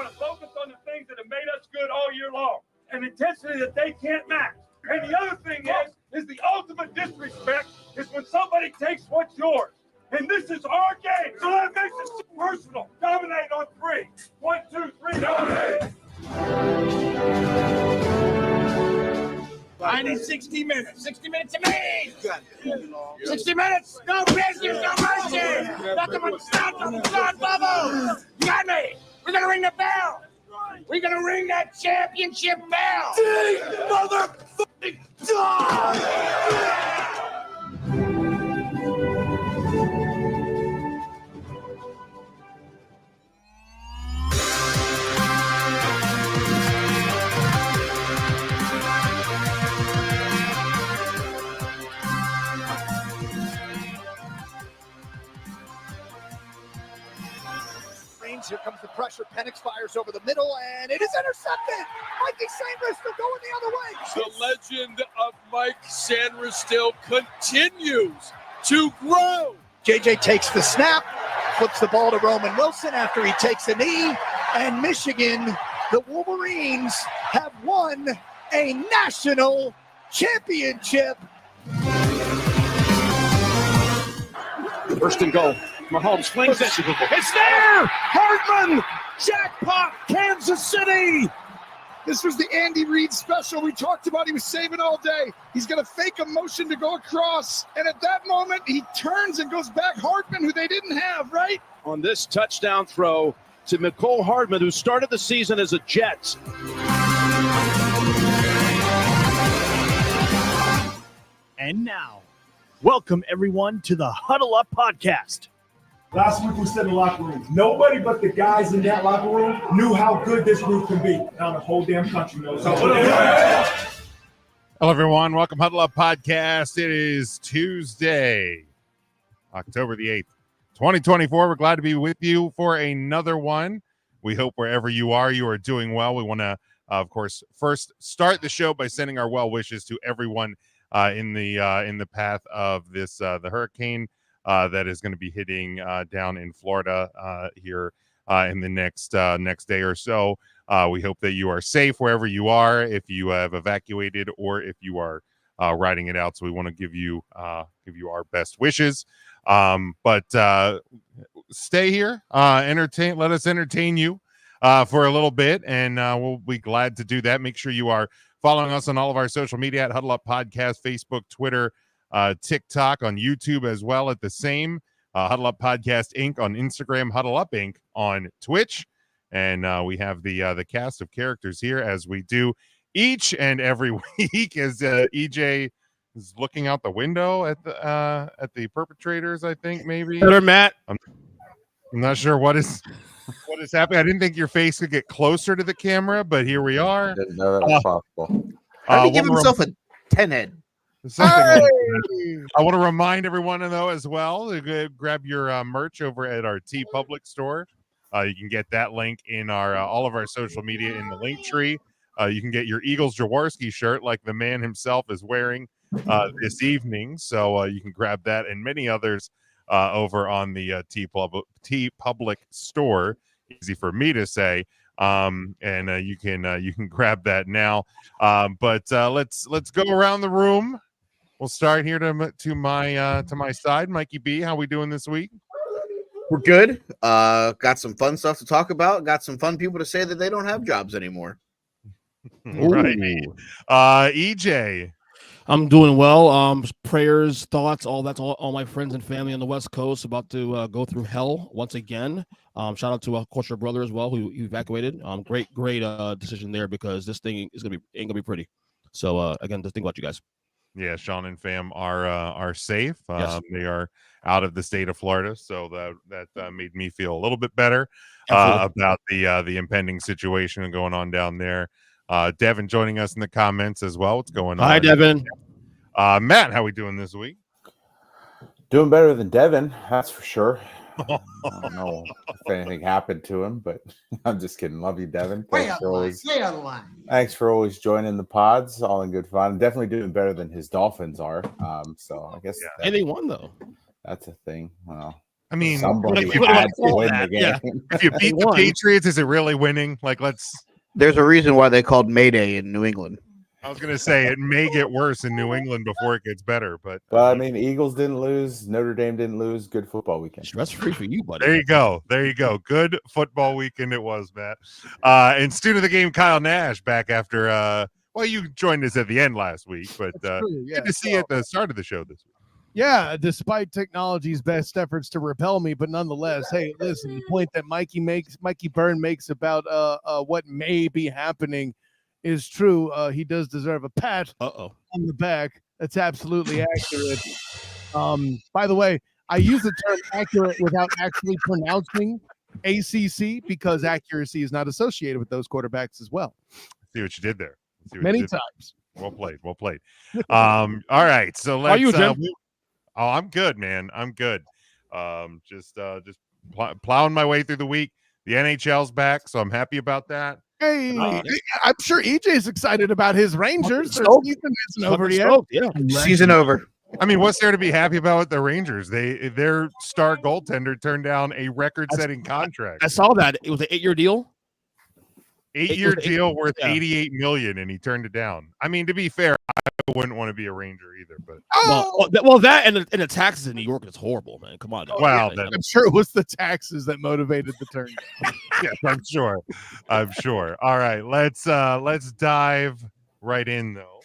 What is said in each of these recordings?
want to focus on the things that have made us good all year long, an intensity that they can't match. And the other thing is the ultimate disrespect is when somebody takes what's yours. And this is our game, so that makes it personal. Dominate on 3. 1, 2, 3, dominate. I need 60 minutes. 60 minutes of me. 60 minutes. No business, no mercy. Nothing but stop on the start bubble. You got me. We're going to ring the bell. We're going to ring that championship bell. Ding, motherfucking dog! Here comes the pressure. Penix fires over the middle, and it is intercepted. Mikey Sanders still going the other way. The legend of Mike Sanders still continues to grow. JJ takes the snap, flips the ball to Roman Wilson after he takes a knee, and Michigan, the Wolverines, have won a national championship. First and goal. Mahomes flings it. It's there! Hardman! Jackpot! Kansas City! This was the Andy Reid special we talked about. He was saving all day. He's going to fake a motion to go across. And at that moment, he turns and goes back Hardman, who they didn't have, right? On this touchdown throw to Mecole Hardman, who started the season as a Jet. And now, welcome everyone to the Huddle Up Podcast. Last week we said in the locker room, nobody but the guys in that locker room knew how good this group can be. Now the whole damn country knows how good it is. Hello, everyone. Welcome Huddle Up Podcast. It is Tuesday, October the 8th, 2024. We're glad to be with you for another one. We hope wherever you are doing well. We want to, of course, first start the show by sending our well wishes to everyone in the path of this the hurricane that is going to be hitting down in Florida here in the next day or so. We hope that you are safe wherever you are, if you have evacuated or if you are riding it out. So we want to give you our best wishes. But stay here, let us entertain you for a little bit, and we'll be glad to do that. Make sure you are following us on all of our social media at Huddle Up Podcast, Facebook, Twitter, TikTok, on YouTube as well at the same. Huddle Up Podcast Inc. on Instagram, Huddle Up Inc. on Twitch. And we have the cast of characters here as we do each and every week as EJ is looking out the window at the perpetrators, I think, maybe. Better, Matt. I'm not sure what is happening. I didn't think your face could get closer to the camera, but here we are. Didn't know that was possible. How did he give himself a 10 head? I want to remind everyone, though, as well, to grab your merch over at our T Public store. You can get that link in our all of our social media in the link tree. You can get your Eagles Jaworski shirt like the man himself is wearing this evening. So you can grab that and many others over on the T Public store. Easy for me to say. And you can grab that now. But let's go around the room. We'll start here to my side. Mikey B, how we doing this week? We're good. Got some fun stuff to talk about. Got some fun people to say that they don't have jobs anymore. Right. EJ. I'm doing well. Prayers, thoughts, all that. All my friends and family on the West Coast about to go through hell once again. Shout out to Coach your brother as well, who evacuated. Great decision there, because this thing ain't gonna be pretty. So again, just think about you guys. Yeah, Sean and fam are safe. Yes. They are out of the state of Florida, so that made me feel a little bit better about the impending situation going on down there. Devin joining us in the comments as well. What's going on? Hi, Devin. Matt, how we doing this week? Doing better than Devin, that's for sure. I don't know if anything happened to him, but I'm just kidding. Love you, Devin. Thanks for always joining the pods. All in good fun. Definitely doing better than his Dolphins are. So I guess and they won though. That's a thing. Well, I mean, somebody if you had to call win that, the game. yeah. if you beat the Patriots, is it really winning? Like, There's a reason why they called Mayday in New England. I was going to say it may get worse in New England before it gets better, but I mean, Eagles didn't lose. Notre Dame didn't lose. Good football weekend. Stress free for you, buddy. There you go. There you go. Good football weekend it was, Matt. And student of the game, Kyle Nash, back after, well, you joined us at the end last week, but true, yeah. good to see you at the start of the show this week. Yeah, despite technology's best efforts to repel me, but nonetheless, hey, listen, the point that Mikey Byrne makes about what may be happening is true. He does deserve a pat on the back. That's absolutely accurate. By the way, I use the term accurate without actually pronouncing ACC because accuracy is not associated with those quarterbacks as well. See what you did there. Many times. Well played. Well played. All right. So let's. How are you, Jim? I'm good, man. I'm good. Just plowing my way through the week. The NHL's back, so I'm happy about that. Hey, I'm sure EJ's excited about his Rangers. Their season isn't over yet. Yeah. Season over. I mean, what's there to be happy about with the Rangers? Their star goaltender turned down a record-setting contract. I saw that. It was an 8-year deal. 8-year deal worth $88 million, and he turned it down. I mean, to be fair, I wouldn't want to be a Ranger either. But well, that and the taxes in New York is horrible, man. Come on. Wow, I'm sure it was the taxes that motivated the turn. Yes, I'm sure. I'm sure. All right, let's dive right in though.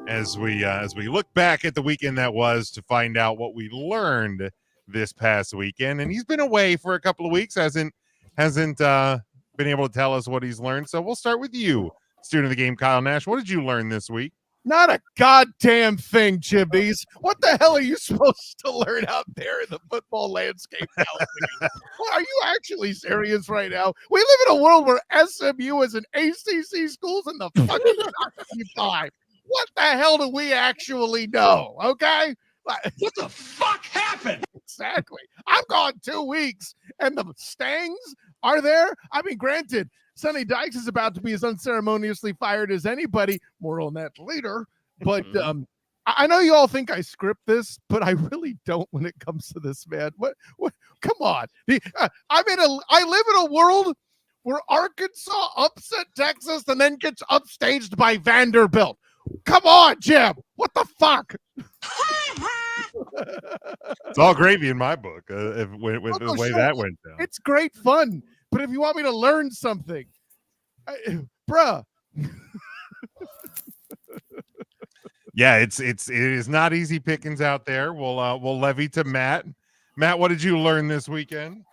As we look back at the weekend that was to find out what we learned this past weekend, and he's been away for a couple of weeks, hasn't been able to tell us what he's learned. So we'll start with you, student of the game, Kyle Nash. What did you learn this week? Not a goddamn thing, Chibbies. What the hell are you supposed to learn out there in the football landscape now? Are you actually serious right now? We live in a world where SMU is an ACC schools in the fucking top 25. What the hell do we actually know? Okay? What the fuck happened? Exactly. I'm gone 2 weeks, and the Stangs are there. I mean, granted, Sonny Dykes is about to be as unceremoniously fired as anybody. More on that later. But I know you all think I script this, but I really don't when it comes to this, man. What? Come on. I live in a world where Arkansas upset Texas and then gets upstaged by Vanderbilt. Come on, Jim. What the fuck? It's all gravy in my book. With the way that went down, it's great fun. But if you want me to learn something, bruh. Yeah, it is not easy pickings out there. We'll levy to Matt. Matt, what did you learn this weekend?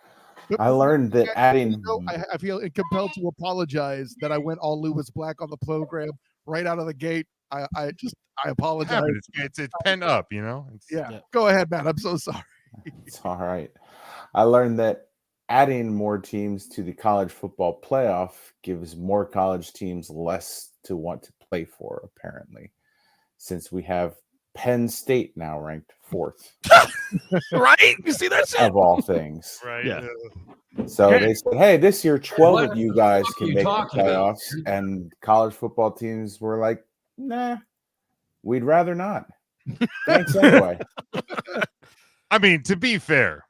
I learned that adding. I feel compelled to apologize that I went all Lewis Black on the program right out of the gate. I apologize. It's pent up, you know. Yeah. Go ahead, Matt. I'm so sorry. It's all right. I learned that adding more teams to the college football playoff gives more college teams less to want to play for, apparently, since we have Penn State now ranked 4th. Right? You see that shit? Of all things. Right. Yeah. So they said, hey, this year 12 of you guys can make the playoffs. And college football teams were like, nah, we'd rather not. Thanks anyway. I mean, to be fair,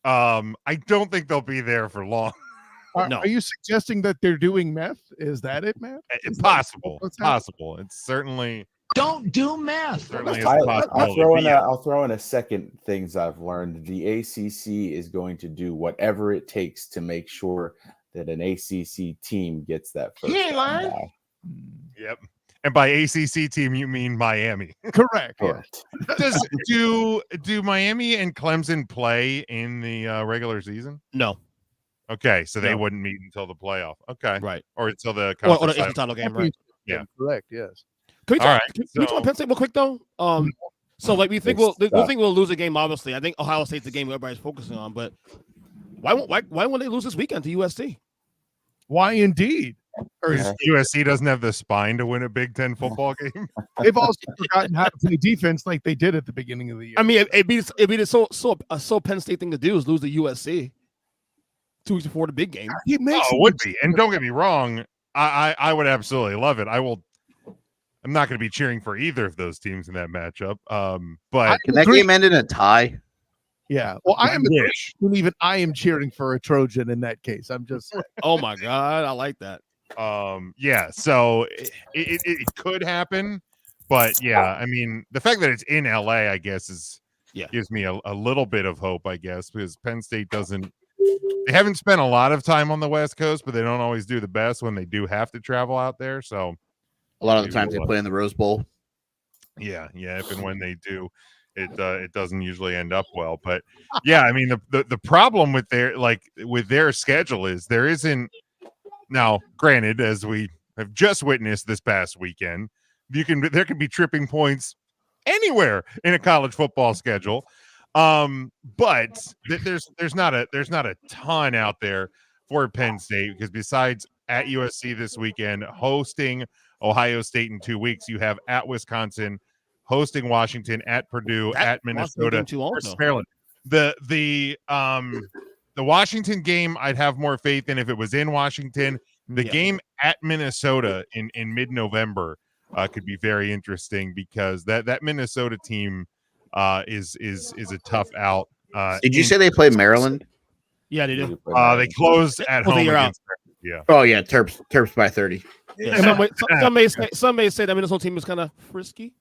I don't think they'll be there for long. Are you suggesting that they're doing meth? Is that it, Matt? It's possible. It's possible. It's certainly. Don't do math. I'll throw in a second things I've learned. The ACC is going to do whatever it takes to make sure that an ACC team gets that first. He ain't lying. Yep. And by ACC team, you mean Miami. Correct. Do Miami and Clemson play in the regular season? No. Okay, so they wouldn't meet until the playoff. Okay, right, or until the or the title game, right? Yeah, correct. Yes. Can we talk, can we talk Penn State real quick though? So like we think we'll lose a game. Obviously, I think Ohio State's the game everybody's focusing on. But why won't they lose this weekend to USC? Why indeed? Or USC doesn't have the spine to win a Big Ten football game. They've also forgotten how to play defense like they did at the beginning of the year. I mean, it'd be so Penn State thing to do is lose to USC 2 weeks before the big game. It would be. And don't get me wrong, I would absolutely love it. I'm not going to be cheering for either of those teams in that matchup. But can that game end in a tie? Yeah. Well, I am cheering for a Trojan in that case. I'm just saying. Oh my God, I like that. Yeah, so it could happen, but yeah, I mean, the fact that it's in LA, I guess, gives me a little bit of hope, I guess, because Penn State they haven't spent a lot of time on the West Coast, but they don't always do the best when they do have to travel out there. So a lot of the times they play in the Rose Bowl. Yeah, if and when they do, it doesn't usually end up well. But yeah, I mean, the problem with their schedule is there isn't. Now, granted, as we have just witnessed this past weekend, there can be tripping points anywhere in a college football schedule. But there's not a ton out there for Penn State, because besides at USC this weekend, hosting Ohio State in 2 weeks, you have at Wisconsin, hosting Washington, at Purdue, at Minnesota, versus Maryland. The Washington game I'd have more faith in if it was in Washington. The game at Minnesota in mid-November could be very interesting, because that Minnesota team is a tough out. Did you say they play Maryland? Yeah, they do. They closed at home against. Yeah. Oh yeah, Terps by 30. Yeah. Some may say that Minnesota team is kind of frisky.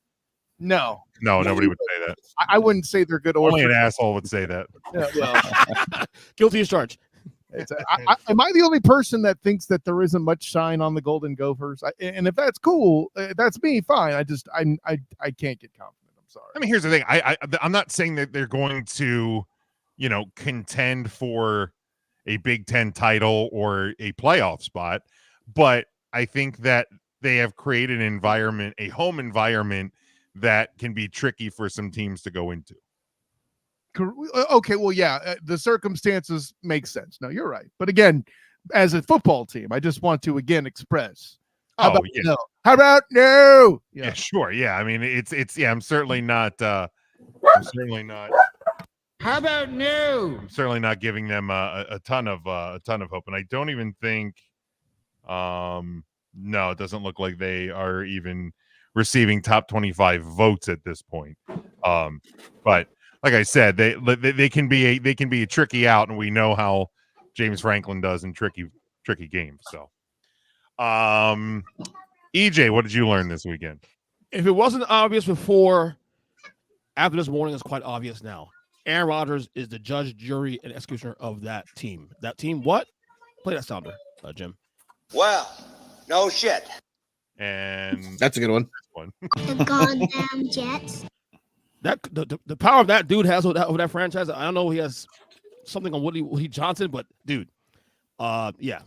No, nobody would say that. I wouldn't say they're good. Only an asshole would say that. Yeah, well, guilty as charged. Am I the only person that thinks that there isn't much shine on the Golden Gophers? And if that's cool, that's me. Fine. I can't get confident. I'm sorry. I mean, here's the thing. I'm not saying that they're going to, contend for a Big Ten title or a playoff spot, but I think that they have created an environment, a home environment, that can be tricky for some teams to go into. Okay, well, yeah, the circumstances make sense. No, you're right. But again, as a football team, I just want to again express. How about no? How about no? Yeah, sure. Yeah, I mean, it's. Yeah, I'm certainly not. How about no? I'm certainly not giving them a ton of hope, and I don't even think. No, it doesn't look like they are even receiving top 25 votes at this point. But like I said, they can be a tricky out, and we know how James Franklin does in tricky games. So, EJ, what did you learn this weekend? If it wasn't obvious before, after this morning, it's quite obvious now. Aaron Rodgers is the judge, jury, and executioner of that team. That team, what? Play that sounder, Jim. Well, no shit. And that's a good one. The goddamn Jets. That the power of that dude has with that franchise. I don't know. He has something on Woody Johnson, but dude, yeah.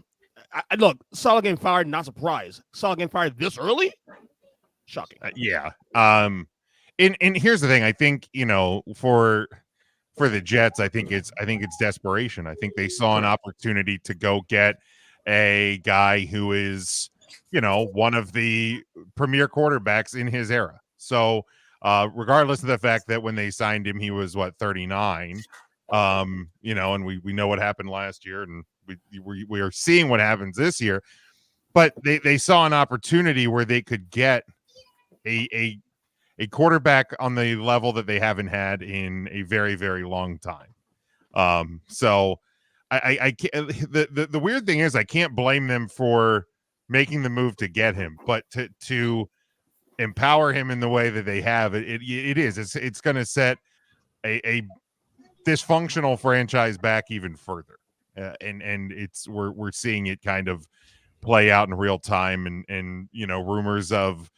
I look, solid game fired. Not surprised. Solid game fired this early. Shocking. Yeah. And here's the thing. I think for the Jets, I think it's desperation. I think they saw an opportunity to go get a guy who is, one of the premier quarterbacks in his era. So, regardless of the fact that when they signed him, he was 39, and we know what happened last year, and we are seeing what happens this year, but they saw an opportunity where they could get a quarterback on the level that they haven't had in a very, very long time. So I can't, the weird thing is I can't blame them for making the move to get him, but to empower him in the way that they have, it's going to set a dysfunctional franchise back even further. And we're seeing it kind of play out in real time, and rumors of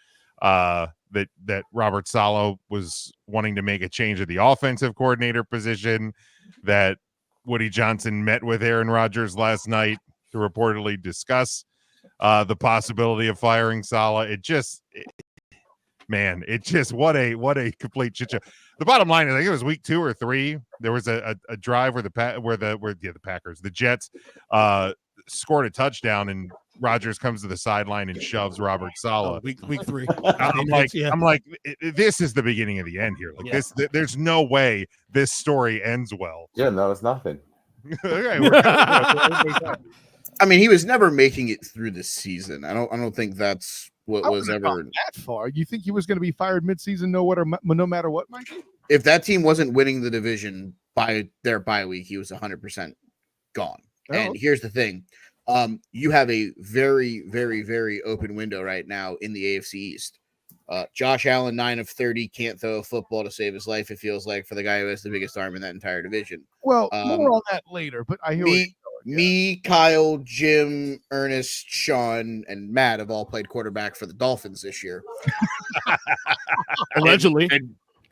that Robert Saleh was wanting to make a change at the offensive coordinator position, that Woody Johnson met with Aaron Rodgers last night to reportedly discuss the possibility of firing Saleh. What a complete shit show. The bottom line is, I think it was week 2 or 3. There was a drive where the Jets scored a touchdown, and Rodgers comes to the sideline and shoves Robert Saleh. Week 3. I'm like, this is the beginning of the end here. Like this, there's no way this story ends well. Yeah, no, it's nothing. I mean, he was never making it through the season. I don't think that's what was ever that far. You think he was going to be fired midseason, no matter what, Mikey? If that team wasn't winning the division by their bye week, he was 100% gone. Oh. And here's the thing. You have a very, very, very open window right now in the AFC East. Josh Allen, 9 of 30, can't throw a football to save his life, it feels like, for the guy who has the biggest arm in that entire division. Well, more on that later, but I hear me, Kyle, Jim, Ernest, Sean, and Matt have all played quarterback for the Dolphins this year. Allegedly.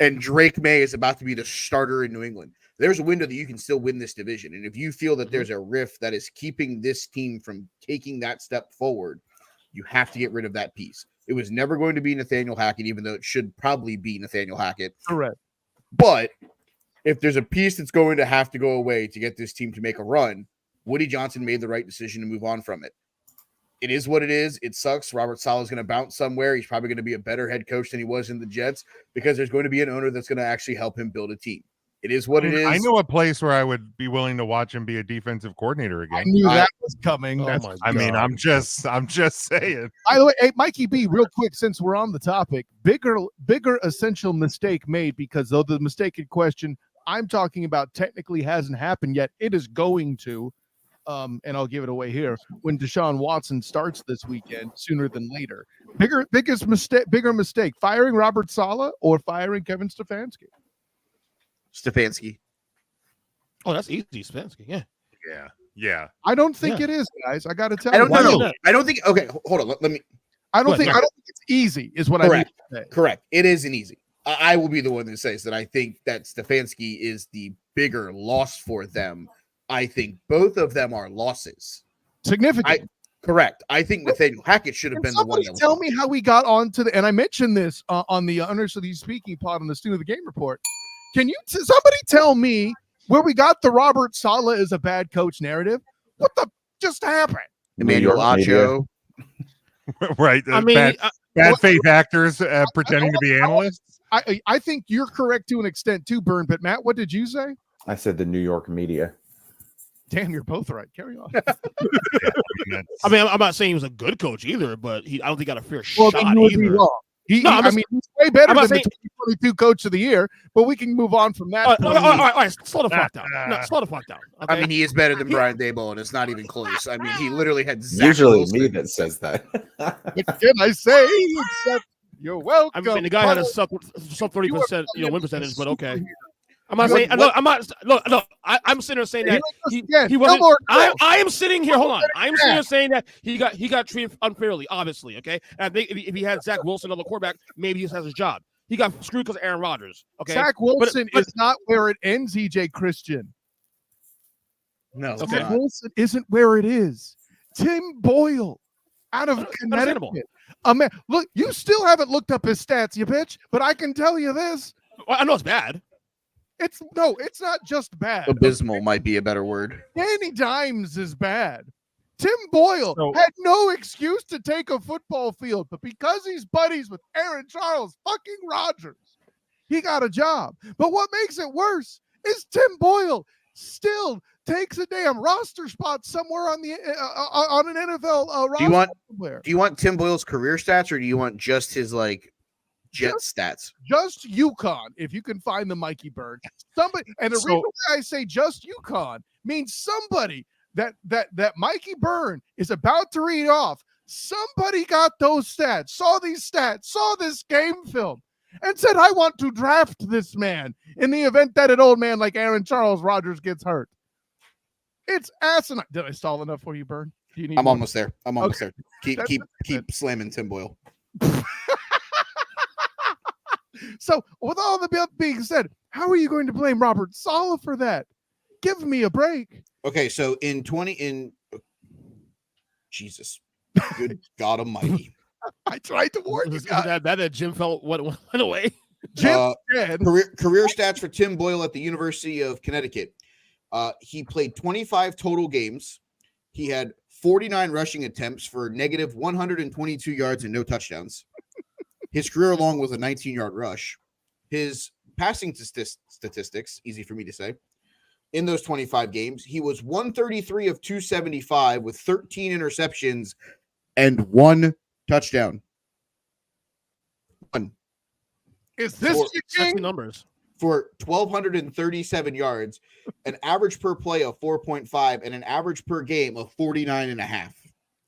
And Drake May is about to be the starter in New England. There's a window that you can still win this division. And if you feel that there's a rift that is keeping this team from taking that step forward, you have to get rid of that piece. It was never going to be Nathaniel Hackett, even though it should probably be Nathaniel Hackett. Correct. But if there's a piece that's going to have to go away to get this team to make a run, Woody Johnson made the right decision to move on from it. It is what it is. It sucks. Robert Saleh is going to bounce somewhere. He's probably going to be a better head coach than he was in the Jets because there's going to be an owner that's going to actually help him build a team. It is what it is. I know a place where I would be willing to watch him be a defensive coordinator again. I knew that was coming. I mean, I'm just saying. By the way, hey, Mikey B, real quick, since we're on the topic, bigger essential mistake made, because though the mistake in question I'm talking about technically hasn't happened yet, it is going to. And I'll give it away here. When Deshaun Watson starts this weekend, sooner than later. Bigger mistake, firing Robert Saleh or firing Kevin Stefanski? Stefanski. Oh, that's easy, Stefanski. Yeah. I don't think it is, guys. I got to tell I you. don't know. I don't think. Okay, hold on. Let me. I don't think it's easy. Is what I mean. Correct. It isn't easy. I will be the one that says that I think that Stefanski is the bigger loss for them. I think both of them are losses. Significant. Correct. I think Nathaniel Hackett should have been the one. Tell me how we got onto the. And I mentioned this on the Understudy Speaking pod on the Student of the Game report. Can you somebody tell me where we got the Robert Saleh is a bad coach narrative? What the just happened? Emmanuel Acho. Right. I mean, bad faith actors pretending to be analysts. I think you're correct to an extent too, Byrne. But Matt, what did you say? I said the New York media. Damn, you're both right. Carry on. I mean, I'm not saying he was a good coach either, but I don't think he got a fair Well, shot then you would be either. wrong. He's way better than the 2022 coach of the year, but we can move on from that. All right, slow the fuck down. No, slow the fuck down. Okay? I mean, he is better than Brian Daboll, and it's not even close. I mean, he literally had Zach Usually Wilson. me that says that. What can I say? Except you're welcome. I mean, the guy had a sub 30%, win percentage, but okay. I'm not saying. No, I'm not. Look, I'm sitting here saying that he wasn't. I am sitting here. Hold on. I'm sitting here saying that he got treated unfairly. Obviously, okay. And I think if he had Zach Wilson, another quarterback, maybe he has his job. He got screwed because of Aaron Rodgers. Okay. Zach Wilson is not where it ends. EJ Christian. No. Okay. Zach Wilson isn't where it is. Tim Boyle, out of Connecticut. Man, look, you still haven't looked up his stats, you bitch. But I can tell you this. Well, I know it's bad. It's not just bad. Abysmal might be a better word. Danny Dimes is bad. Tim Boyle had no excuse to take a football field, but because he's buddies with Aaron Charles fucking Rodgers, he got a job. But what makes it worse is Tim Boyle still takes a damn roster spot somewhere on the on an NFL roster. Do you want Tim Boyle's career stats, or do you want just his Jets stats? Just UConn, if you can find the Mikey Bird. Somebody, and the reason why I say just UConn means somebody that Mikey Byrne is about to read off. Somebody got those stats, saw these stats, saw this game film, and said, I want to draft this man in the event that an old man like Aaron Charles Rodgers gets hurt. It's asinine. Did I stall enough for you, Byrne? I'm almost there. I'm almost there. Keep slamming Tim Boyle. So, with all the being said, how are you going to blame Robert Saleh for that? Give me a break. Okay, so Jesus, good God Almighty! I tried to warn you guys. That Jim felt went away. Jim dead. Career stats for Tim Boyle at the University of Connecticut. He played 25 total games. He had 49 rushing attempts for negative 122 yards and no touchdowns. His career long was a 19-yard rush. His passing statistics, easy for me to say, in those 25 games, he was 133 of 275 with 13 interceptions and 1 touchdown. One. Is this sexy numbers? for 1,237 yards, an average per play of 4.5, and an average per game of 49.5.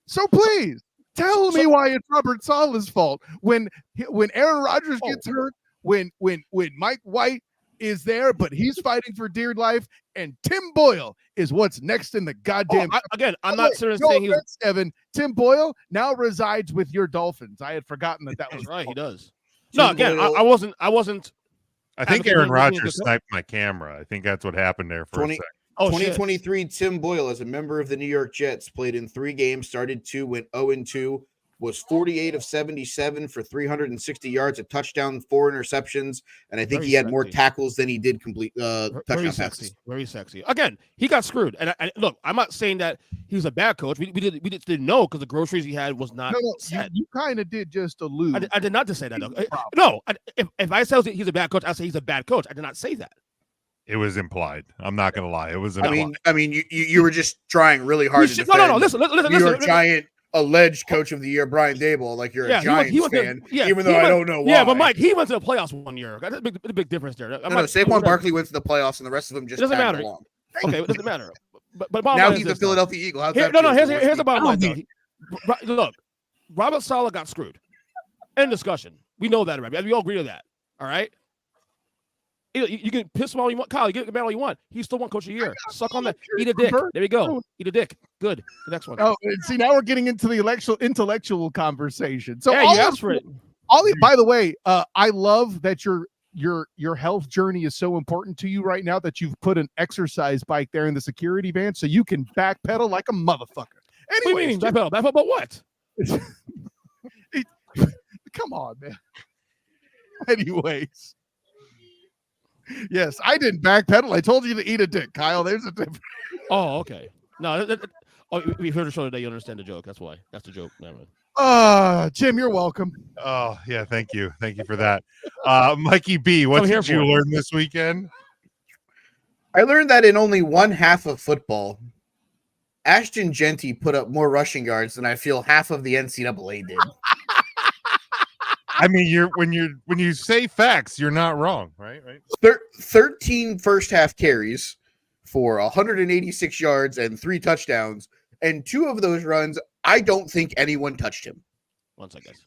So please tell me why it's Robert Saleh's fault when Aaron Rodgers gets hurt, when Mike White is there, but he's fighting for dear life, and Tim Boyle is what's next in the goddamn. I'm not seriously saying he's Evan. Tim Boyle now resides with your Dolphins. I had forgotten that was right. He does. Tim No, again, Boyle- I wasn't. I think Aaron Rodgers sniped my camera. I think that's what happened there for a second. 2023 Tim Boyle, as a member of the New York Jets, played in 3 games, started 2, went 0-2, was 48 of 77 for 360 yards, a touchdown, 4 interceptions, and I think Very he had more sexy. tackles than he did complete Very touchdown sexy. passes. Very sexy. Again, he got screwed. And look, I'm not saying that he was a bad coach. We didn't know because the groceries he had was not. You kind of did just allude. I did not just say that. No, if I say he's a bad coach, I say he's a bad coach. I did not say that. It was implied. I'm not going to lie. It was I implied. mean, you were just trying really hard to defend no. Listen. New York Giant alleged coach of the year, Brian Dable, like you're a Giants fan, even though I don't know why. Yeah, but Mike, he went to the playoffs one year. That's a big difference there. No, Saquon Barkley went to the playoffs, and the rest of them just it doesn't tagged matter. along. Okay, it doesn't matter. But now he's the Philadelphia Eagle. How's that feel? Here's the bottom line, though. Look, Robert Saleh got screwed. End discussion. We know that already. We all agree to that. All right? You can piss him all you want. Kyle, you can get mad all you want. He still won coach of the year. Suck on that. Eat a dick. There we go. Eat a dick. Good. The next one. Oh, see, now we're getting into the intellectual conversation. So yeah, you asked for it. By the way, I love that your health journey is so important to you right now that you've put an exercise bike there in the security van so you can backpedal like a motherfucker. Anyway, what do you mean backpedal? Backpedal about what? Come on, man. Anyways. Yes, I didn't backpedal. I told you to eat a dick, Kyle. There's a difference. Oh, okay. No, we've heard the show today. You understand the joke. That's why. That's the joke. Never mind. Jim, you're welcome. Oh, yeah. Thank you. Thank you for that. Mikey B, what did you learn this weekend? I learned that in only one half of football, Ashton Genty put up more rushing yards than I feel half of the NCAA did. I mean, when you say facts, you're not wrong, right? 13 first half carries for 186 yards and 3 touchdowns, and 2 of those runs, I don't think anyone touched him. Once I guess.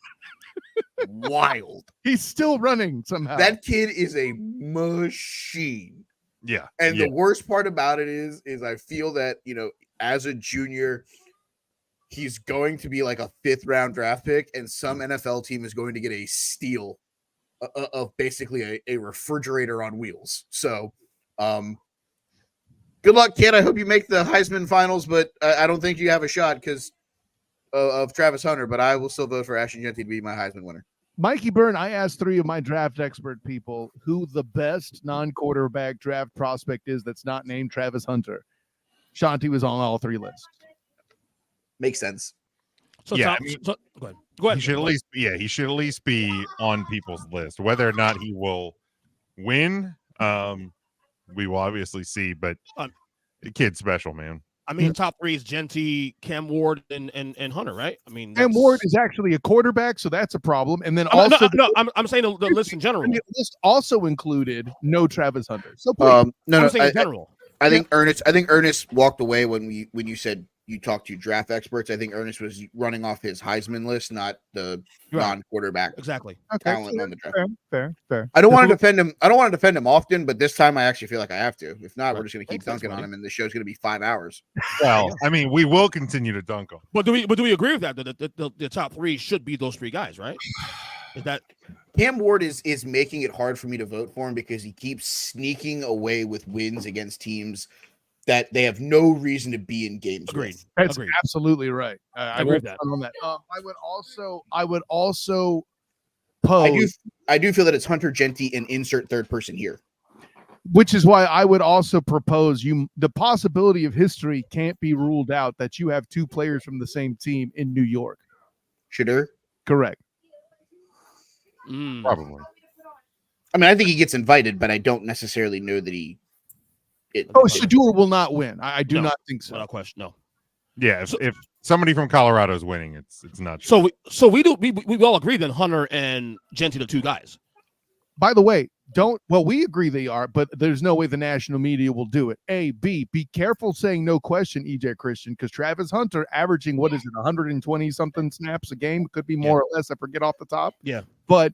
Wild. He's still running somehow. That kid is a machine. Yeah. And the worst part about it is I feel that, as a junior, he's going to be like a 5th round draft pick, and some NFL team is going to get a steal of basically a refrigerator on wheels. So, good luck, kid. I hope you make the Heisman finals, but I don't think you have a shot because of Travis Hunter, but I will still vote for Ashton Genty to be my Heisman winner. Mikey Byrne, I asked 3 of my draft expert people who the best non-quarterback draft prospect is that's not named Travis Hunter. Shanti was on all 3 lists. Makes sense. So, yeah, go ahead. He should at least be on people's list. Whether or not he will win, we will obviously see. But the kid's special, man. I mean, the top 3 is Genty, Cam Ward, and Hunter, right? I mean, Cam Ward is actually a quarterback, so that's a problem. And then I'm saying the list in general. The list also included no Travis Hunter. So please, I'm saying in general. I think Ernest walked away when you said you talked to draft experts. I think Ernest was running off his Heisman list, not the non-quarterback exactly talent on the draft. Fair. I don't want to defend him. I don't want to defend him often, but this time I actually feel like I have to. If not, we're just going to keep dunking on him, and the show's going to be 5 hours. Well, I mean, we will continue to dunk him. But do we agree with that? The top 3 should be those 3 guys, right? Is that Cam Ward is making it hard for me to vote for him because he keeps sneaking away with wins against teams that they have no reason to be in games. Agreed. With. That's absolutely right. I agree with that. On that. I would also pose. I do feel that it's Hunter Genty and insert third person here. Which is why I would also propose the possibility of history can't be ruled out that you have 2 players from the same team in New York. Shedeur? Correct. Probably. I mean, I think he gets invited, but I don't necessarily know that Shedeur will not win. I do not think so. Without question, no. Yeah, if somebody from Colorado is winning, it's not. So we all agree then Hunter and Genty the 2 guys. By the way, we agree they are, but there's no way the national media will do it. A, B, be careful saying no question, EJ Christian, because Travis Hunter averaging, 120 something snaps a game, could be more or less, I forget off the top. Yeah. But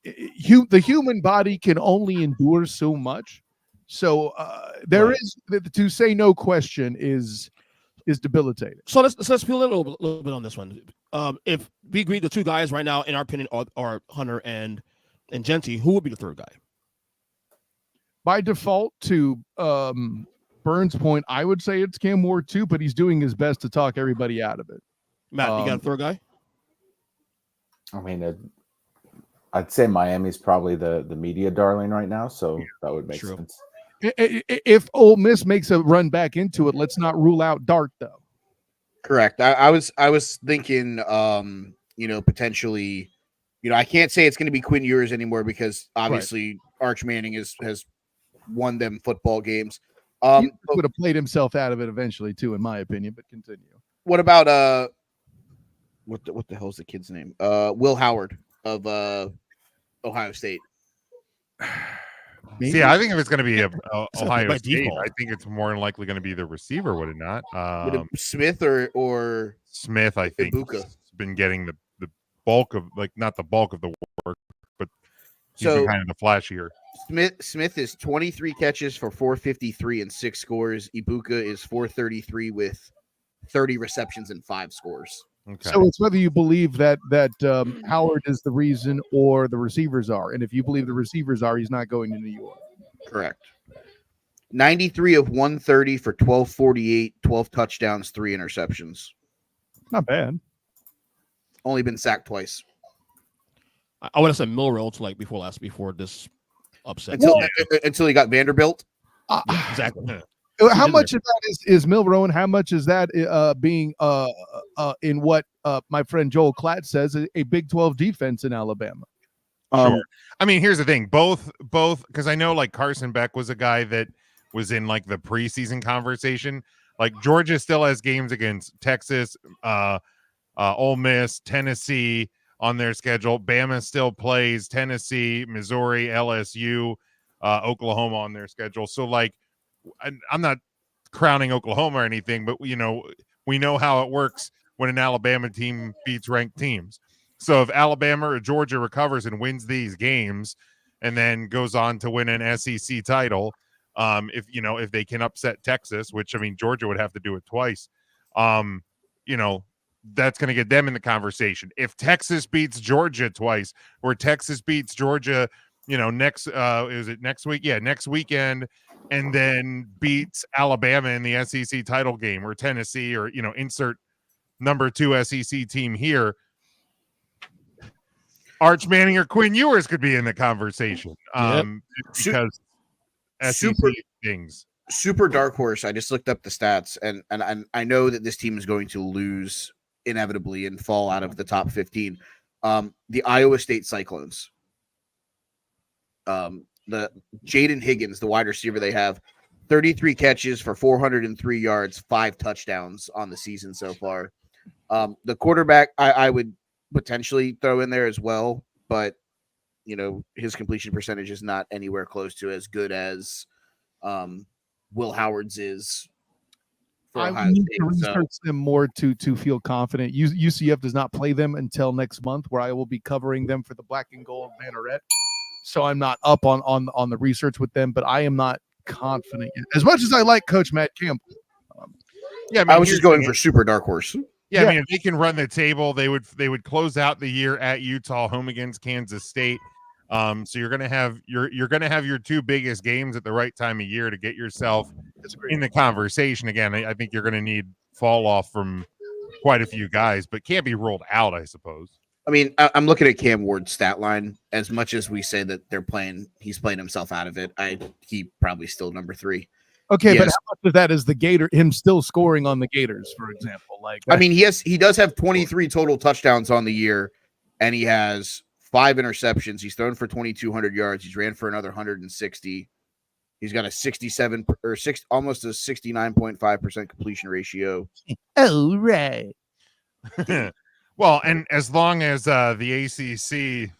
the human body can only endure so much. So there is, to say no question is debilitating. So let's peel a little bit on this one. If we agree the two guys right now, in our opinion, are Hunter and Genty, who would be the third guy? By default, to Burns' point, I would say it's Cam Ward too, but he's doing his best to talk everybody out of it. Matt, you got a third guy? I mean, I'd say Miami's probably the media darling right now, so that would make sense. If Ole Miss makes a run back into it, let's not rule out Dart, though. Correct. I was thinking, potentially, I can't say it's going to be Quinn Ewers anymore because obviously Arch Manning has won them football games. He would have played himself out of it eventually too, in my opinion. But continue. What about what the hell's the kid's name? Will Howard of Ohio State. See, I think if it's going to be Ohio State, I think it's more than likely going to be the receiver, would it not? Smith or Smith, I think, has been getting the bulk of, not the bulk of the work, but he's been kind of the flashier. Smith is 23 catches for 453 and 6 scores. Ibuka is 433 with 30 receptions and 5 scores. Okay. So it's whether you believe that Howard is the reason or the receivers are. And if you believe the receivers are, he's not going to New York. Correct. 93 of 130 for 1248, 12 touchdowns, 3 interceptions. Not bad. Only been sacked twice. I would have said Milrow to before this upset. Until he got Vanderbilt. Exactly. How much of that is Milrow, and how much is that being in what my friend Joel Klatt says a Big 12 defense in Alabama? Sure. I mean, here's the thing. Both, because I know Carson Beck was a guy that was in the preseason conversation. Georgia still has games against Texas, Ole Miss, Tennessee on their schedule. Bama still plays Tennessee, Missouri, LSU, Oklahoma on their schedule. So I'm not crowning Oklahoma or anything, but we know how it works when an Alabama team beats ranked teams. So if Alabama or Georgia recovers and wins these games and then goes on to win an SEC title, if they can upset Texas, which Georgia would have to do it twice, that's going to get them in the conversation. If Texas beats Georgia twice, or Texas beats Georgia, next week? Yeah, next weekend, and then beats Alabama in the SEC title game, or Tennessee, or insert number 2 SEC team here, Arch Manning or Quinn Ewers could be in the conversation. Because SEC things. Super dark horse. I just looked up the stats, and I know that this team is going to lose inevitably and fall out of the top 15. The Iowa State Cyclones. The Jaden Higgins, the wide receiver they have, 33 catches for 403 yards, 5 touchdowns on the season so far. The quarterback I would potentially throw in there as well, but his completion percentage is not anywhere close to as good as Will Howard's is. I need to research them more to feel confident. UCF does not play them until next month, where I will be covering them for the Black and Gold Banneret. So I'm not up on the research with them, but I am not confident yet. As much as I like Coach Matt Campbell. I was just going for super dark horse. Yeah, if they can run the table, they would close out the year at Utah, home against Kansas State. So you're gonna have your 2 biggest games at the right time of year to get yourself in the conversation. Again, I think you're gonna need fall off from quite a few guys, but can't be ruled out, I suppose. I'm looking at Cam Ward's stat line. As much as we say that he's playing himself out of it, he probably still number 3. Okay, but how much of that is him still scoring on the Gators, for example? He does have 23 total touchdowns on the year, and he has 5 interceptions. He's thrown for 2,200 yards. He's ran for another 160. He's got almost a 69.5% completion ratio. Oh, right. Well, and as long as the ACC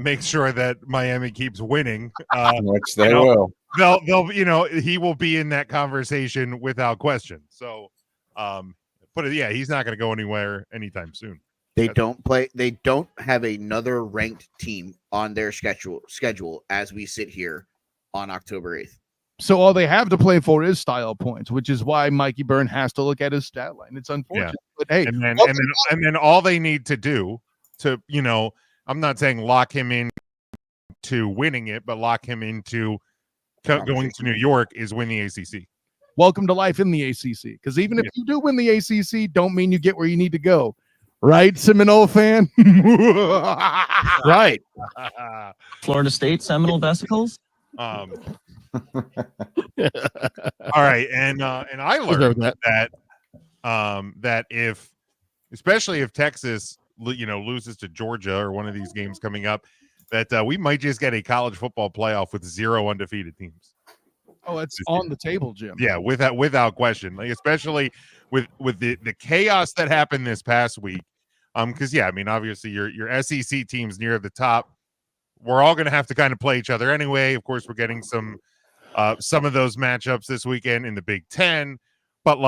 make sure that Miami keeps winning. Which they will. They'll he will be in that conversation without question. So, he's not going to go anywhere anytime soon. They don't have another ranked team on their schedule as we sit here on October 8th. So all they have to play for is style points, which is why Mikey Byrne has to look at his stat line. It's unfortunate, but hey, and then all they need to do to, I'm not saying lock him in to winning it, but lock him into going to New York is win the ACC. Welcome to life in the ACC. Because even if you do win the ACC, don't mean you get where you need to go. Right, Seminole fan? Right. Florida State Seminole Vesicles. All right, and I learned that especially if Texas loses to Georgia or one of these games coming up, that we might just get a college football playoff with 0 undefeated teams. Oh, it's on the table, Jim. Yeah, without question. Like, especially with the chaos that happened this past week. Because obviously your SEC teams near the top, we're all going to have to kind of play each other anyway. Of course, we're getting some of those matchups this weekend in the Big Ten, but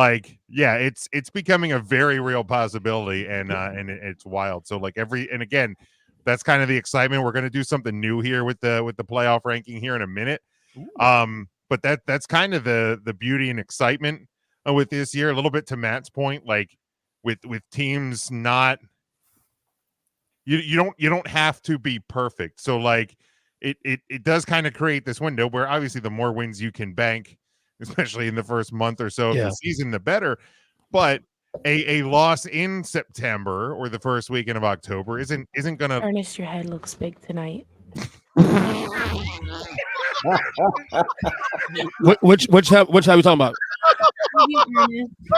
it's becoming a very real possibility, and it's wild. So again, that's kind of the excitement. We're going to do something new here with the playoff ranking here in a minute. But that's kind of the beauty and excitement with this year. A little bit to Matt's point, with teams not. You don't have to be perfect. So it does kind of create this window where obviously the more wins you can bank, especially in the first month or so of the season, the better. But a loss in September or the first weekend of October isn't gonna. Ernest, your head looks big tonight. Which have we talking about?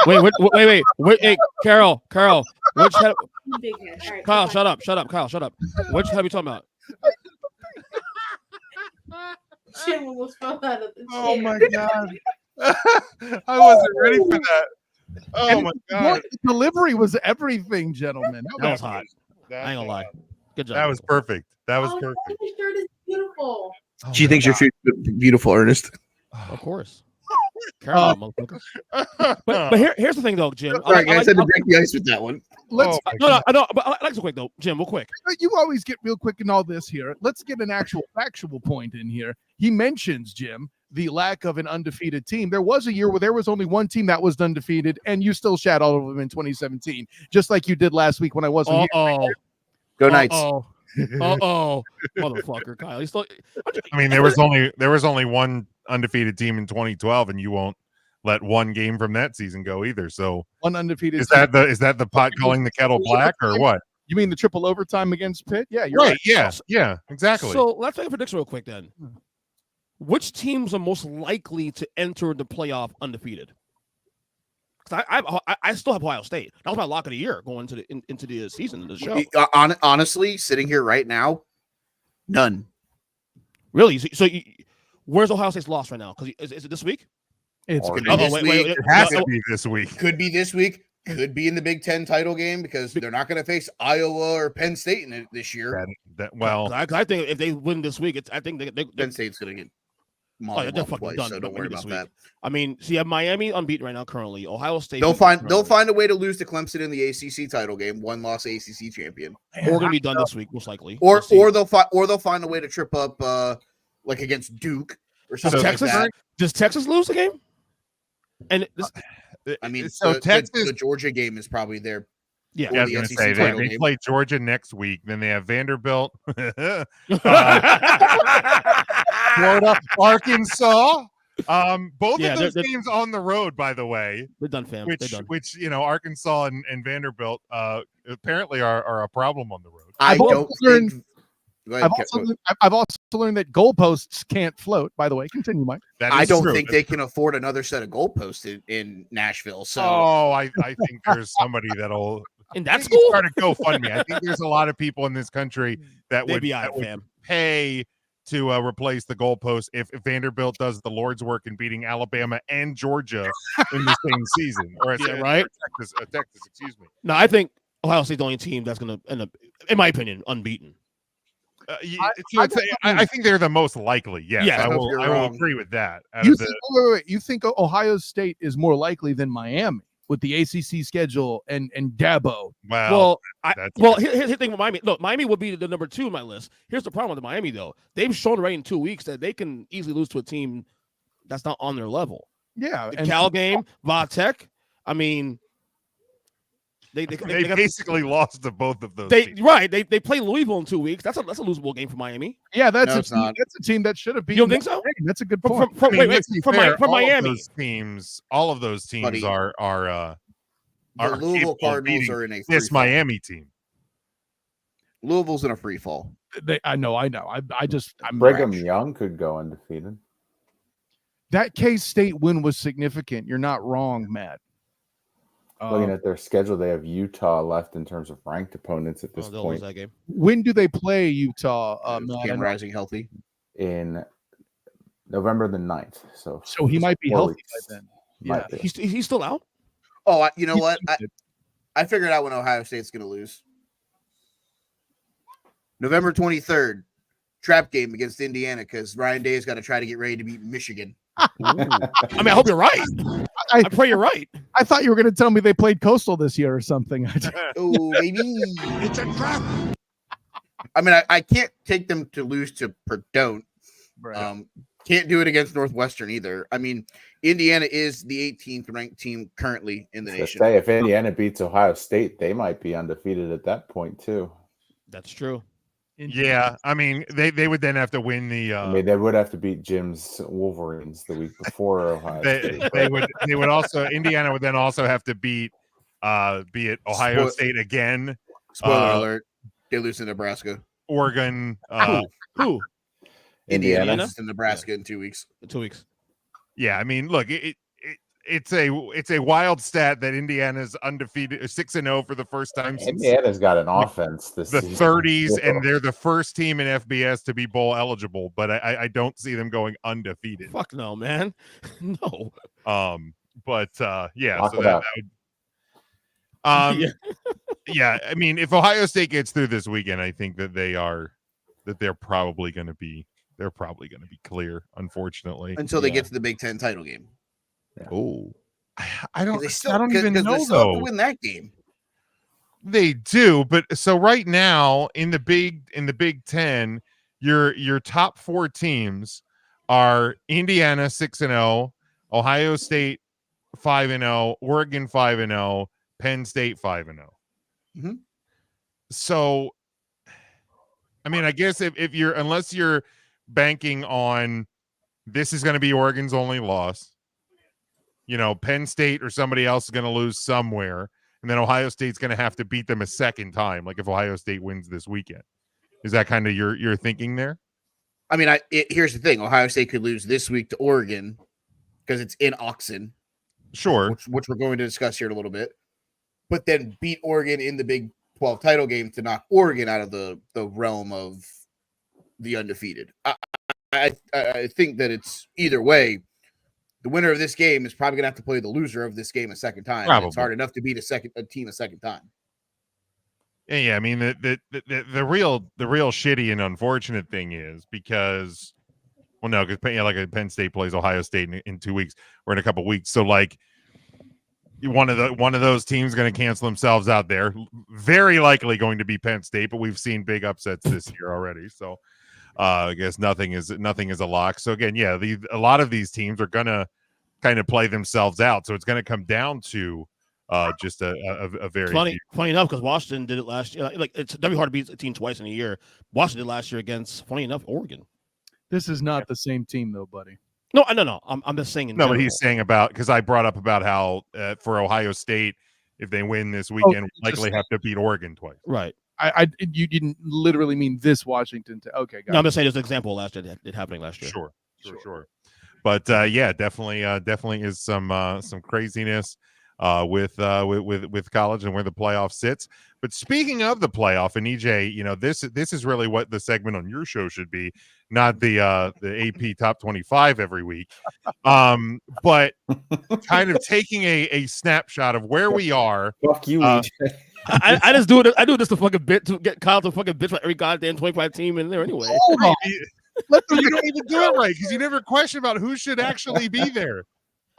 Wait. Hey, Carol. Which have? Right, Kyle, shut up. Kyle, shut up. Which have you talking about? Jim almost fell out of the chair. Oh my god! I wasn't ready for that. Oh my god! Delivery was everything, gentlemen. That was hot. I ain't gonna lie. Good job. That was perfect. Perfect. Your shirt is beautiful. She thinks your shirt is beautiful, Ernest. Of course. Carol, but here's the thing, though, Jim. Sorry, guys, I had to break the ice with that one. Let's no, but I like to quick though, Jim. Real quick. You always get real quick in all this here. Let's get an actual factual point in here. He mentions, Jim, the lack of an undefeated team. There was a year where there was only one team that was undefeated, and you still shat all of them in 2017, just like you did last week when I wasn't here. Go Knights. Motherfucker, Kyle. There was only one undefeated team in 2012, and you won't let one game from that season go either. So one undefeated. Is that the pot calling the kettle black or what? You mean the triple overtime against Pitt? Yeah, you're right. Yeah, exactly. So let's make a prediction real quick then. Which teams are most likely to enter the playoff undefeated? Because I still have Ohio State. That was my lock of the year going into the season of the show. Honestly, sitting here right now, none. Really? So where's Ohio State's loss right now? Because is it this week? It has to be this week. Could be this week. Could be in the Big Ten title game because they're not going to face Iowa or Penn State in it this year. I think if they win this week, I think Penn State's going to get they're fucking twice, done. so don't worry about that. I mean, so you have Miami unbeaten right now currently. Ohio State. They'll find a way to lose to Clemson in the ACC title game. One loss ACC champion. Or going to be done this week, most likely. Or they'll find a way to trip up like against Duke or something like that. Does Texas lose the game? And the Georgia game is probably their. Yeah, I was going to say they play Georgia next week. Then they have Vanderbilt, Florida, Arkansas. Both of those games on the road, by the way. They're done, fam. Which Arkansas and Vanderbilt apparently are a problem on the road. I've also learned that goalposts can't float. By the way, continue, Mike. I don't think they can afford another set of goalposts in Nashville. So, I think there's somebody that'll. And that's cool. Start a GoFundMe. I think there's a lot of people in this country that would pay to replace the goalpost if Vanderbilt does the Lord's work in beating Alabama and Georgia in the same season. Or right? Texas, excuse me. No, I think Ohio State's the only team that's going to end up, in my opinion, unbeaten. I think they're the most likely. Yes, Yeah, I will agree with that. You think Ohio State is more likely than Miami with the ACC schedule and Dabo? Here's the thing with Miami. Look, Miami would be the number 2 on my list. Here's the problem with Miami, though. They've shown already in 2 weeks that they can easily lose to a team that's not on their level. Yeah, the Cal game, Vatek. I mean, they basically lost to both of those. teams. They play Louisville in 2 weeks. That's a losable game for Miami. Yeah, that's a team that should have been. You don't think so? That's a good point. From Miami, all of those teams are the Louisville Cardinals are in a this Miami team. Louisville's in a free fall. I know. I'm Brigham Young could go undefeated. That K-State win was significant. You're not wrong, Matt. Looking at their schedule, they have Utah left in terms of ranked opponents at this point. That game. When do they play Utah? Cam Rising healthy in November the 9th. So he might be healthy by then. Yeah, he's still out. Oh, you know what? I figured out when Ohio State's going to lose. November 23rd, trap game against Indiana because Ryan Day's got to try to get ready to beat Michigan. I mean, I hope you're right. I pray you're right. I thought you were going to tell me they played Coastal this year or something. Oh, baby. It's a trap. I mean, I can't take them to lose to Purdue. Right. Can't do it against Northwestern either. I mean, Indiana is the 18th ranked team currently in the nation. If Indiana beats Ohio State, they might be undefeated at that point too. That's true. Yeah, I mean, they would then have to win the. They would have to beat Jim's Wolverines the week before Ohio State. They would also Indiana would then also have to beat be it Ohio State again. Spoiler alert: they lose to Nebraska. Oregon. Who? Indiana loses to Nebraska in 2 weeks. 2 weeks. Yeah, I mean, look, it's a wild stat that Indiana's undefeated 6-0 for the first time since Indiana's got an offense the 30s, and they're the first team in FBS to be bowl eligible, but I don't see them going undefeated. Fuck no, man. No. But yeah, Lock so it that up. would yeah, I mean, if Ohio State gets through this weekend, I think that they're probably going to be clear, unfortunately, until they get to the Big Ten title game. Oh, I don't even know they still have to win that game. They do, but so right now in the Big Ten, your top 4 teams are Indiana 6-0, Ohio State 5-0, Oregon 5-0, Penn State 5-0. Mm-hmm. So, I mean, I guess if you're unless you're banking on this is going to be Oregon's only loss. Penn State or somebody else is going to lose somewhere, and then Ohio State's going to have to beat them a second time. Like if Ohio State wins this weekend, is that kind of your thinking there? I mean, here's the thing: Ohio State could lose this week to Oregon because it's in Auxon, sure, which we're going to discuss here in a little bit. But then beat Oregon in the Big 12 title game to knock Oregon out of the realm of the undefeated. I think that it's either way. The winner of this game is probably going to have to play the loser of this game a second time. It's hard enough to beat a team a second time. Yeah. I mean, the real shitty and unfortunate thing is because, well, no, because like Penn State plays Ohio State in 2 weeks or in a couple weeks. So like one of those teams going to cancel themselves out there. Very likely going to be Penn State, but we've seen big upsets this year already. So I guess nothing is a lock. So again, yeah, a lot of these teams are gonna kind of play themselves out. So it's going to come down to just a very funny enough, because Washington did it last year. Like it's very hard to beat a team twice in a year. Washington did last year against, funny enough, Oregon. This is not the same team, though, buddy. No. I'm just saying. No, but he's saying about because I brought up about how for Ohio State, if they win this weekend, likely have to beat Oregon twice. Right. You didn't literally mean this Washington. Okay, no, I'm just saying there's an example last year that happening last year. Sure. But yeah, definitely is some craziness with college and where the playoff sits. But speaking of the playoff, and EJ, this is really what the segment on your show should be, not the AP Top 25 every week, but kind of taking a snapshot of where we are. Fuck you, EJ. I just do it. I do this to fucking bit to get Kyle to fucking bitch for every goddamn 25 team in there anyway. Hold on. You don't even do it right because you never question about who should actually be there.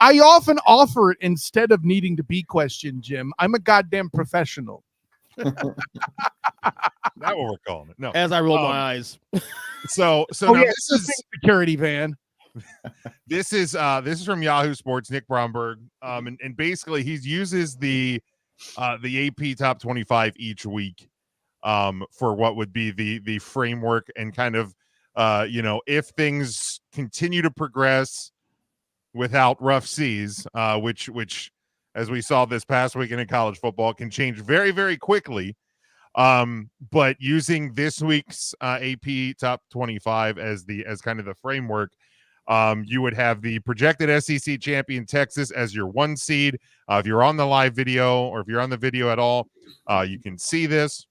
I often offer it instead of needing to be questioned, Jim. I'm a goddamn professional. Not what we're calling it. No. As I roll my eyes. So Oh, now yeah, this is security van. This is from Yahoo Sports, Nick Bromberg, and basically he uses the AP top 25 each week for what would be the framework and kind of if things continue to progress without rough seas, which as we saw this past weekend in college football can change very, very quickly. But using this week's AP top 25 as kind of the framework, you would have the projected SEC champion Texas as your 1 seed. If you're on the live video or if you're on the video at all, you can see this.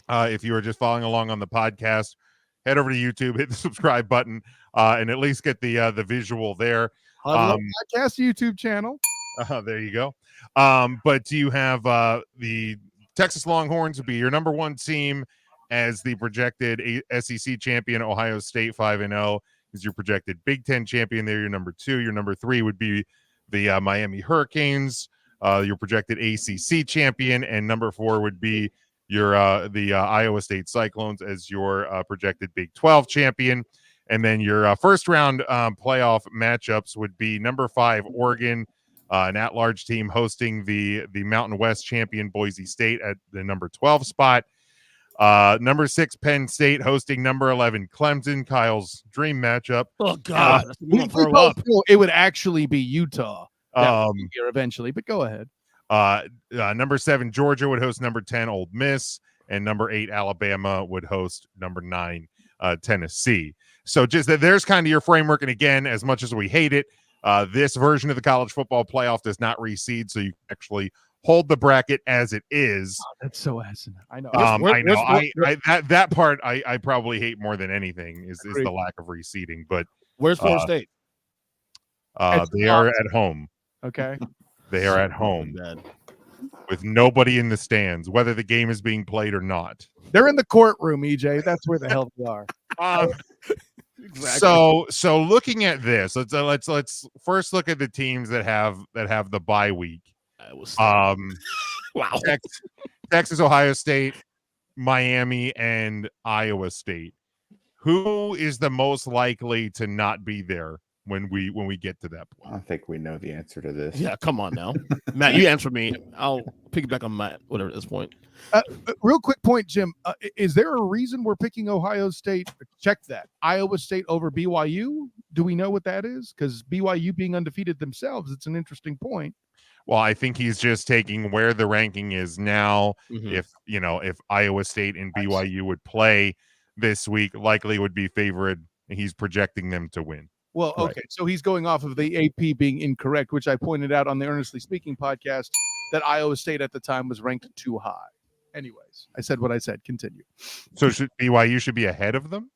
If you are just following along on the podcast, head over to YouTube, hit the subscribe button, and at least get the visual there. Podcast YouTube channel. There you go. But you have the Texas Longhorns would be your number 1 team as the projected SEC champion. Ohio State 5-0 is your projected Big Ten champion. They're your number 2. Your number 3 would be the Miami Hurricanes, your projected ACC champion, and number 4 would be your the Iowa State Cyclones as your projected Big 12 champion. And then your first round playoff matchups would be number 5 Oregon, an at-large team hosting the Mountain West champion Boise State at the number 12 spot. Number 6 Penn State hosting number 11 Clemson, Kyle's dream matchup. Oh God, it would actually be Utah here eventually, but go ahead. Number 7 Georgia would host number 10 Ole Miss, and number 8 Alabama would host number 9 Tennessee. So just that there's kind of your framework. And again, as much as we hate it, this version of the college football playoff does not reseed, so you actually hold the bracket as it is. Oh, that's so asinine. I know. I know. That part I probably hate more than anything is the lack of reseeding. But where's Florida State? They are at home. Okay. They are at home with nobody in the stands, whether the game is being played or not. They're in the courtroom, EJ. That's where the hell they are. Exactly. So looking at this, let's first look at the teams that have the bye week. Wow. Texas, Ohio State, Miami, and Iowa State. Who is the most likely to not be there when we get to that point? I think we know the answer to this. Yeah, come on now. Matt, you answer me. I'll piggyback on Matt, whatever at this point. Real quick point, Jim. Is there a reason we're picking Ohio State? Check that. Iowa State over BYU? Do we know what that is? Because BYU being undefeated themselves, it's an interesting point. Well, I think he's just taking where the ranking is now. Mm-hmm. If Iowa State and BYU would play this week, likely would be favored. He's projecting them to win. Well, okay, right. So he's going off of the AP being incorrect, which I pointed out on the Earnestly Speaking podcast that Iowa State at the time was ranked too high. Anyways, I said what I said. Continue. So BYU should be ahead of them?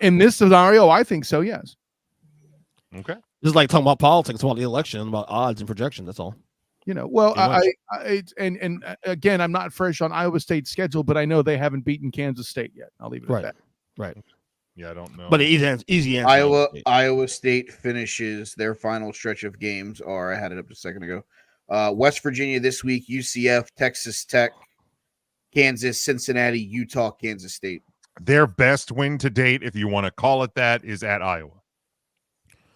In this scenario, I think so, yes. Okay. This is like talking about politics, about the election, about odds and projections. That's all. Well, and again, I'm not fresh on Iowa State's schedule, but I know they haven't beaten Kansas State yet. I'll leave it at that. Right. Yeah, I don't know. But easy answer. Iowa State finishes their final stretch of games, or I had it up a second ago. West Virginia this week, UCF, Texas Tech, Kansas, Cincinnati, Utah, Kansas State. Their best win to date, if you want to call it that, is at Iowa.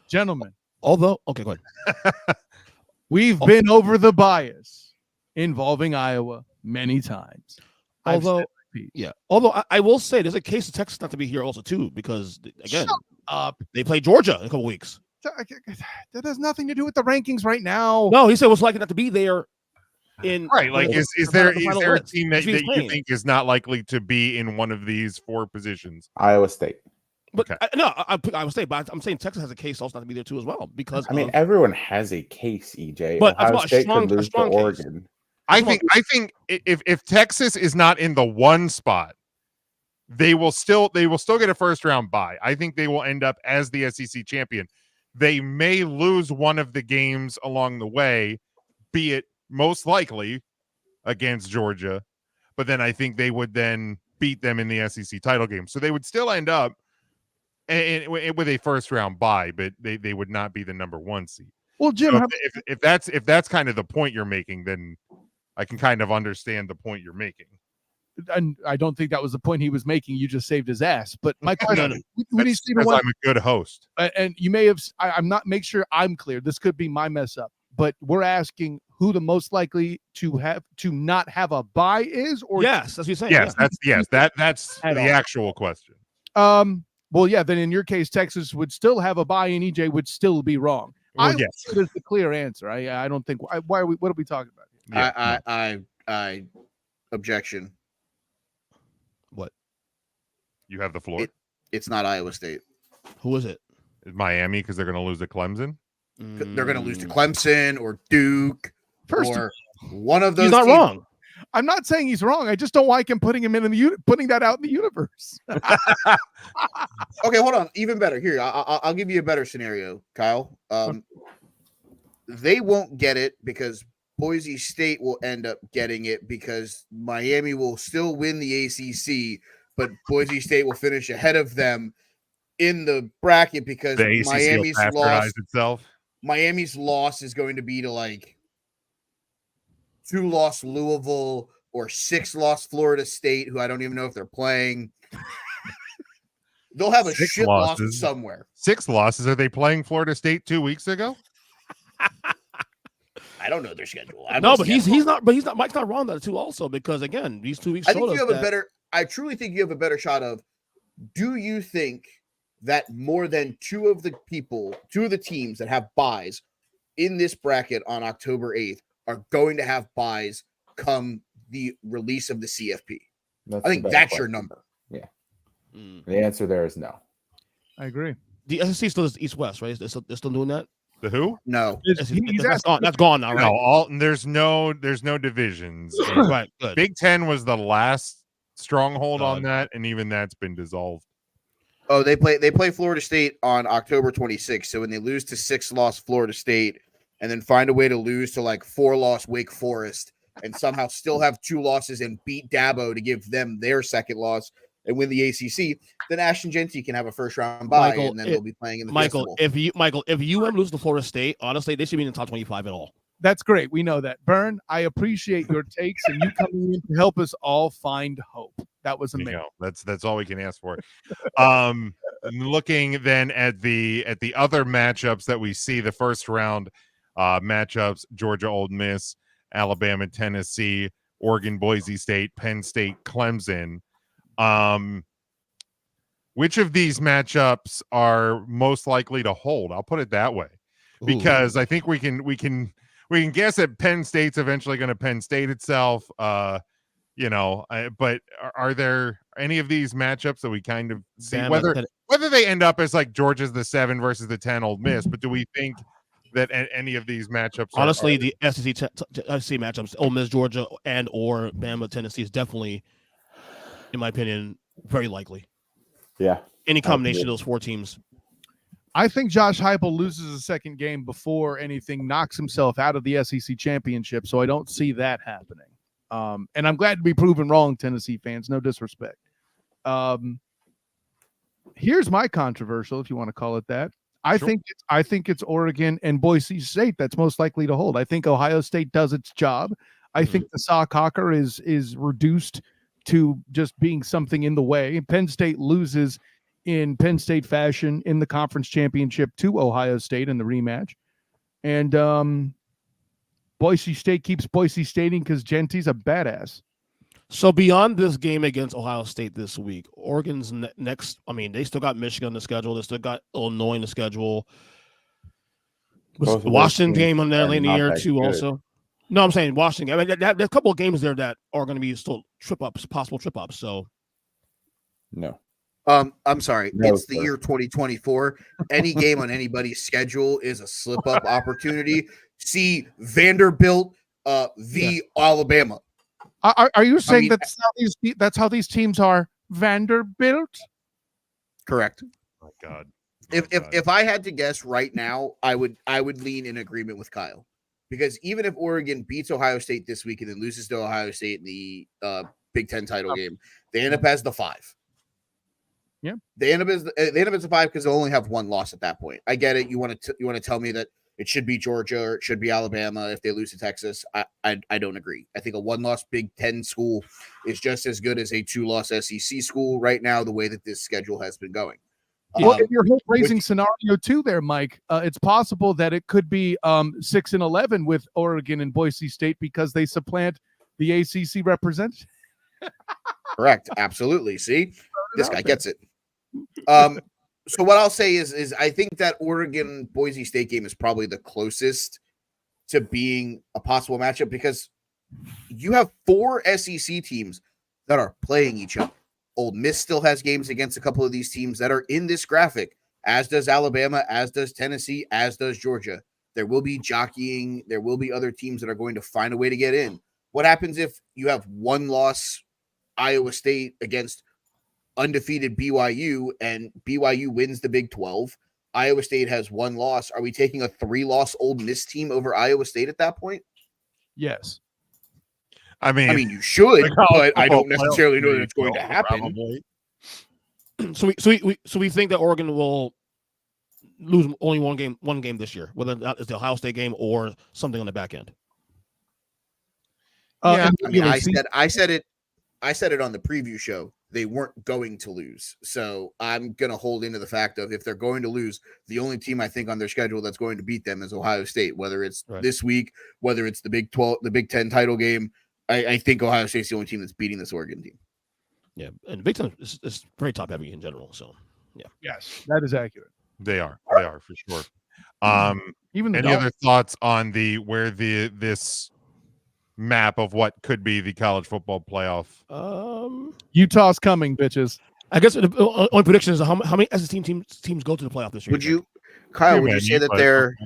Gentlemen. Okay, go ahead. We've been over the bias involving Iowa many times. Although I will say there's a case of Texas not to be here also too, because again, they play Georgia in a couple weeks. That has nothing to do with the rankings right now. No, he said it was likely not to be there. Right, like is there a team that you think is not likely to be in one of these 4 positions? Iowa State. But I would say, but I'm saying Texas has a case also not to be there too as well, because everyone has a case, EJ. But Ohio State could lose to Oregon. Case. I think if Texas is not in the 1 spot, they will still get a first round bye. I think they will end up as the SEC champion. They may lose one of the games along the way, be it most likely against Georgia, but then I think they would then beat them in the SEC title game. So they would still end up with a first round bye, but they would not be the number 1 seed. Well, Jim, so if that's kind of the point you're making, then I can kind of understand the point you're making. And I don't think that was the point he was making. You just saved his ass. But my question, because I'm a good host, and you may have. I'm not. Make sure I'm clear. This could be my mess up. But we're asking who the most likely to not have a bye is, or yes, that's what you're saying. Yes, that's At the all. actual question. Well, yeah. Then in your case, Texas would still have a bye, and EJ would still be wrong. Well, yes, there's the clear answer. I don't think. Why are we? What are we talking about here? Yeah, I objection. What? You have the floor. It's not Iowa State. Who is it? It's Miami, because they're going to lose to Clemson. They're going to lose to Clemson or Duke or one of those. He's not teams. wrong. I'm not saying he's wrong. I just don't like him putting that out in the universe. Okay, hold on. Even better. Here, I'll give you a better scenario, Kyle. They won't get it because Boise State will end up getting it because Miami will still win the ACC, but Boise State will finish ahead of them in the bracket because The ACC Miami's will bastardize loss. itself. Miami's loss is going to be to like 2-loss Louisville or 6-loss Florida State, who I don't even know if they're playing. They'll have a 6 shit loss losses. somewhere. 6 losses. Are they playing Florida State 2 weeks ago? I don't know their schedule. But he's not. But he's not. Mike's not wrong there too. Also, because again, these 2 weeks. I think you have a better. I truly think you have a better shot of. Do you think that more than two of the teams that have buys in this bracket on October 8th are going to have buys come the release of the CFP? I think that's your number. Yeah. The answer there is no. I agree. The SEC still is East-West, right? They're still doing that. The who? No, that's gone. That's gone now, right? No, there's no divisions. Right. Good. Big Ten was the last stronghold on that, and even that's been dissolved. Oh, they play Florida State on October 26th. So when they lose to 6-loss Florida State and then find a way to lose to like 4-loss Wake Forest and somehow still have 2 losses and beat Dabo to give them their second loss and win the ACC, then Ashton Genty can have a first-round bye, and then they'll be playing in the Fiesta Bowl. If UM loses to Florida State, honestly, they should be in the top 25 at all. That's great. We know that. Byrne, I appreciate your takes and you coming in to help us all find hope. That was amazing. That's all we can ask for. Looking then at the other matchups that we see, the first round matchups: Georgia, Ole Miss, Alabama, Tennessee, Oregon, Boise State, Penn State, Clemson. Which of these matchups are most likely to hold? I'll put it that way, because I think we can guess that Penn State's eventually going to Penn State itself. But are there any of these matchups that we kind of see whether they end up as like Georgia's the 7 versus the 10 Ole Miss? But do we think that any of these matchups? Honestly, the SEC matchups, Ole Miss, Georgia, and or Bama, Tennessee is definitely, in my opinion, very likely. Yeah. Any combination of those 4 teams. I think Josh Heupel loses a second game before anything knocks himself out of the SEC championship, so I don't see that happening. And I'm glad to be proven wrong, Tennessee fans. No disrespect. Here's my controversial, if you want to call it that. I think it's Oregon and Boise State that's most likely to hold. I think Ohio State does its job. I think the sock hawker is reduced to just being something in the way. Penn State loses in Penn State fashion in the conference championship to Ohio State in the rematch. And Boise State keeps Boise Stating because Genty's a badass. So beyond this game against Ohio State this week, Oregon's next, I mean, they still got Michigan on the schedule. They still got Illinois on the schedule. Was the Washington game on there late in the year too also? No, I'm saying Washington. I mean, there's a couple of games there that are going to be still possible trip ups. So, no. I'm sorry. No, it's the year 2024. Any game on anybody's schedule is a slip up opportunity. See Vanderbilt v. Alabama. Are you saying that's how these teams are? Vanderbilt? Correct. Oh my God. If I had to guess right now, I would lean in agreement with Kyle. because even if Oregon beats Ohio State this week and then loses to Ohio State in the Big Ten title game, they end up as the 5. Yeah, they end up as the 5 because they'll only have one loss at that point. I get it. You want to tell me that it should be Georgia or it should be Alabama if they lose to Texas. I don't agree. I think a 1-loss Big Ten school is just as good as a 2-loss SEC school right now, the way that this schedule has been going. Well, in your hope-raising scenario too there, Mike, it's possible that it could be 6-11 with Oregon and Boise State because they supplant the ACC representative. Correct. Absolutely. See, this guy gets it. So what I'll say is I think that Oregon Boise State game is probably the closest to being a possible matchup because you have 4 SEC teams that are playing each other. Ole Miss still has games against a couple of these teams that are in this graphic, as does Alabama, as does Tennessee, as does Georgia. There will be jockeying. There will be other teams that are going to find a way to get in. What happens if you have 1-loss Iowa State against undefeated BYU and BYU wins the Big 12? Iowa State has 1 loss. Are we taking a 3-loss Ole Miss team over Iowa State at that point? Yes. I mean, you should, but I don't necessarily know that it's going to happen. Probably. So we think that Oregon will lose only one game this year, whether that is the Ohio State game or something on the back end. I mean, I said it on the preview show. They weren't going to lose. So I'm going to hold into the fact of if they're going to lose, the only team I think on their schedule that's going to beat them is Ohio State, whether it's this week, whether it's the Big 12, the Big 10 title game. I think Ohio State's the only team that's beating this Oregon team. Yeah, and the Big Ten is very top heavy in general. So, yeah. Yes, that is accurate. They are for sure. Even any other thoughts on this map of what could be the college football playoff? Utah's coming, bitches. I guess the only prediction is how many SEC teams go to the playoff this year. Would you say that they're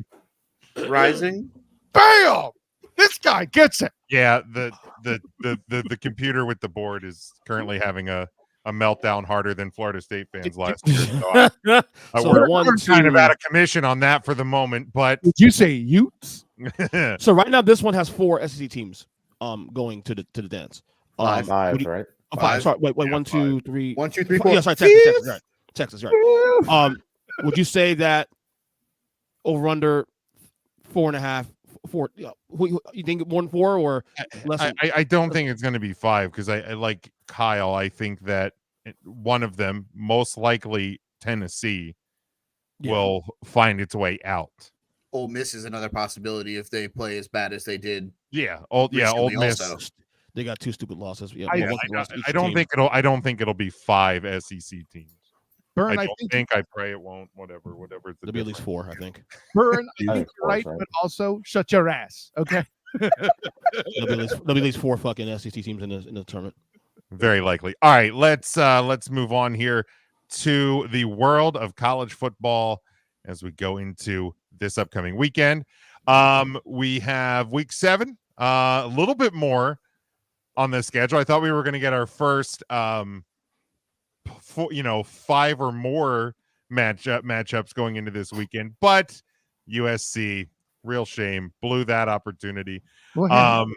rising? Bam! This guy gets it. Yeah, the computer with the board is currently having a meltdown harder than Florida State fans last year. So we're kind of out of commission on that for the moment. But did you say Utes? So right now, this one has 4 SEC teams going to the dance. 5, right? Oh, 5. Sorry, wait, 1, 2, 3. 1, 2, 3, 4. Yeah, sorry, Texas, right? Texas, right? Would you say that over under 4.5? 4? You think more than 4 or less? I don't think it's going to be 5 because I like Kyle. I think that one of them, most likely Tennessee, will find its way out. Ole Miss is another possibility if they play as bad as they did. Ole Miss. Also. They got 2 stupid losses. Yeah, I don't think it'll be 5 SEC teams. Burn, I pray it won't. Whatever. There'll be at least 4, I think. Burn, I think you're right, but also shut your ass. Okay. There'll be at least 4 fucking SEC teams in the tournament. Very likely. All right, let's move on here to the world of college football as we go into this upcoming weekend. We have week 7, a little bit more on the schedule. I thought we were going to get our first 5 or more matchups going into this weekend, but USC, real shame, blew that opportunity. But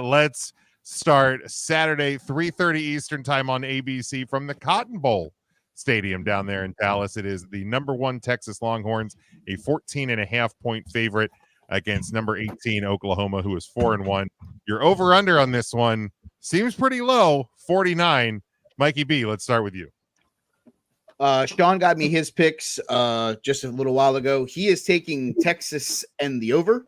let's start Saturday, 3:30 Eastern time on ABC from the Cotton Bowl Stadium down there in Dallas. It is the number 1 Texas Longhorns, a 14.5-point favorite against number 18 Oklahoma, who is 4-1. Your over/under on this one seems pretty low, 49. Mikey B, let's start with you. Sean got me his picks just a little while ago. He is taking Texas and the over.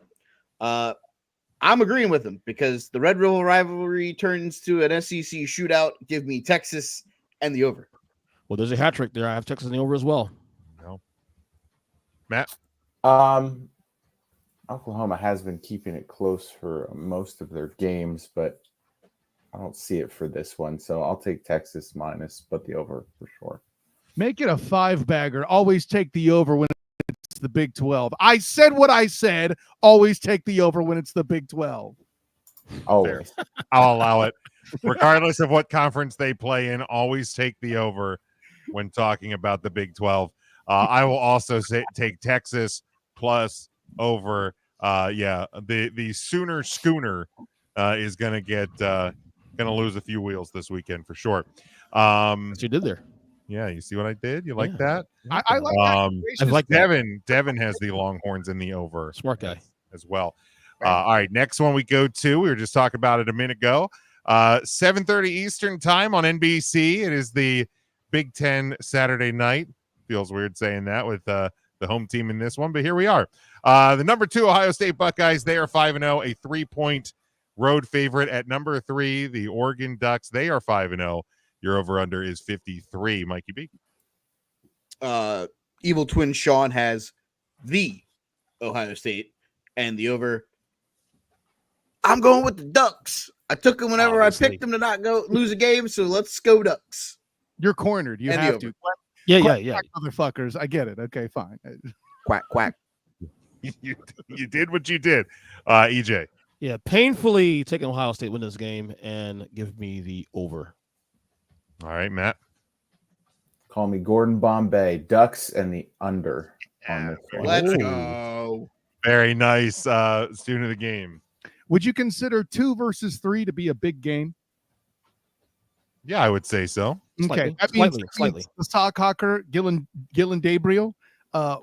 I'm agreeing with him because the Red River rivalry turns to an SEC shootout. Give me Texas and the over. Well, there's a hat trick there. I have Texas and the over as well. No. Matt? Oklahoma has been keeping it close for most of their games, but I don't see it for this one. So I'll take Texas minus, but the over for sure. Make it a 5-bagger. Always take the over when it's the Big 12. I said what I said. Always take the over when it's the Big 12. Always. I'll allow it. Regardless of what conference they play in, always take the over when talking about the Big 12. I will also take Texas plus over the Sooner Schooner is gonna lose a few wheels this weekend for sure. What you did there? Yeah, you see what I did? You like that? I like that. I like that. Devin has the Longhorns in the over. Smart guy. As well. All right, next one we go to. We were just talking about it a minute ago. 7:30 Eastern time on NBC. It is the Big Ten Saturday night. Feels weird saying that with the home team in this one, but here we are. The number 2 Ohio State Buckeyes, they are 5-0, a 3-point road favorite. At number 3, the Oregon Ducks, they are 5-0. Your over-under is 53. Mikey B. Evil Twin Sean has the Ohio State and the over. I'm going with the Ducks. I took them whenever I picked them to not go lose a game, so let's go Ducks. You're cornered. You And have the to. Yeah, Quack, yeah. quack, motherfuckers. I get it. Okay, fine. Quack, quack. You did what you did. EJ. Yeah, painfully taking Ohio State win this game and give me the over. All right, Matt. Call me Gordon Bombay. Ducks and the under on this one. Let's go. Very nice student of the game. Would you consider 2 versus 3 to be a big game? Yeah, I would say so. Okay, that means the sock hawker Gillen Gabriel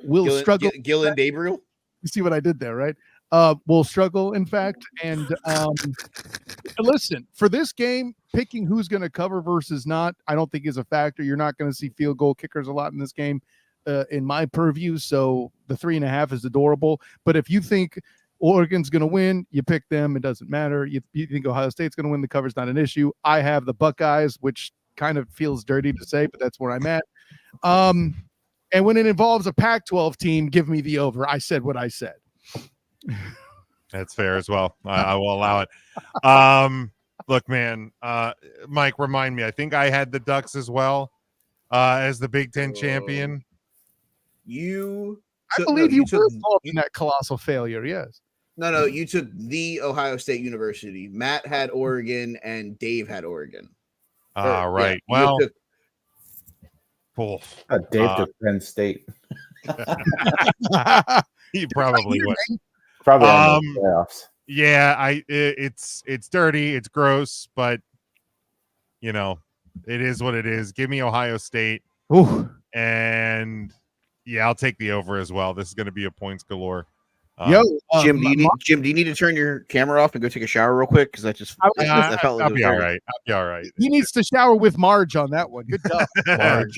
will struggle. Gillen Gabriel. You see what I did there, right? Will struggle, in fact. And listen, for this game, picking who's going to cover versus not, I don't think is a factor. You're not going to see field goal kickers a lot in this game, in my purview. So the 3.5 is adorable. But if you think Oregon's going to win, you pick them. It doesn't matter. You think Ohio State's going to win, the cover's not an issue. I have the Buckeyes, which kind of feels dirty to say, but that's where I'm at. And when it involves a Pac-12 team, give me the over. I said what I said. That's fair as well. I will allow it. Look, man, Mike, remind me. I think I had the Ducks as well as the Big Ten champion. I believe you were involved in that colossal failure, yes. No, you took the Ohio State University. Matt had Oregon and Dave had Oregon. Right. Yeah, well, Dave took Penn State. He probably would. Probably on the playoffs. Yeah, it's dirty, it's gross, but it is what it is. Give me Ohio State. Ooh. And yeah, I'll take the over as well. This is going to be a points galore. Jim, do you need to turn your camera off and go take a shower real quick? Because I felt like I'll be all right. I'll be all right. He needs to shower with Marge on that one. Good job.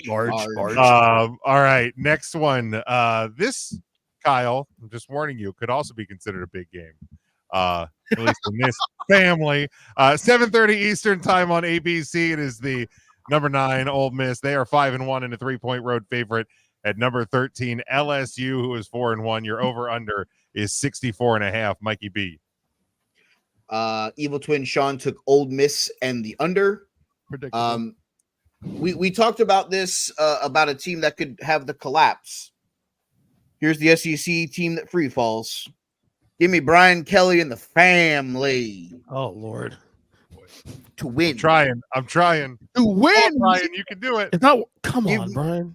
Marge. All right, next one. This, Kyle, I'm just warning you, could also be considered a big game. At least in this family. 7:30 Eastern time on ABC. It is the number 9 Ole Miss. They are 5-1 and a 3-point road favorite. At number 13, LSU, who is 4-1. Your over/under is 64.5. Mikey B. Evil Twin Sean took Ole Miss and the under. We talked about this about a team that could have the collapse. Here's the SEC team that free falls. Give me Brian Kelly and the family. Oh Lord, to win. I'm trying to win. Brian, you can do it. It's not. Come on, Brian.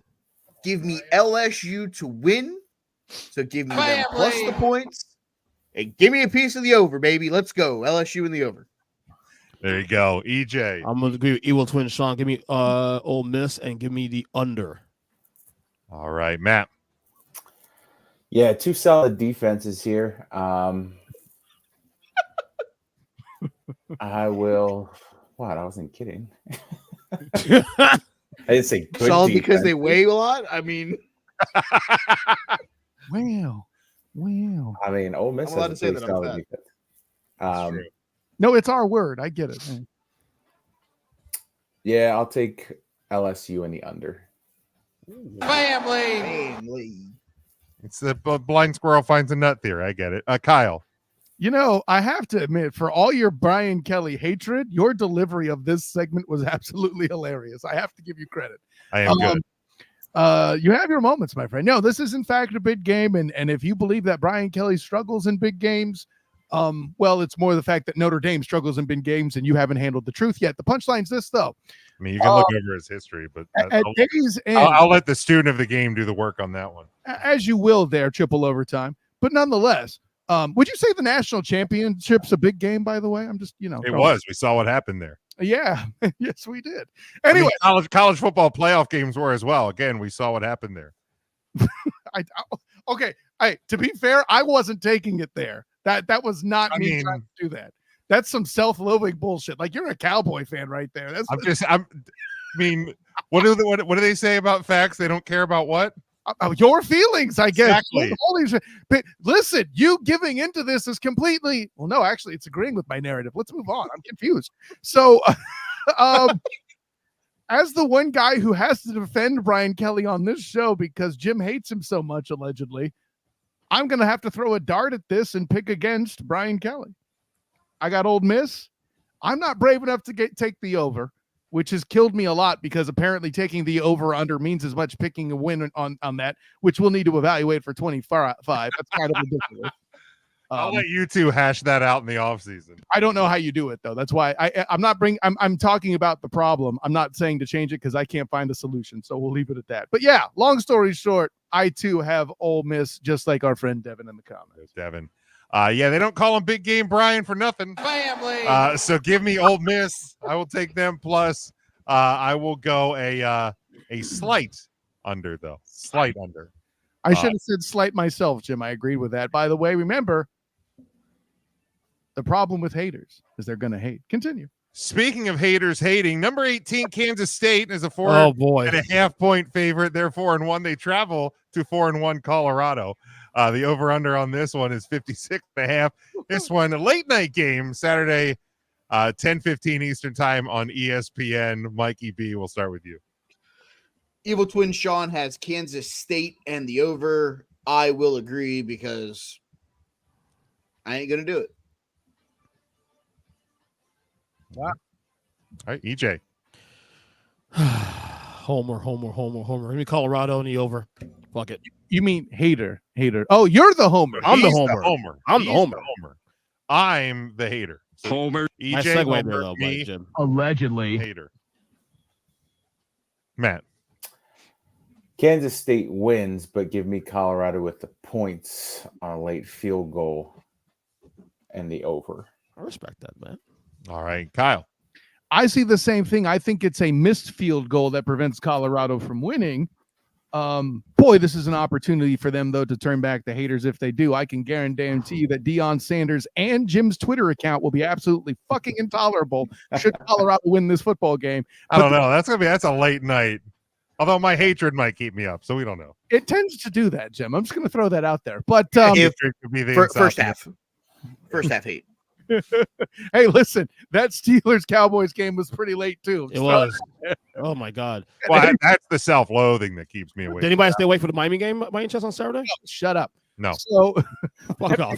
Give me LSU to win. So give me them plus the points. And give me a piece of the over, baby. Let's go. LSU in the over. There you go. EJ. I'm going to agree with Evil Twin Sean. Give me Ole Miss and give me the under. All right, Matt. Yeah, 2 solid defenses here. I will. What? I wasn't kidding. I didn't say good solid defense. because they weigh a lot. I mean, wow. I mean, Ole Miss has a pretty solid defense. No, it's our word. I get it. Man. Yeah, I'll take LSU in the under. Family. It's the blind squirrel finds a nut theory. I get it. Kyle. I have to admit, for all your Brian Kelly hatred, your delivery of this segment was absolutely hilarious. I have to give you credit. I am good. You have your moments, my friend. No, this is in fact a big game, and if you believe that Brian Kelly struggles in big games, well, it's more the fact that Notre Dame struggles in big games, and you haven't handled the truth yet. The punchline's this, though. I mean, you can look over his history, but I'll let the student of the game do the work on that one. As you will there, triple overtime. But nonetheless, Would you say the national championship's a big game, by the way? I'm just, It was. We saw what happened there. Yeah. Yes, we did. Anyway, college football playoff games were as well. Again, we saw what happened there. Okay. To be fair, I wasn't taking it there. That was not me trying to do that. That's some self-loathing bullshit. Like, you're a Cowboy fan right there. What do they say about facts? They don't care about what? Your feelings, I guess. Exactly. But listen, you giving into this is completely, well, no, actually, it's agreeing with my narrative. Let's move on. I'm confused. So, as the one guy who has to defend Brian Kelly on this show because Jim hates him so much, allegedly, I'm going to have to throw a dart at this and pick against Brian Kelly. I got Ole Miss. I'm not brave enough to take the over, which has killed me a lot because apparently taking the over-under means as much picking a win on that, which we'll need to evaluate for 25. That's kind of ridiculous. I'll let you two hash that out in the offseason. I don't know how you do it, though. That's why I'm talking about the problem. I'm not saying to change it because I can't find a solution, so we'll leave it at that. But yeah, long story short, I too have Ole Miss, just like our friend Devin in the comments. Devin. They don't call him Big Game Brian for nothing. Family. So give me Ole Miss. I will take them. Plus, I will go a slight under, though. Slight under. I should have said slight myself, Jim. I agreed with that. By the way, remember, the problem with haters is they're going to hate. Continue. Speaking of haters hating, number 18 Kansas State is a 4.5 point favorite. They're 4-1. They travel to 4-1 Colorado. The over-under on this one is 56.5. This one, a late night game, Saturday, 10:15 Eastern time on ESPN. Mikey B, we'll start with you. Evil Twin Sean has Kansas State and the over. I will agree because I ain't going to do it. Wow. All right, EJ. Homer. Give me Colorado and the over. Fuck it. You mean hater. Oh, you're the homer. I'm the He's homer. I'm the homer. I'm the hater. So Homer. EJ, Nice segue Homer, there, though, me, Jim. Allegedly. hater. Matt. Kansas State wins, but give me Colorado with the points on a late field goal and the over. I respect that, man. All right, Kyle. I see the same thing. I think it's a missed field goal that prevents Colorado from winning. Boy, this is an opportunity for them, though, to turn back the haters if they do. I can guarantee you that Deion Sanders and Jim's Twitter account will be absolutely fucking intolerable should Colorado win this football game. I don't know. That's a late night. Although my hatred might keep me up, so we don't know. It tends to do that, Jim. I'm just going to throw that out there. But First half hate. Hey, listen, that Steelers-Cowboys game was pretty late, too. It was. Oh, my God. Well, that's the self-loathing that keeps me awake. Did anybody stay awake for the Miami game by any chance on Saturday? Shut up. No. So, fuck off.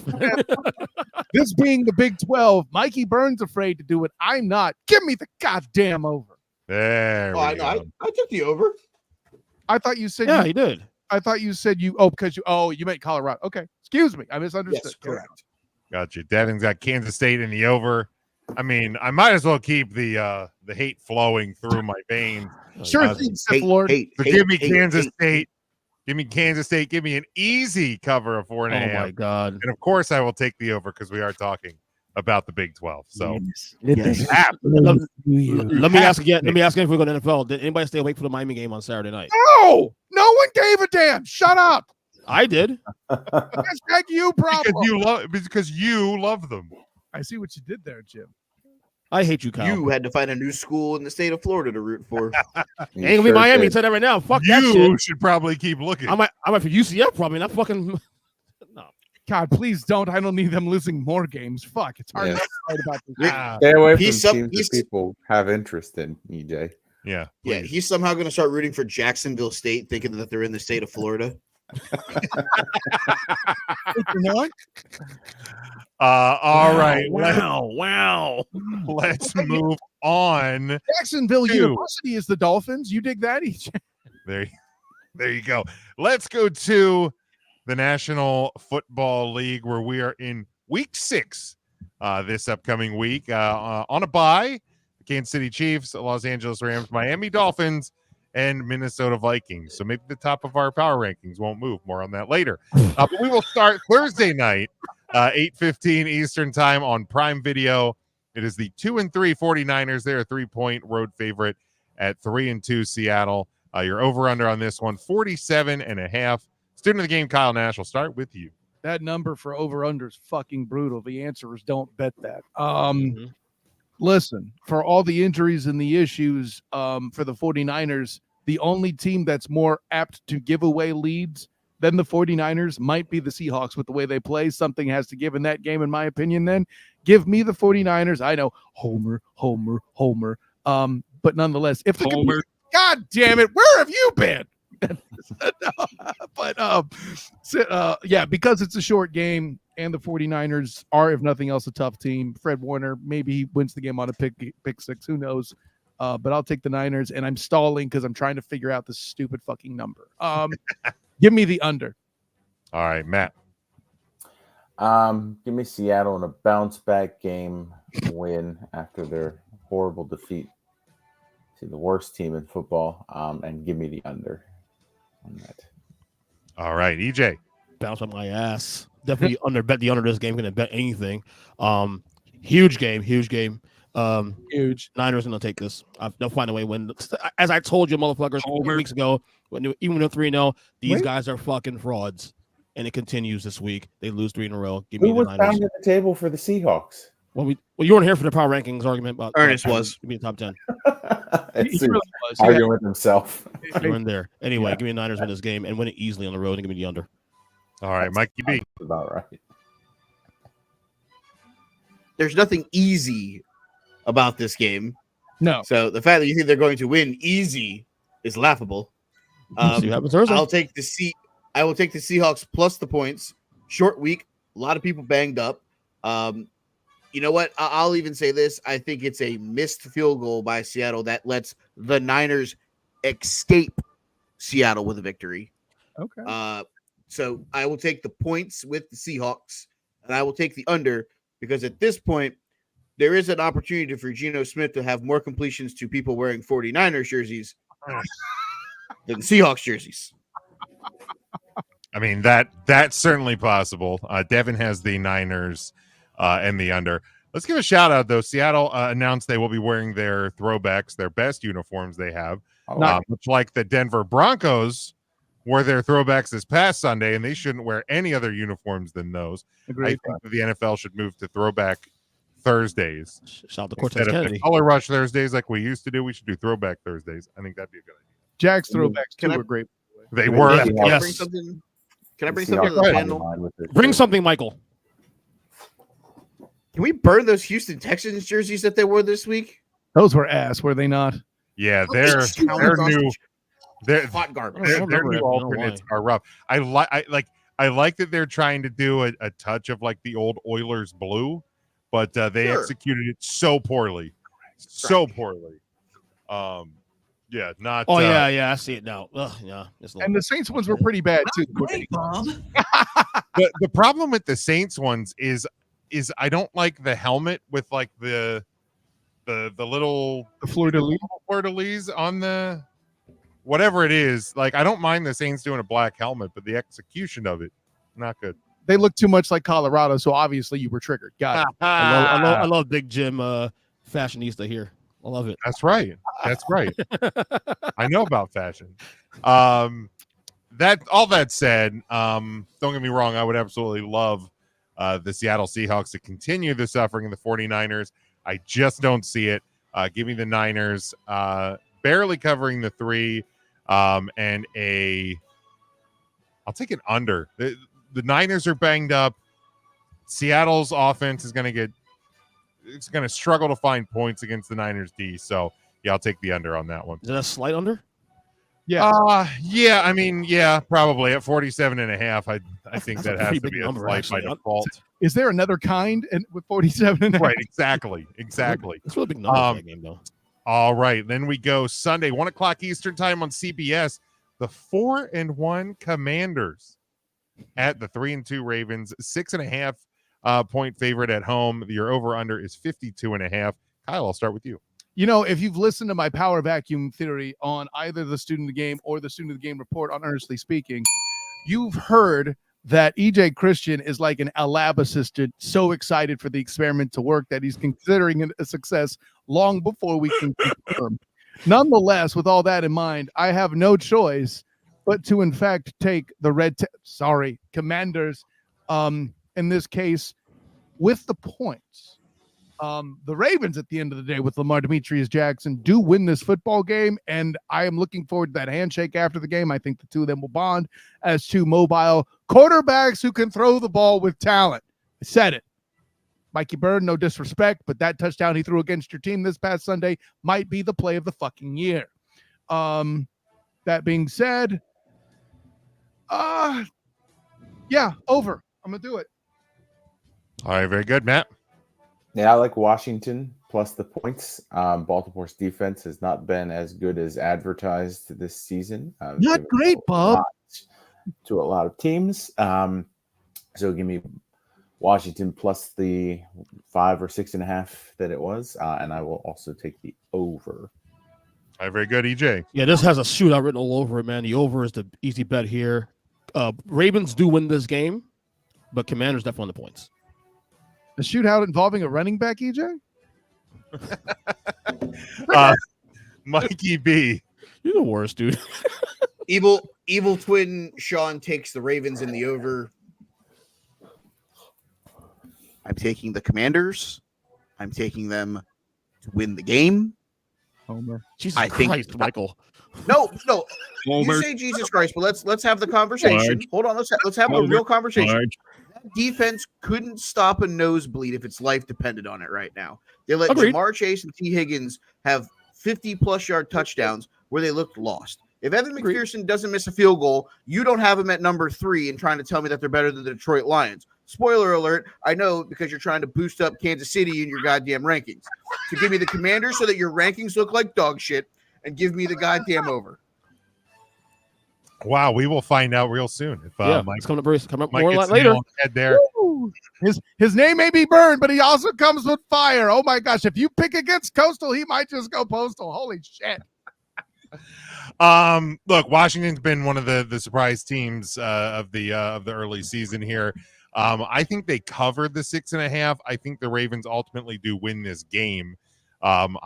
This being the Big 12, Mikey Burns afraid to do it. I'm not. Give me the goddamn over. There we go. I took the over. I thought you said you did. I thought you said you meant Colorado. Okay. Excuse me. I misunderstood. Yes, correct. Gotcha. Devin's got Kansas State in the over. I mean, I might as well keep the hate flowing through my veins. Sure thing, Florida. Give me Kansas State. Give me Kansas State. Give me an easy cover of 4.5. Oh my God. And of course I will take the over because we are talking about the Big 12. So yes. Let me ask again. Let me ask again if we're going to NFL. Did anybody stay awake for the Miami game on Saturday night? No one gave a damn. Shut up. I did. That's you, problem. Because you love them. I see what you did there, Jim. I hate you, Kyle. You had to find a new school in the state of Florida to root for. Ain't gonna be Miami. Say that right now. Fuck that shit. You should probably keep looking. I might for UCF probably. Not fucking. No. God, please don't. I don't need them losing more games. Fuck, it's hard to write about this. Stay away from teams that people have interest in, EJ. Yeah. Yeah, he's somehow going to start rooting for Jacksonville State, thinking that they're in the state of Florida. All right. Wow. Let's move on. Jacksonville University is the Dolphins. You dig that? There you go. Let's go to the National Football League, where we are in week 6 this upcoming week on a bye. The Kansas City Chiefs, Los Angeles Rams, Miami Dolphins, and Minnesota Vikings. So maybe the top of our power rankings won't move. More on that later. But we will start Thursday night 8:15 Eastern time on Prime Video. It is the 2-3 49ers. They're a 3-point road favorite at 3-2 Seattle. Your over-under on this one, 47.5. Student of the game, Kyle Nash, will start with you. That number for over-under is fucking brutal. The answer is don't bet that. Listen, for all the injuries and the issues for the 49ers, the only team that's more apt to give away leads than the 49ers might be the Seahawks with the way they play. Something has to give in that game, in my opinion, then. Give me the 49ers. I know, Homer. But nonetheless, if the Homer. God damn it, where have you been? Yeah, because it's a short game and the 49ers are, if nothing else, a tough team. Fred Warner, maybe he wins the game on a pick six. Who knows? But I'll take the Niners, and I'm stalling because I'm trying to figure out this stupid fucking number. Give me the under. All right, Matt. Give me Seattle in a bounce back game win after their horrible defeat to the worst team in football, and give me the under on that. All right, EJ. Bounce on my ass. Definitely bet the under this game. Going to bet anything. Huge game. Huge. Niners going to take this. They'll find a way to win. As I told you, motherfuckers, 2 weeks ago, even though 3-0, these guys are fucking frauds. And it continues this week. They lose 3 in a row. Give me Who the was Niners. pounding the table for the Seahawks? Well, you weren't here for the power rankings argument, but Ernest was. Give me the top 10. It's really arguing with himself. You're in there. Anyway, give me the Niners win this game and win it easily on the road and give me the under. All right, Mikey B. About right. There's nothing easy about this game. No. So the fact that you think they're going to win easy is laughable. See what happens Thursday. I will take the Seahawks plus the points. Short week, a lot of people banged up. You know what? I'll even say this. I think it's a missed field goal by Seattle that lets the Niners escape Seattle with a victory. Okay. So I will take the points with the Seahawks, and I will take the under because at this point, there is an opportunity for Geno Smith to have more completions to people wearing 49ers jerseys than Seahawks jerseys. I mean, that's certainly possible. Devin has the Niners and the under. Let's give a shout out, though. Seattle announced they will be wearing their throwbacks, their best uniforms they have, much like the Denver Broncos wore their throwbacks this past Sunday, and they shouldn't wear any other uniforms than those. Agreed. I think that the NFL should move to throwback Thursdays. Shout out to Cortez Instead of Kennedy. the Color Rush Thursdays like we used to do, we should do throwback Thursdays. I think that'd be a good idea. Jack's throwbacks too were great. They were. Can I Yes. bring something? Can I bring something to the panel? Bring something, Michael. Can we burn those Houston Texans jerseys that they wore this week? Those were ass, were they not? Yeah, they're new. They're hot garbage. Their new alternates are rough. I like that they're trying to do a touch of like the old Oilers blue, but they executed it so poorly. Yeah, not. Oh yeah, I see it now. Ugh, yeah, and the Saints ones were pretty bad too. Great, Bob. The problem with the Saints ones is I don't like the helmet with like the little fleur-de-lis on the whatever it is. Like I don't mind the Saints doing a black helmet, but the execution of it not good. They look too much like Colorado, so obviously you were triggered. Got it. I love Big Jim fashionista here. I love it. That's right. I know about fashion. That all that said, don't get me wrong, I would absolutely love the Seattle Seahawks to continue the suffering of the 49ers. I just don't see it. Give me the Niners barely covering the 3 and I'll take an under. The Niners are banged up. Seattle's offense is going to struggle to find points against the Niners D. So yeah, I'll take the under on that one. Is that a slight under? Yeah. Yeah. I mean, yeah, probably at 47.5. I think that has to be a slight by default. Is there another kind with 47.5? Right. Exactly. It's a really big number for that game, though. All right. Then we go Sunday, 1:00 Eastern time on CBS. The 4-1 Commanders at the 3-2 Ravens, 6.5 point favorite at home. Your over under is 52.5. Kyle, I'll start with you. You know, if you've listened to my power vacuum theory on either the Student of the Game or the Student of the Game report on Earnestly Speaking, you've heard that EJ Christian is like a lab assistant, so excited for the experiment to work that he's considering it a success long before we can confirm. Nonetheless, with all that in mind, I have no choice but to, in fact, take the Commanders, in this case, with the points. The Ravens, at the end of the day, with Lamar Demetrius Jackson, do win this football game, and I am looking forward to that handshake after the game. I think the two of them will bond as two mobile quarterbacks who can throw the ball with talent. I said it. Mikey Bird, no disrespect, but that touchdown he threw against your team this past Sunday might be the play of the fucking year. That being said, yeah, over. I'm going to do it. All right, very good, Matt. Yeah, I like Washington plus the points. Baltimore's defense has not been as good as advertised this season. Not great, Bob. To a lot of teams. So give me Washington plus the 5 or 6.5 that it was. And I will also take the over. All right, very good, EJ. Yeah, this has a shootout written all over it, man. The over is the easy bet here. Ravens do win this game, but Commanders definitely on the points. A shootout involving a running back, EJ? Mikey B. You're the worst, dude. Evil twin Sean takes the Ravens in the over. I'm taking the Commanders. I'm taking them to win the game. Homer. Jesus Christ, Michael. No. Homer. You say Jesus Christ, but let's have the conversation. Marge. Hold on, let's have a real conversation. Marge. That defense couldn't stop a nosebleed if its life depended on it right now. They let Agreed. Jamar Chase and T. Higgins have 50-plus yard touchdowns where they looked lost. If Evan McPherson doesn't miss a field goal, you don't have him at number 3 and trying to tell me that they're better than the Detroit Lions. Spoiler alert, I know, because you're trying to boost up Kansas City in your goddamn rankings. So give me the Commanders so that your rankings look like dog shit, and give me the goddamn over. Wow, we will find out real soon. If Mike's coming up Mike more gets later. Head there. His name may be burned, but he also comes with fire. Oh my gosh! If you pick against Coastal, he might just go Postal. Holy shit! Look, Washington's been one of the surprise teams of the early season here. I think they covered the 6.5. I think the Ravens ultimately do win this game. I'm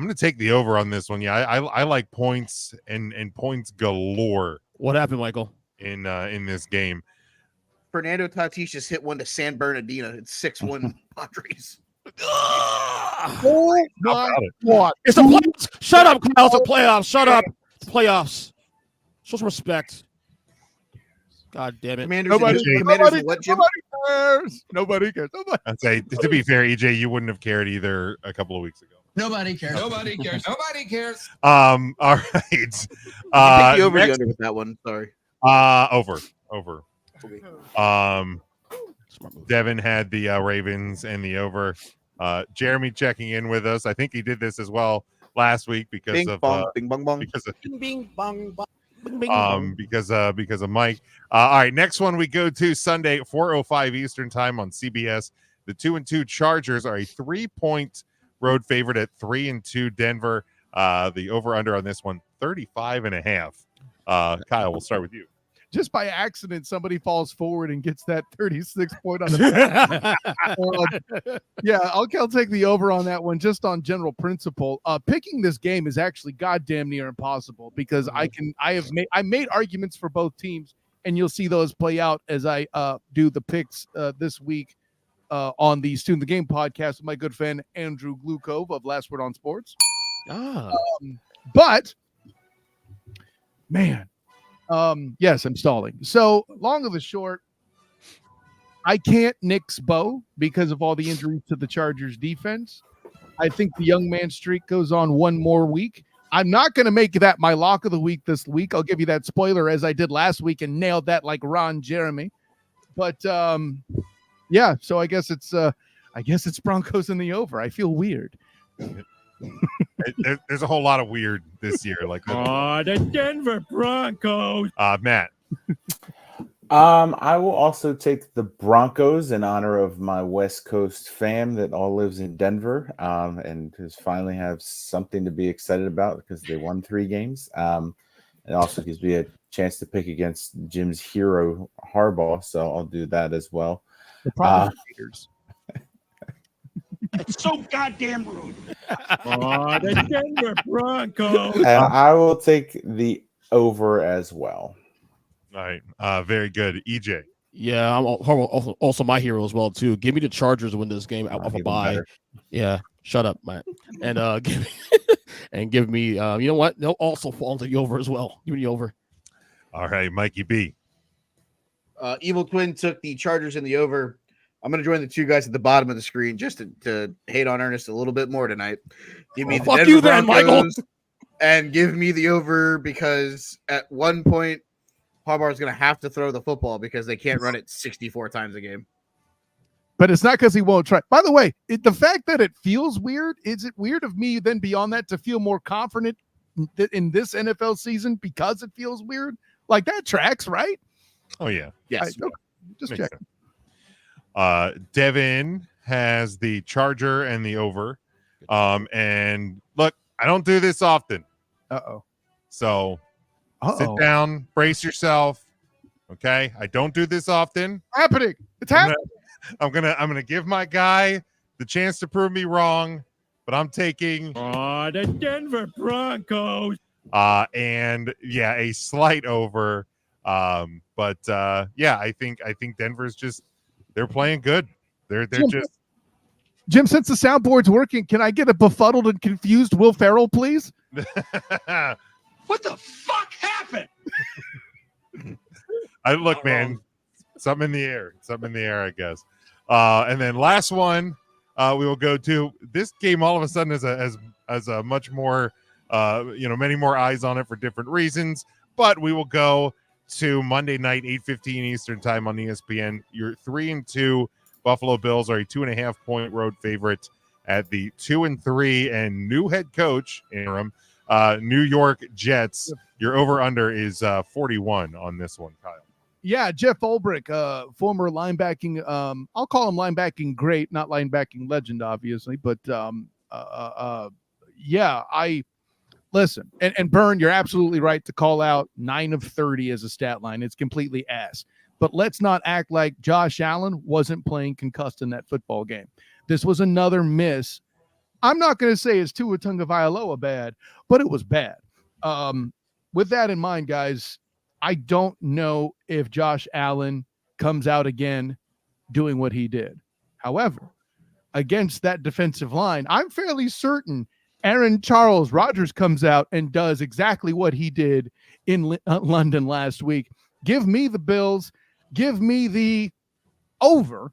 going to take the over on this one. Yeah, I like points and points galore. What happened, Michael? In this game, Fernando Tatis just hit one to San Bernardino. It's 6-1 Padres. Oh my God! It's the playoffs. Shut up, Kyle. It's the playoffs. Shut up. It's playoffs. Show some respect. God damn it. Nobody cares. Nobody cares. I'd say, to be fair, EJ, you wouldn't have cared either a couple of weeks ago. Nobody cares. Nobody cares. Nobody cares. All right. Take the over next, under with that one. Sorry. Over. Devin had the Ravens and the over. Jeremy checking in with us. I think he did this as well last week because bing, of bong, bing bong bong. because of bing bong bong. because of Mike. All right, next one we go to Sunday, 4:05 Eastern time on CBS. The 2-2 Chargers are a 3-point road favorite at 3-2 Denver. The over/under on this one, 35.5. Kyle, we'll start with you. Just by accident, somebody falls forward and gets that 36 point on the yeah, I'll take the over on that one just on general principle. Picking this game is actually goddamn near impossible because I made arguments for both teams, and you'll see those play out as I do the picks this week on the Student the Game podcast with my good friend Andrew Glukov of Last Word on Sports. But man. Yes, I'm stalling. So long of the short, I can't nix Bo because of all the injuries to the Chargers defense. I think the young man streak goes on one more week. I'm not going to make that my lock of the week this week. I'll give you that spoiler as I did last week and nailed that like Ron Jeremy. But yeah, so I guess it's Broncos in the over. I feel weird. There's a whole lot of weird this year. Like the Denver Broncos. Matt. I will also take the Broncos in honor of my West Coast fam that all lives in Denver and just finally have something to be excited about because they won 3 games. It also gives me a chance to pick against Jim's hero Harbaugh, so I'll do that as well. The problem haters. It's so goddamn rude. Oh, the Denver Broncos. And I will take the over as well. All right. Very good. EJ. Yeah, I'm also my hero as well too. Give me the Chargers to win this game off a bye. Better. Yeah, shut up, man. And give me you know what? They'll also fall into the over as well. Give me the over. All right, Mikey B. Evil Twin took the Chargers in the over. I'm going to join the two guys at the bottom of the screen just to hate on Ernest a little bit more tonight. Give me the fuck Denver you then, Broncos Michael. and give me the over because at one point Harbaugh is going to have to throw the football because they can't run it 64 times a game. But it's not because he won't try. By the way, the fact that it feels weird, is it weird of me then beyond that to feel more confident in this NFL season because it feels weird? Like that tracks, right? Oh, yeah. Yes. Okay. Just Makes checking. Devin has the Charger and the over. And look, I don't do this often. Uh-oh. So sit down, brace yourself. Okay. I don't do this often. Happening. It's happening. I'm gonna give my guy the chance to prove me wrong, but I'm taking the Denver Broncos. And yeah, a slight over. But I think Denver's just they're playing good. They're just Jim, since the soundboard's working, can I get a befuddled and confused Will Ferrell, please? What the fuck happened? I look, man, something in the air. Something in the air, I guess. And then last one, we will go to this game all of a sudden as a much more many more eyes on it for different reasons. But we will go to Monday night, 8:15 Eastern time on ESPN. Your 3-2 Buffalo Bills are a 2.5-point road favorite at the 2-3 and new head coach interim New York Jets. Your over/under is 41 on this one, Kyle. Yeah, Jeff Ulbrich, former linebacking, I'll call him linebacking great, not linebacking legend, obviously, but listen, and Byrne, you're absolutely right to call out 9 of 30 as a stat line. It's completely ass. But let's not act like Josh Allen wasn't playing concussed in that football game. This was another miss. I'm not going to say it's Tua Tagovailoa bad, but it was bad. With that in mind, guys, I don't know if Josh Allen comes out again doing what he did. However, against that defensive line, I'm fairly certain Aaron Charles Rodgers comes out and does exactly what he did in London last week. Give me the Bills. Give me the over.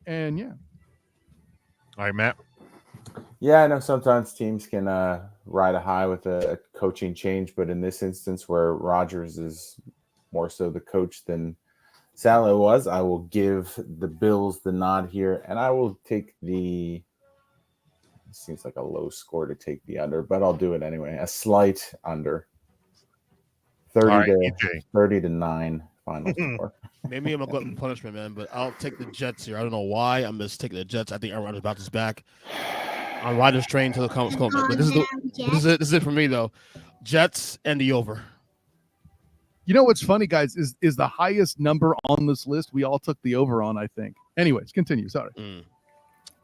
And yeah. All right, Matt. Yeah, I know sometimes teams can ride a high with a coaching change, but in this instance where Rodgers is more so the coach than Saleh was, I will give the Bills the nod here, and I will take the – seems like a low score to take the under, but I'll do it anyway. A slight under. 30 to 9 final score. Maybe I'm a glutton for punishment, man, but I'll take the Jets here. I don't know why. I'm just taking the Jets. I think Aaron Rodgers about this back. On Rodgers train to the comments. But this is it for me though. Jets and the over. You know what's funny, guys, is the highest number on this list. We all took the over on, I think. Anyways, continue. Sorry.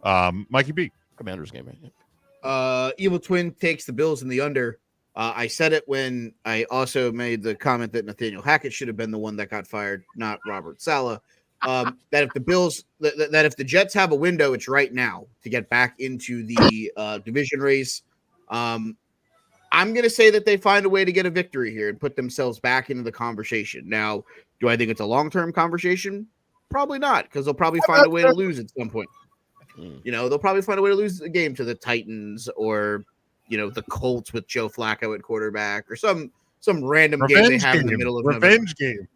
Mikey B. Commanders game, right? Evil Twin takes the Bills in the under. I said it when I also made the comment that Nathaniel Hackett should have been the one that got fired, not Robert Saleh. That if the Bills, that if the Jets have a window, it's right now to get back into the division race. I'm going to say that they find a way to get a victory here and put themselves back into the conversation. Now, do I think it's a long-term conversation? Probably not, because they'll probably find a way to lose at some point. You know, they'll probably find a way to lose the game to the Titans or, you know, the Colts with Joe Flacco at quarterback or some random game they have in the middle of revenge November. game.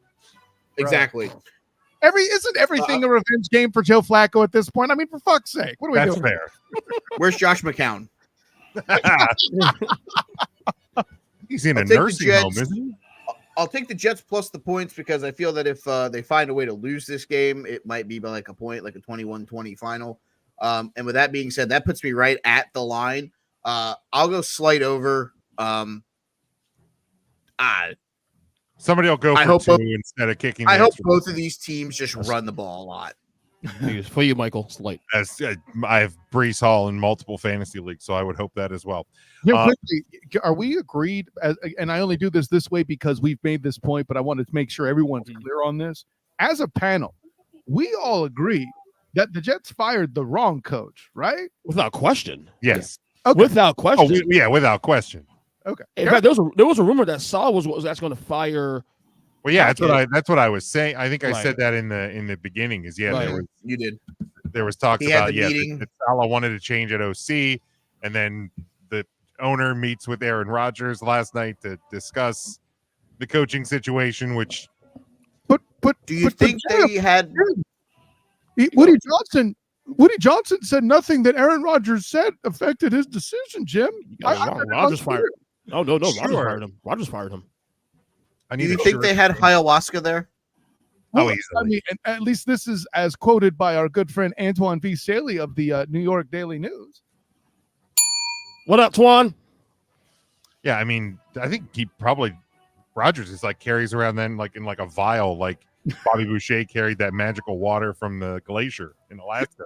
Exactly. Isn't everything a revenge game for Joe Flacco at this point? I mean, for fuck's sake, what are we That's doing? fair. Where's Josh McCown? He's in I'll a take the nursing Jets. home, isn't he? I'll take the Jets plus the points because I feel that if they find a way to lose this game, it might be by like a point, like a 21-20 final. And with that being said, that puts me right at the line. I'll go slight over. I Somebody will go I for hope two both- instead of kicking. I the hope extra both point. of these teams just run the ball a lot. For you, Michael, it's light. I have Brees Hall in multiple fantasy leagues, so I would hope that as well. Yeah, quickly, are we agreed? And I only do this way because we've made this point, but I wanted to make sure everyone's clear on this. As a panel, we all agree that the Jets fired the wrong coach, right? Without question. Yes. Okay. Without question. Without question. Okay. In fact, there was a rumor that Saul was actually going to fire. Well, yeah, that's what I was saying. I think I Right. said that in the beginning. Is Right. You did. There was talks He had about the meeting. that Salah wanted to change at OC, and then the owner meets with Aaron Rodgers last night to discuss the coaching situation. Which, but do you think they had Woody Johnson said nothing that Aaron Rodgers said affected his decision, Jim. Rodgers fired. No. Sure. Rodgers fired him. Do you think they had ayahuasca there? Well, I mean, and at least this is as quoted by our good friend Antoine V. Saley of the New York Daily News. What up, Twan? Yeah, I mean, I think he probably Rodgers is like carries around then like in like a vial, like Bobby Boucher carried that magical water from the glacier in Alaska.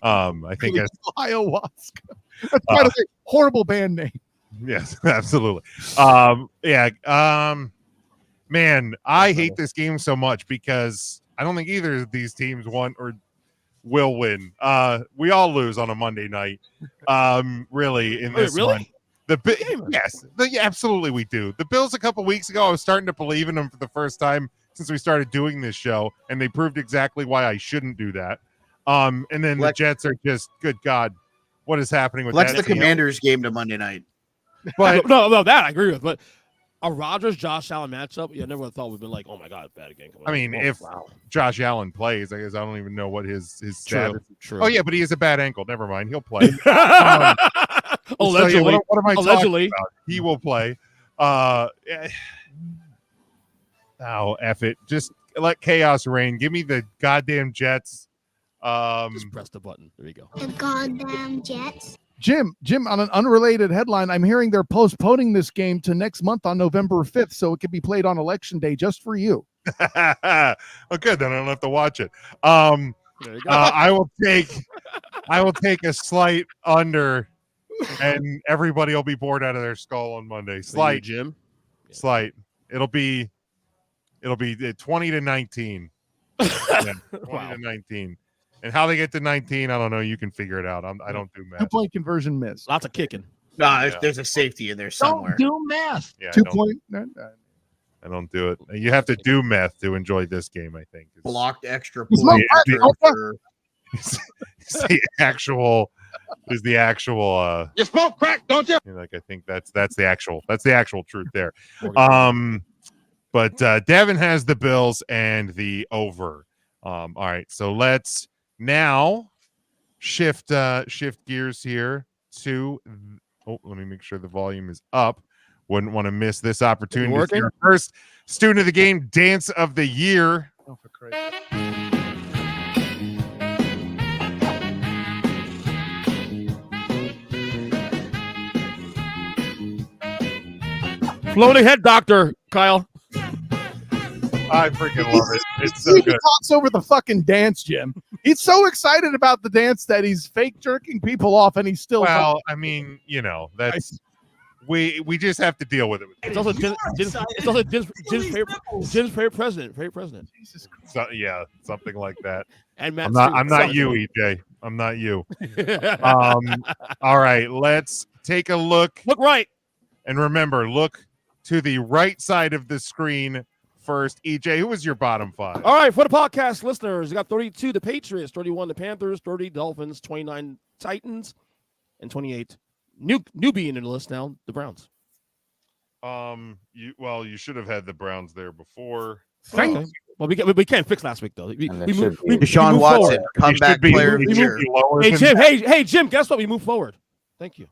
I think that's ayahuasca. That's part of the horrible band name. Yes, absolutely. Man, I hate this game so much because I don't think either of these teams want or will win. We all lose on a Monday night. Really, in this one. Absolutely we do. The Bills a couple weeks ago, I was starting to believe in them for the first time since we started doing this show, and they proved exactly why I shouldn't do that. And then the Jets are just, good God, what is happening with Flex that the team? Commanders game to Monday night. But no, that I agree with. But a Rodgers Josh Allen matchup, I never thought we'd been like, oh my God, bad again. I mean, if Josh Allen plays, I guess I don't even know what his status. True. Oh yeah, but he has a bad ankle. Never mind, he'll play. Allegedly, what am I allegedly. talking about? He will play. Oh, F it. Just let chaos reign. Give me the goddamn Jets. Just press the button. There you go. The goddamn Jets. Jim, on an unrelated headline, I'm hearing they're postponing this game to next month on November 5th, so it can be played on Election Day just for you. Oh, good. Then I don't have to watch it. I will take a slight under, and everybody will be bored out of their skull on Monday. Slight, Jim. Slight. It'll be 20-19. Yeah, 20-19. And how they get to 19, I don't know. You can figure it out. I don't do math. 2-point conversion miss. Lots of kicking. No, there's a safety in there somewhere. Don't do math. Yeah, 2-point. I don't do it. You have to do meth to enjoy this game, I think. Blocked extra It's points. The actual You smoke crack, don't you? like I think that's the actual truth there. But Devin has the Bills and the over. All right, so let's now shift gears here to let me make sure the volume is up. Wouldn't want to miss this opportunity. Working? Our first student of the game dance of the year. Oh, for Christ. Floating head doctor, Kyle. I freaking love it. It's so He good. talks over the fucking dance, Jim. He's so excited about the dance that he's fake jerking people off, and he's still. Well, I mean, that's we just have to deal with it. It's also Jim's favorite president. Jesus Christ. So, yeah, something like that. And Matt I'm not Stewart. you, EJ. I'm not you. All right, let's take a look. Look right. And remember, look to the right side of the screen first. EJ, who was your bottom five? All right, for the podcast listeners, we got 32 the Patriots, 31 the Panthers, 30 Dolphins, 29 Titans, and 28 newbie in the list now, the Browns. You should have had the Browns there before. Okay. Well, we can't fix last week though. We Deshaun Watson, forward. comeback player of the year. Hey Jim, hey Jim, guess what? We move forward. Thank you.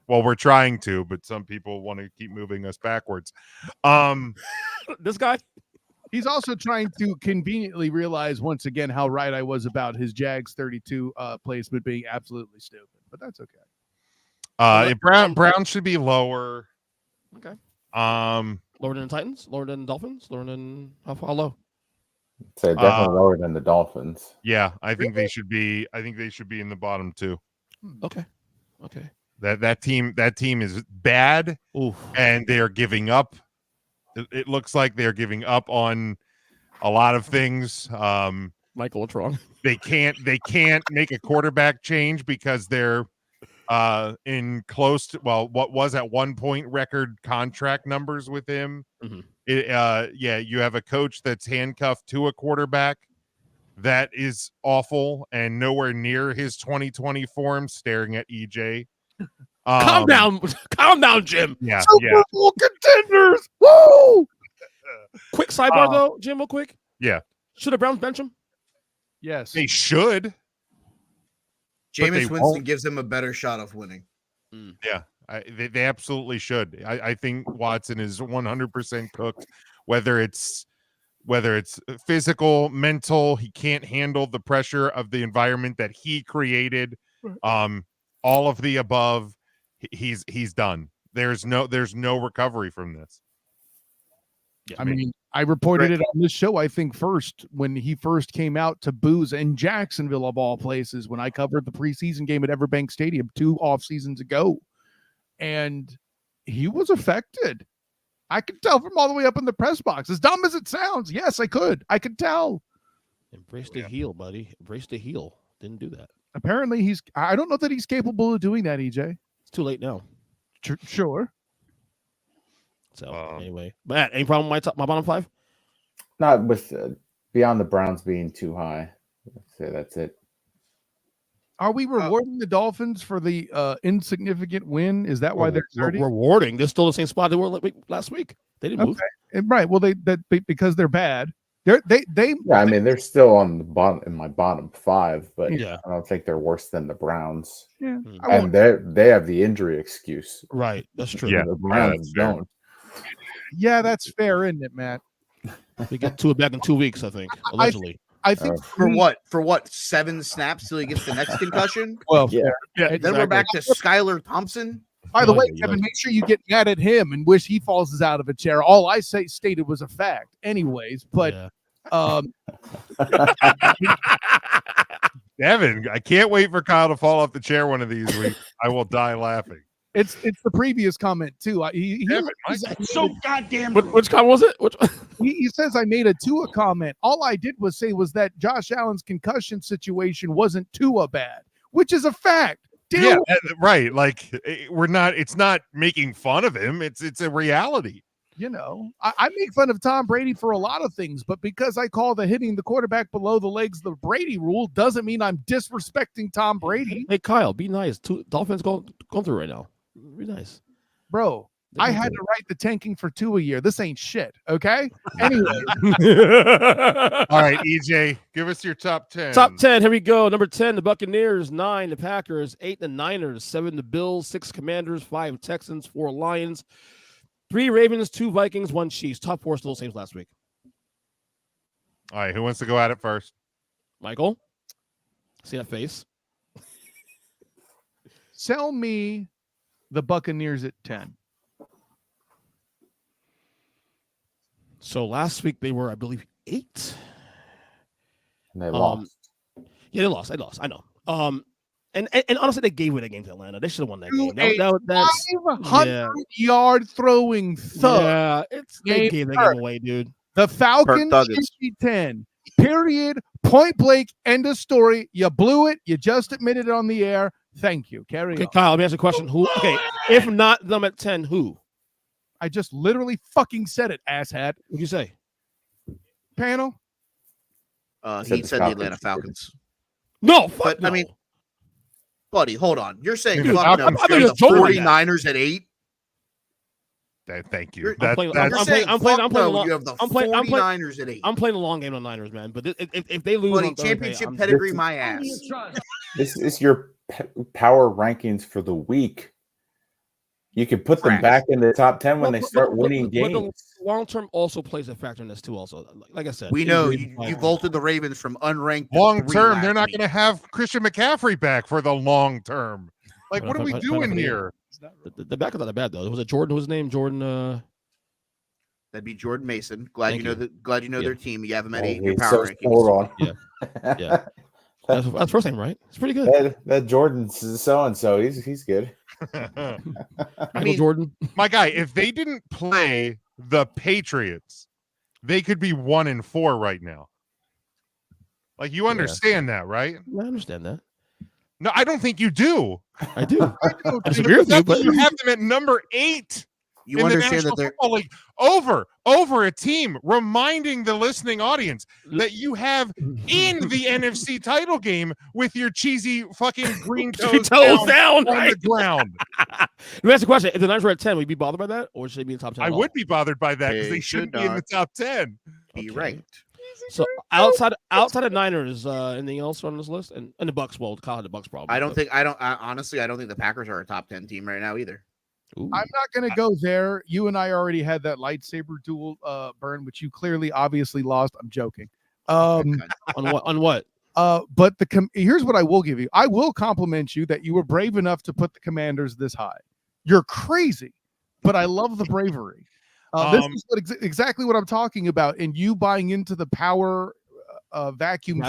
Well, we're trying to, but some people want to keep moving us backwards. This guy, he's also trying to conveniently realize once again how right I was about his Jags 32 placement being absolutely stupid, but that's okay. Brown should be lower. Okay. Lower than the Titans, lower than the Dolphins, lower than how low? So definitely lower than the Dolphins. Yeah, I think they should be. I think they should be in the bottom 2. Okay. That team is bad. Oof. And they are giving up. It looks like they're giving up on a lot of things. Michael, what's wrong? They can't make a quarterback change because they're in close to what was at one point record contract numbers with him. Mm-hmm. You have a coach that's handcuffed to a quarterback that is awful and nowhere near his 2020 form. Staring at EJ. Calm down, Jim. Yeah, Super Bowl contenders. Woo! Quick sidebar though, Jim, real quick. Yeah. Should the Browns bench him? Yes. They should. Jameis Winston gives them a better shot of winning. Yeah, they absolutely should. I think Watson is 100% cooked. Whether it's physical, mental, he can't handle the pressure of the environment that he created. All of the above, he's done. There's no recovery from this. Yeah, I mean, I reported it on this show, I think, when he first came out to booze in Jacksonville, of all places, when I covered the preseason game at Everbank Stadium 2 off seasons ago. And he was affected. I could tell from all the way up in the press box. As dumb as it sounds, yes, I could tell. Embrace the heel, buddy. Embrace the heel. Didn't do that. Apparently, I don't know that he's capable of doing that, EJ. It's too late now. Sure. So anyway, Matt, any problem with my bottom 5? Not with beyond the Browns being too high. I'd say that's it. Are we rewarding the Dolphins for the insignificant win? Is that why they're dirty? Rewarding. They're still the same spot they were last week. They didn't move. Right. Well, because they're bad. They. Yeah, I mean, they're still on the bottom in my bottom 5, but yeah. I don't think they're worse than the Browns. Yeah, and they have the injury excuse. Right. That's true. Yeah, the Browns don't. Yeah, that's fair, isn't it, Matt? They get Tua back in 2 weeks, I think, allegedly. I think for what? 7 snaps till he gets the next concussion? Well, yeah. Then we're back to Skylar Thompson. By the way, Kevin, make sure you get mad at him and wish he falls out of a chair. All I stated was a fact, anyways. But Devin, I can't wait for Kyle to fall off the chair one of these weeks. I will die laughing. It's the previous comment too. Devin, he's so goddamn. Which comment was it? He says I made a Tua comment. All I did was say was that Josh Allen's concussion situation wasn't Tua bad, which is a fact. Dude. Yeah, right. Like it's not making fun of him. It's a reality. You know, I make fun of Tom Brady for a lot of things, but because I call the hitting the quarterback below the legs the Brady rule doesn't mean I'm disrespecting Tom Brady. Hey, Kyle, be nice. Dolphins going through right now. Be nice. Bro, I had to write the tanking for 2 a year. This ain't shit, okay? Anyway. All right, EJ, give us your top 10. Top 10, here we go. Number 10, the Buccaneers. 9, the Packers. 8, the Niners. 7, the Bills. 6, Commanders. 5, Texans. 4, Lions. 3, Ravens. 2, Vikings. 1, Chiefs. Top 4 still the same as last week. All right, who wants to go at it first? Michael? See that face? Sell me the Buccaneers at 10. So last week they were, I believe, 8. And they lost. Yeah, they lost. I know. And honestly, they gave away that game to Atlanta. They should have won that game. That's 500-yard throwing thug. Yeah, they gave that game away, dude. The Falcons should be 10. Period. Point blank. End of story. You blew it. You just admitted it on the air. Thank you. Carry on. Kyle, let me ask you a question. Who? Okay, if not them at 10, who? I just literally fucking said it, asshat. What'd you say? Panel? He said the Atlanta Falcons. No, but no. I mean, buddy, hold on. You're saying Dude, fuck them. The 49ers at 8? Thank you. I'm playing the 49ers at 8. I'm playing the long game on Niners, man. But if they lose, buddy, championship pedigree, my ass. This is your power rankings for the week. You can put them back in the top 10 when they start winning games. But the long term also plays a factor in this too. Also, like I said, we know you vaulted the Ravens from unranked. Long term, they're not going to have Christian McCaffrey back for the long term. Like, what are we doing here? The back is not that bad though. Was it Jordan? Who's his name? Jordan. That'd be Jordan Mason. Glad Thank you know you. Glad you know Yeah. their team. You have him at Yeah, 8 in your he's power so rankings. spot on. Yeah. That's first name, right? It's pretty good. That Jordan's so and so. He's good. Michael Jordan. My guy, if they didn't play the Patriots, they could be 1-4 right now. Like, you understand that, right? I understand that. No, I don't think you do. I do. I disagree with you, but you have them at number 8. You in understand the National that they're Football League over a team, reminding the listening audience that you have in the NFC title game with your cheesy fucking green toes down on the ground. Let me ask a question. If the Niners were at 10, would you be bothered by that, or should they be in the top 10? I would be bothered by that because They they shouldn't be in the top 10. be ranked. So outside of Niners, anything else on this list? And the Bucks, well, the Bucks probably. Honestly, I don't think the Packers are a top 10 team right now either. I'm not going to go there. You and I already had that lightsaber duel, Burn, which you clearly, obviously lost. I'm joking. On what? But here's what I will give you. I will compliment you that you were brave enough to put the Commanders this high. You're crazy, but I love the bravery. This is exactly what I'm talking about. And you buying into the power vacuum.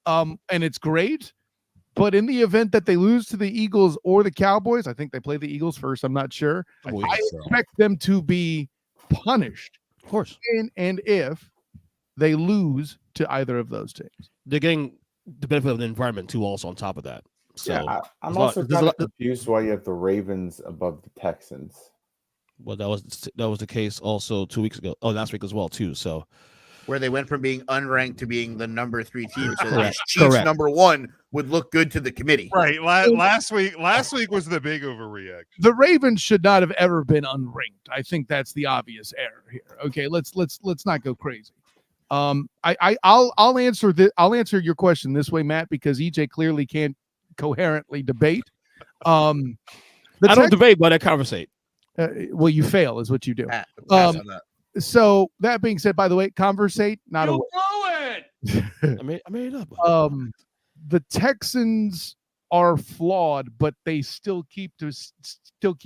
And it's great. But in the event that they lose to the Eagles or the Cowboys, I think they play the Eagles first. I'm not sure. I expect them to be punished. Of course. And if they lose to either of those teams, they're getting the benefit of the environment too, also on top of that. So yeah, I'm also kind of confused why you have the Ravens above the Texans. Well, that was the case also 2 weeks ago. Oh, last week as well too. So where they went from being unranked to being the number 3 team. So the Chiefs number 1 would look good to the committee. Right. Last week was the big overreaction. The Ravens should not have ever been unranked. I think that's the obvious error here. Okay, let's not go crazy. I'll answer your question this way, Matt, because EJ clearly can't coherently debate. I don't debate, but I conversate. Well, you fail is what you do. So that being said, by the way, conversate, not a I made it up. The Texans are flawed, but they still keep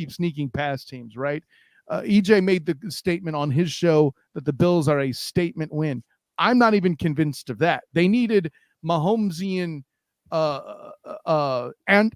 sneaking past teams, right? EJ made the statement on his show that the Bills are a statement win. I'm not even convinced of that. They needed Mahomesian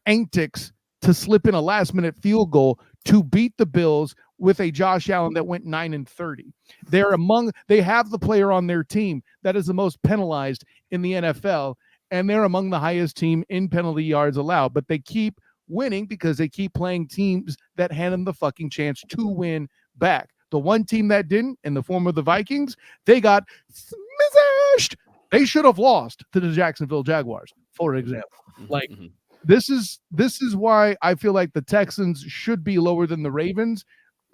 antics to slip in a last-minute field goal to beat the Bills with a Josh Allen that went 9-30. They have the player on their team that is the most penalized in the NFL, and they're among the highest team in penalty yards allowed. But they keep winning because they keep playing teams that hand them the fucking chance to win back. The one team that didn't, in the form of the Vikings, they got smashed. They should have lost to the Jacksonville Jaguars, for example. Like, this is why I feel like the Texans should be lower than the Ravens,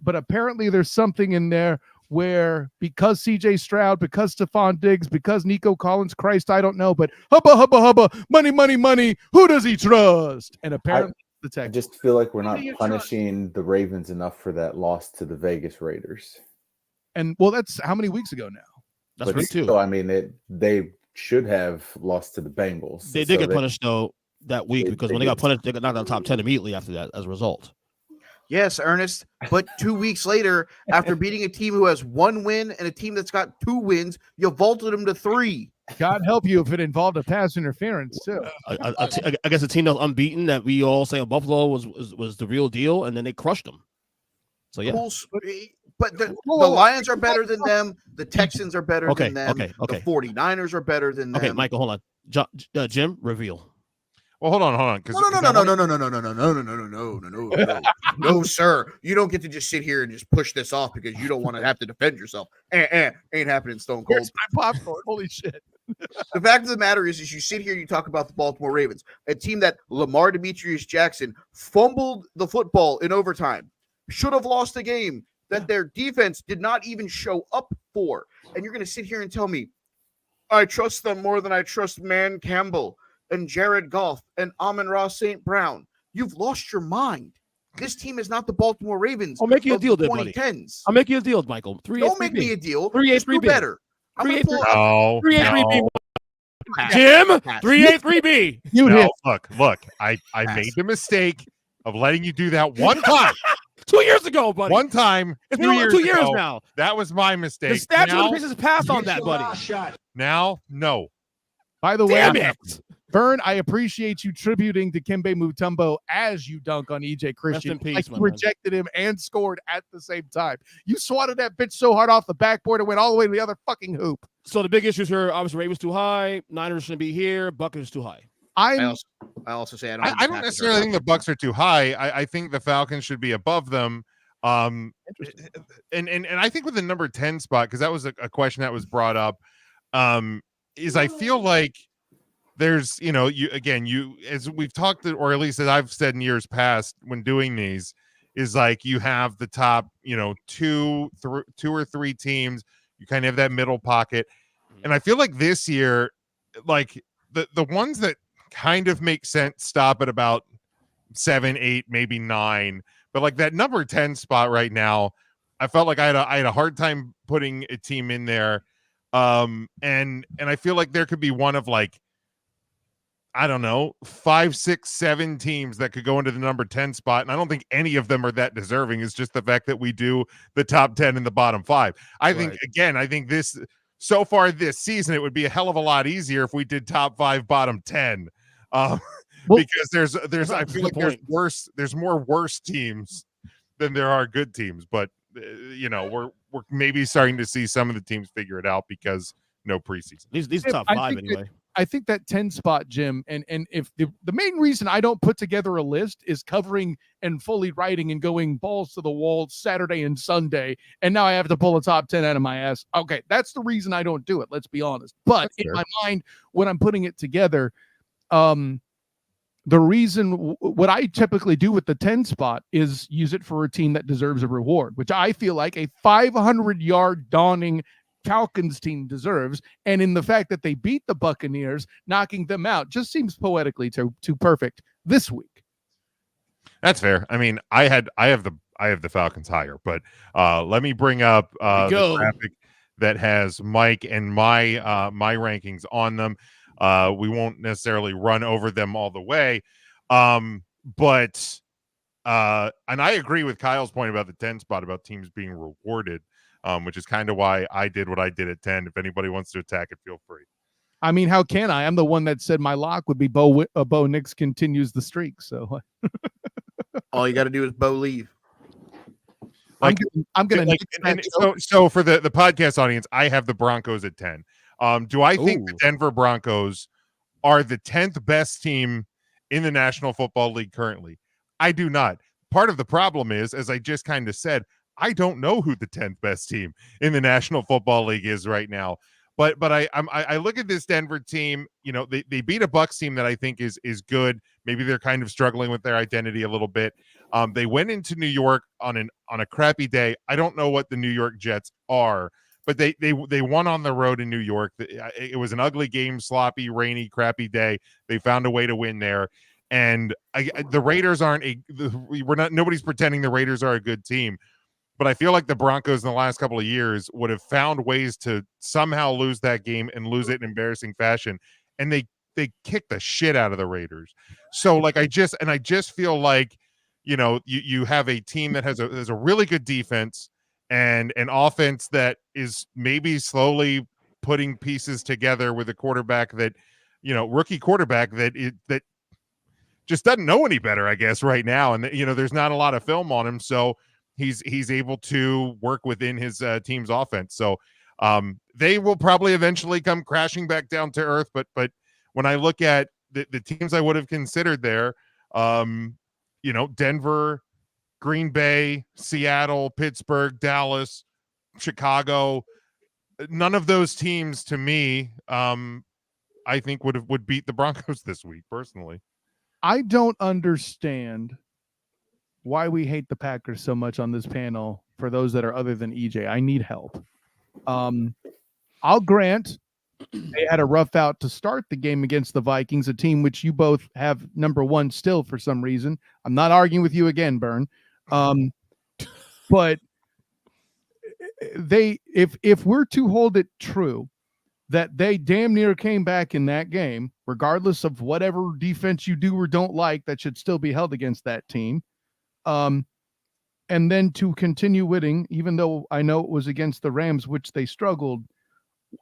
but apparently there's something in there where because CJ Stroud, because Stephon Diggs, because Nico Collins, Christ, I don't know, but hubba, money, money, money, who does he trust? And apparently the Texans. I just feel like we're not punishing the Ravens enough for that loss to the Vegas Raiders. And well, that's how many weeks ago now? That's right too. So I mean, they should have lost to the Bengals. They did get punished though that week because when they got punished, they got knocked out of the top 10 immediately after that as a result. Yes, Ernest. But 2 weeks later, after beating a team who has 1 win and a team that's got 2 wins, you vaulted them to 3. God help you if it involved a pass interference too. I guess the team that was unbeaten that we all say Buffalo was the real deal, and then they crushed them. So yeah. But the Lions are better than them. The Texans are better than them. Okay. The 49ers are better than them. Okay, Michael, hold on. Jim, reveal. Well, hold on. No, no, sir. You don't get to just sit here and just push this off because you don't want to have to defend yourself. Ain't happening, Stone Cold. Here's my popcorn. Holy shit. The fact of the matter is you sit here and you talk about the Baltimore Ravens, a team that Lamar Demetrius-Jackson fumbled the football in overtime, should have lost the game that their defense did not even show up for. And you're going to sit here and tell me, I trust them more than I trust Man Campbell and Jared Goff and Amon-Ra St. Brown. You've lost your mind. This team is not the Baltimore Ravens. I'll make you a deal, there, buddy. I'll make you a deal, Michael. Don't make me a deal. 3-8-3B. Better. 3-8-3B. Jim, 3-8-3B. Look. I made the mistake of letting you do that one time. 2 years ago, buddy. One time, It's 2 been years 2 years ago, now. that was my mistake. The statute of Now- limitations is passed on that, buddy. Now, no. By the Damn way, it. Vern, I appreciate you tributing to Kembe Mutombo as you dunk on EJ Christian. Rest in peace, like my you man. rejected him and scored at the same time. You swatted that bitch so hard off the backboard it went all the way to the other fucking hoop. So the big issues here, obviously, Ravens too high. Niners shouldn't be here. Buckets is too high. I also say I don't necessarily think the Bucks are too high. I think the Falcons should be above them. And I think with the number 10 spot, because that was a question that was brought up, is I feel like there's, you as we've talked, or at least as I've said in years past when doing these, is like you have the top, two or three teams. You kind of have that middle pocket. And I feel like this year, like the ones that kind of make sense stop at about 7, 8, maybe 9. But like that number 10 spot right now, I felt like I had a hard time putting a team in there. And I feel like there could be one of like, I don't know, 5, 6, 7 teams that could go into the number 10 spot. And I don't think any of them are that deserving. It's just the fact that we do the top 10 and the bottom 5. I think this so far this season, it would be a hell of a lot easier if we did top 5, bottom 10. Because I feel like there's more worse teams than there are good teams. But we're maybe starting to see some of the teams figure it out because no preseason. These top 5 anyway. I think that 10 spot, Jim, and if the main reason I don't put together a list is covering and fully writing and going balls to the wall Saturday and Sunday, and now I have to pull a top 10 out of my ass. Okay, that's the reason I don't do it, let's be honest. But in my mind, when I'm putting it together, the reason what I typically do with the 10 spot is use it for a team that deserves a reward, which I feel like a 500-yard dawning Falcons team deserves, and in the fact that they beat the Buccaneers, knocking them out just seems poetically too perfect this week. That's fair. I mean, I have the Falcons higher, but let me bring up the graphic that has Mike and my rankings on them. We won't necessarily run over them all the way, but and I agree with Kyle's point about the 10 spot about teams being rewarded. Which is kind of why I did what I did at 10. If anybody wants to attack it, feel free. I mean, how can I? I'm the one that said my lock would be Bo Nix continues the streak. So all you got to do is Bo leave. Like, I'm going to. So for the podcast audience, I have the Broncos at 10. Do I think the Denver Broncos are the 10th best team in the National Football League currently? I do not. Part of the problem is, as I just kind of said, I don't know who the 10th best team in the National Football League is right now. But I look at this Denver team, they beat a Bucs team that I think is good. Maybe they're kind of struggling with their identity a little bit. They went into New York on a crappy day. I don't know what the New York Jets are, but they won on the road in New York. It was an ugly game, sloppy, rainy, crappy day. They found a way to win there. And the Raiders nobody's pretending the Raiders are a good team. But I feel like the Broncos in the last couple of years would have found ways to somehow lose that game and lose it in embarrassing fashion. And they kicked the shit out of the Raiders. So like I just feel like, you have a team that has a really good defense and an offense that is maybe slowly putting pieces together with a quarterback that, rookie quarterback that just doesn't know any better, I guess, right now. And there's not a lot of film on him. So he's able to work within his team's offense. So they will probably eventually come crashing back down to earth. But when I look at the teams I would have considered there, Denver, Green Bay, Seattle, Pittsburgh, Dallas, Chicago, none of those teams to me, I think would beat the Broncos this week personally. I don't understand why we hate the Packers so much on this panel for those that are other than EJ. I need help. I'll grant they had a rough out to start the game against the Vikings, a team which you both have number 1 still for some reason. I'm not arguing with you again, Bern. But if we're to hold it true that they damn near came back in that game, regardless of whatever defense you do or don't like, that should still be held against that team. and then to continue winning, even though I know it was against the Rams, which they struggled.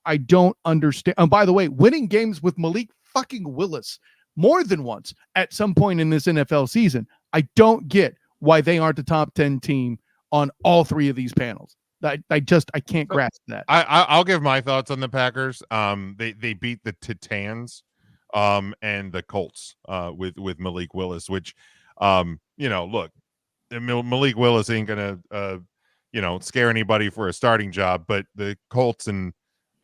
I don't understand. And by the way, winning games with Malik fucking Willis more than once at some point in this NFL season, I don't get why they aren't a top 10 team on all three of these panels. I can't grasp that. I'll give my thoughts on the Packers. They beat the Titans and the Colts with Malik Willis, which look, Malik Willis ain't gonna scare anybody for a starting job, but the Colts and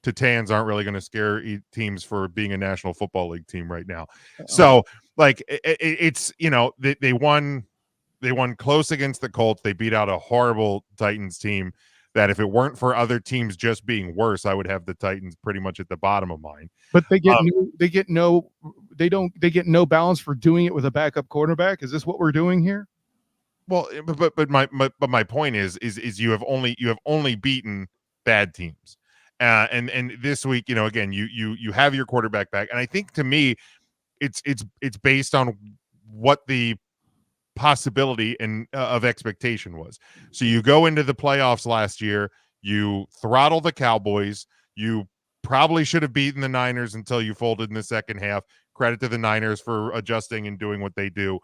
Titans aren't really going to scare teams for being a National Football League team right now. So like it's they won close against the Colts. They beat out a horrible Titans team that if it weren't for other teams just being worse, I would have the Titans pretty much at the bottom of mine. But they get no balance for doing it with a backup quarterback. Is this what we're doing here? Well, but my point is you have only beaten bad teams. And this week, again, you have your quarterback back, and I think to me, it's based on what the possibility and of expectation was. So you go into the playoffs last year, you throttle the Cowboys, you probably should have beaten the Niners until you folded in the second half. Credit to the Niners for adjusting and doing what they do.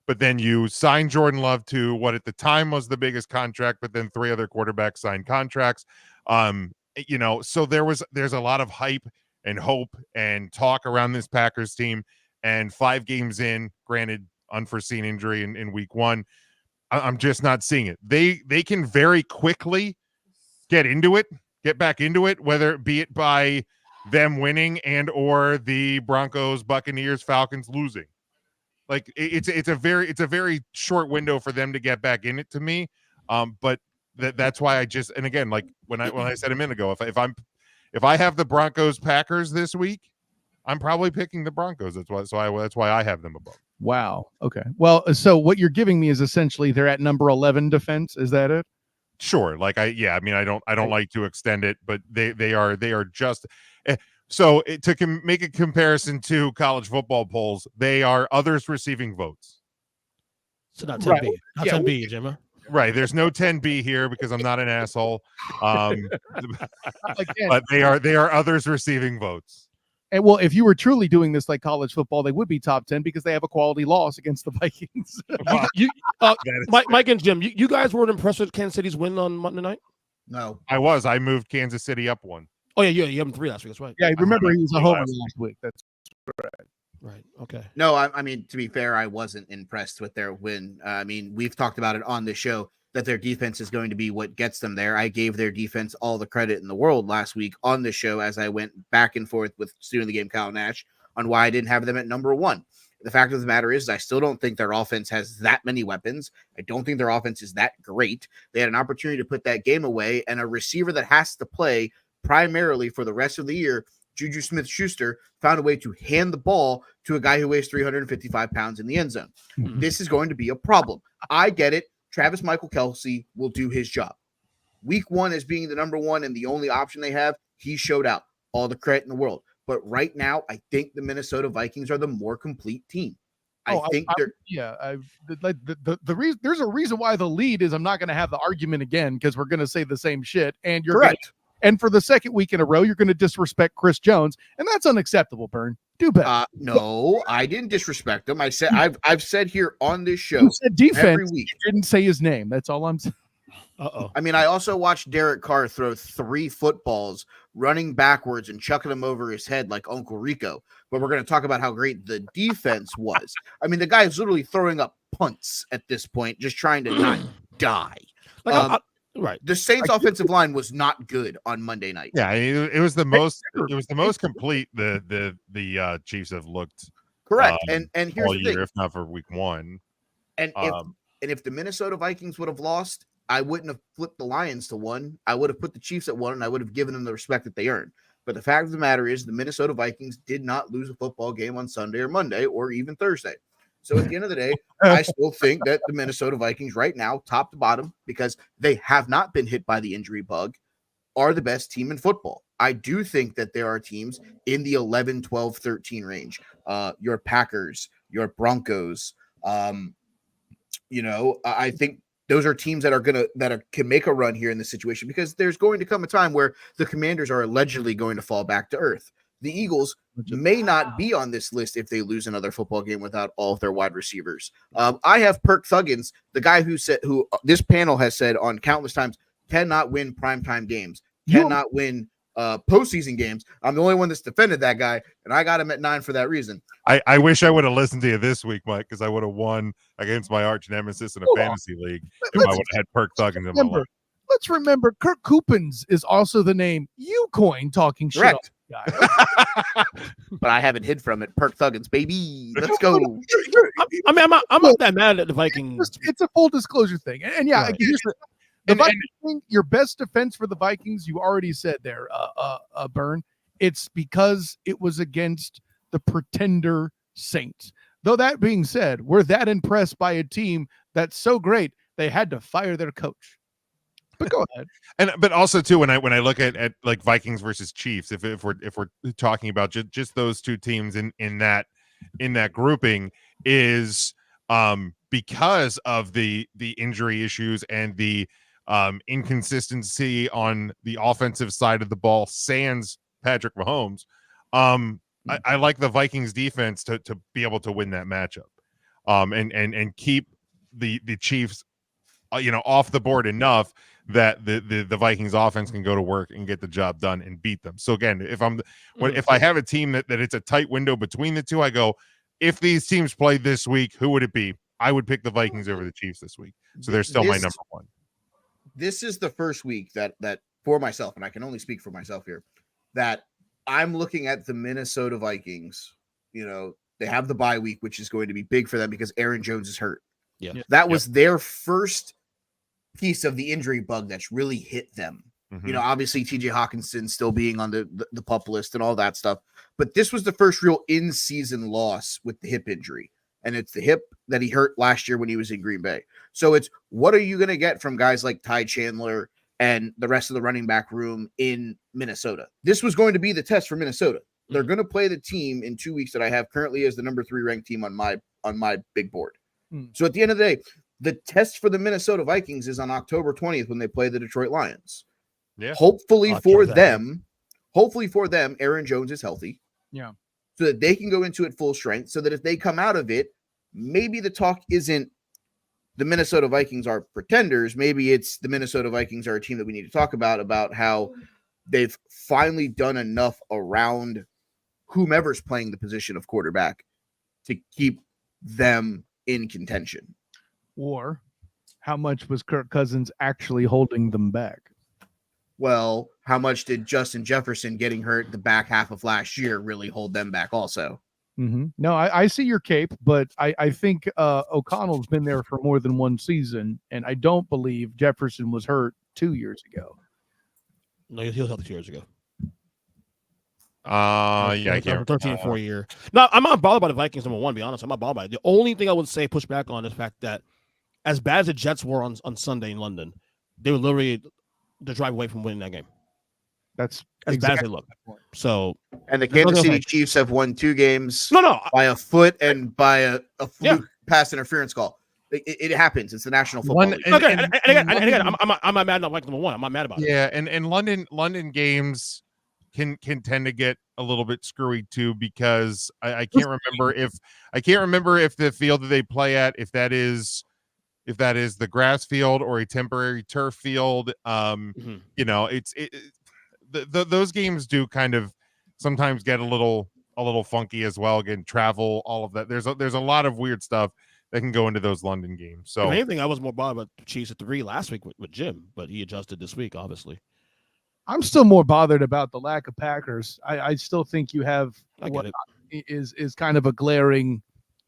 But then you signed Jordan Love to what at the time was the biggest contract, but then three other quarterbacks signed contracts. So there's a lot of hype and hope and talk around this Packers team, and 5 games in, granted unforeseen injury in week 1, I'm just not seeing it. They can very quickly get back into it, whether it be it by them winning and or the Broncos, Buccaneers, Falcons losing. Like it's a very short window for them to get back in it to me. But that's why and again, like when I said a minute ago, if I have the Broncos Packers this week, I'm probably picking the Broncos. That's why I have them above. Wow. Okay. Well, so what you're giving me is essentially they're at number 11 defense. Is that it? Sure. Like I don't like to extend it, but they are just. So to make a comparison to college football polls, they are others receiving votes. So not 10B, not 10B, Jimmy. Right. There's no 10B here because I'm not an asshole. But they are others receiving votes. And well, if you were truly doing this like college football, they would be top 10 because they have a quality loss against the Vikings. Mike and Jim, you guys weren't impressed with Kansas City's win on Monday night? No. I moved Kansas City up 1. Oh, yeah, you have them 3 last week. That's right. Yeah, remember he was a homer last week. That's right. Right. Okay. No, I mean, to be fair, I wasn't impressed with their win. I mean, we've talked about it on the show that their defense is going to be what gets them there. I gave their defense all the credit in the world last week on the show as I went back and forth with student of the game Kyle Nash on why I didn't have them at number 1. The fact of the matter is I still don't think their offense has that many weapons. I don't think their offense is that great. They had an opportunity to put that game away, and a receiver that has to play primarily for the rest of the year, Juju Smith-Schuster, found a way to hand the ball to a guy who weighs 355 pounds in the end zone. Mm-hmm. This is going to be a problem. I get it. Travis Michael Kelce will do his job. Week 1 as being the number 1 and the only option they have, he showed out. All the credit in the world. But right now, I think the Minnesota Vikings are the more complete team. There's a reason why the lead is I'm not going to have the argument again because we're going to say the same shit. And you're correct. And for the second week in a row, you're going to disrespect Chris Jones, and that's unacceptable, Burn. Do better. No, I didn't disrespect him. I said I've said here on this show you said defense, every week. You didn't say his name. That's all I'm saying. I mean, I also watched Derek Carr throw 3 footballs running backwards and chucking them over his head like Uncle Rico. But we're going to talk about how great the defense was. I mean, the guy is literally throwing up punts at this point, just trying to not die. Right. The Saints offensive line was not good on Monday night. Yeah, it was the most complete the Chiefs have looked. Correct. And here's all the year, thing. if not for week 1. And if the Minnesota Vikings would have lost, I wouldn't have flipped the Lions to 1. I would have put the Chiefs at 1, and I would have given them the respect that they earned. But the fact of the matter is the Minnesota Vikings did not lose a football game on Sunday or Monday or even Thursday. So at the end of the day, I still think that the Minnesota Vikings right now, top to bottom, because they have not been hit by the injury bug, are the best team in football. I do think that there are teams in the 11, 12, 13 range. Your Packers, your Broncos. I think those are teams that can make a run here in this situation, because there's going to come a time where the Commanders are allegedly going to fall back to earth. The Eagles may not be on this list if they lose another football game without all of their wide receivers. I have Perk Thuggins, the guy who this panel has said on countless times cannot win primetime games, cannot win postseason games. I'm the only one that's defended that guy, and I got him at 9 for that reason. I wish I would have listened to you this week, Mike, because I would have won against my arch nemesis in a fantasy league if I would have had Perk Thuggins in my life. Let's remember, Kirk Coupins is also the name you coined talking shit. Correct. But I haven't hid from it. Perk Thuggins, baby. Let's go. I'm not that mad at the Vikings. It's a full disclosure thing. And yeah, Right. here's the Vikings thing, your best defense for the Vikings, you already said there, Byrne, it's because it was against the pretender Saints. Though that being said, we're that impressed by a team that's so great they had to fire their coach. But go ahead. But also too, when I look at like Vikings versus Chiefs, if we're talking about just those two teams in that grouping, is because of the injury issues and the inconsistency on the offensive side of the ball, sans Patrick Mahomes. I like the Vikings defense to be able to win that matchup, and keep the Chiefs, off the board enough that the Vikings offense can go to work and get the job done and beat them. So again, if I have a team that it's a tight window between the two, I go, if these teams played this week, who would it be? I would pick the Vikings over the Chiefs this week. So they're still my number one. This is the first week that for myself, and I can only speak for myself here, that I'm looking at the Minnesota Vikings. They have the bye week, which is going to be big for them because Aaron Jones is hurt. Yeah. That was their first piece of the injury bug that's really hit them. Mm-hmm. Obviously TJ Hawkinson still being on the PUP list and all that stuff, but this was the first real in-season loss with the hip injury, and it's the hip that he hurt last year when he was in Green Bay. So it's, what are you going to get from guys like Ty Chandler and the rest of the running back room in Minnesota? This was going to be the test for Minnesota. They're going to play the team in 2 weeks that I have currently as the number 3 ranked team on my big board. So at the end of the day, the test for the Minnesota Vikings is on October 20th when they play the Detroit Lions. Yeah. Hopefully for them, Aaron Jones is healthy. Yeah. So that they can go into it full strength, so that if they come out of it, maybe the talk isn't the Minnesota Vikings are pretenders. Maybe it's the Minnesota Vikings are a team that we need to talk about how they've finally done enough around whomever's playing the position of quarterback to keep them in contention. Or how much was Kirk Cousins actually holding them back? Well, how much did Justin Jefferson getting hurt the back half of last year really hold them back also? Mm-hmm. No, I see your cape, but I think O'Connell's been there for more than one season, and I don't believe Jefferson was hurt 2 years ago. No, he was healthy 2 years ago. Yeah, I can't. 13 and 4 year. No, I'm not bothered by the Vikings, number one, to be honest. I'm not bothered by it. The only thing I would say push back on is the fact that as bad as the Jets were on Sunday in London, they were literally the drive away from winning that game. That's as bad as they look. So, and the Kansas City Chiefs have won 2 games by a foot and by a fluke pass interference call. It happens. It's the National Football League. And again, I'm not mad at like number one. I'm not mad about it. Yeah, and London games can tend to get a little bit screwy too, because I can't remember if the field that they play at, if that is the grass field or a temporary turf field. Those games do kind of sometimes get a little funky as well. Again, travel, all of that. There's a lot of weird stuff that can go into those London games. So if anything, I was more bothered about the Chiefs at 3 last week with Jim, but he adjusted this week, obviously. I'm still more bothered about the lack of Packers. I still think you have what is kind of a glaring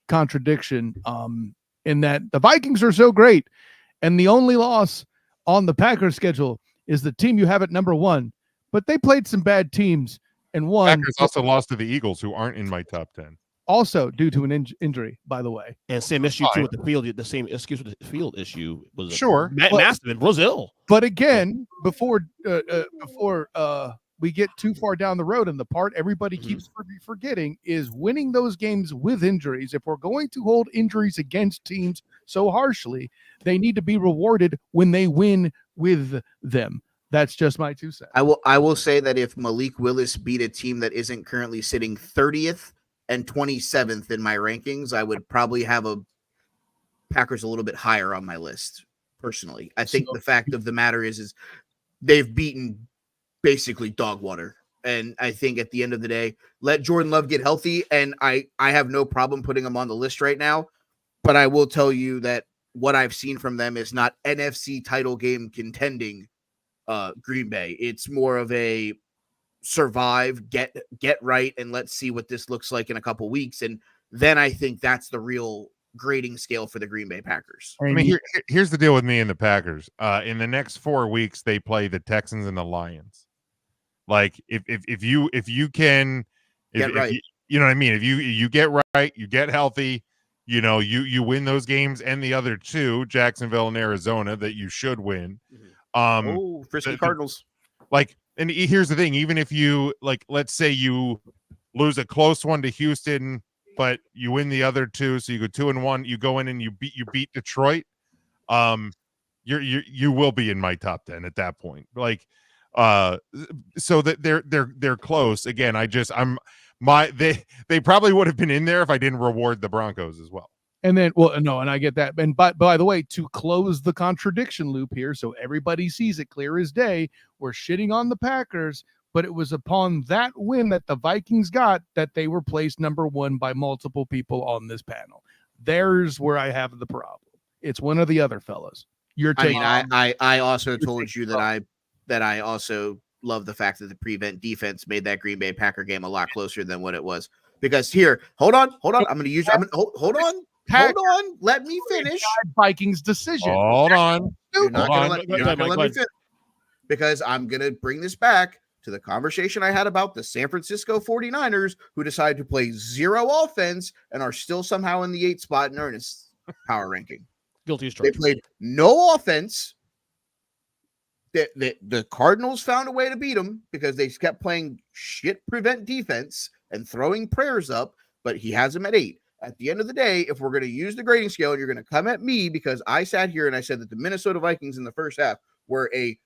contradiction in that the Vikings are so great, and the only loss on the Packers schedule is the team you have at number 1. But they played some bad teams and won. Packers also lost to the Eagles, who aren't in my top 10. Also due to an injury, by the way. And same issue too with the field. The same excuse with the field issue was sure massive in Brazil. But again, before we get too far down the road, and the part everybody keeps forgetting is winning those games with injuries. If we're going to hold injuries against teams so harshly, they need to be rewarded when they win with them. That's just my 2 cents. I will say that if Malik Willis beat a team that isn't currently sitting 30th and 27th in my rankings, I would probably have a Packers a little bit higher on my list personally. I think the fact of the matter is they've beaten basically dog water. And I think at the end of the day, let Jordan Love get healthy. And I have no problem putting him on the list right now. But I will tell you that what I've seen from them is not NFC title game contending Green Bay. It's more of a survive, get right, and let's see what this looks like in a couple weeks. And then I think that's the real grading scale for the Green Bay Packers. I mean, here's the deal with me and the Packers. In the next 4 weeks, they play the Texans and the Lions. Like if you can get right, you know what I mean. If you get right, you get healthy. You know, you win those games and the other 2, Jacksonville and Arizona, that you should win. Frisky Cardinals. And here's the thing: even if you let's say you lose a close one to Houston, but you win the other 2, so you go 2-1. You go in and you beat Detroit. You will be in my top 10 at that point. So that they're close. Again, they probably would have been in there if I didn't reward the Broncos as well. And then, and I get that. And by the way, to close the contradiction loop here, so everybody sees it clear as day, we're shitting on the Packers, but it was upon that win that the Vikings got that they were placed number 1 by multiple people on this panel. There's where I have the problem. It's one or the other, fellas. I also told you that I also love the fact that the prevent defense made that Green Bay Packer game a lot closer than what it was. Because here, hold on. Hold on. Let me finish. Vikings decision. Hold on. You're not going to let me finish. Because I'm going to bring this back to the conversation I had about the San Francisco 49ers, who decided to play 0 offense and are still somehow in the 8th spot in Ernest's power ranking. Guilty as charged. They played no offense. The Cardinals found a way to beat them because they kept playing shit prevent defense and throwing prayers up, but he has them at 8. At the end of the day, if we're going to use the grading scale and you're going to come at me because I sat here and I said that the Minnesota Vikings in the first half were a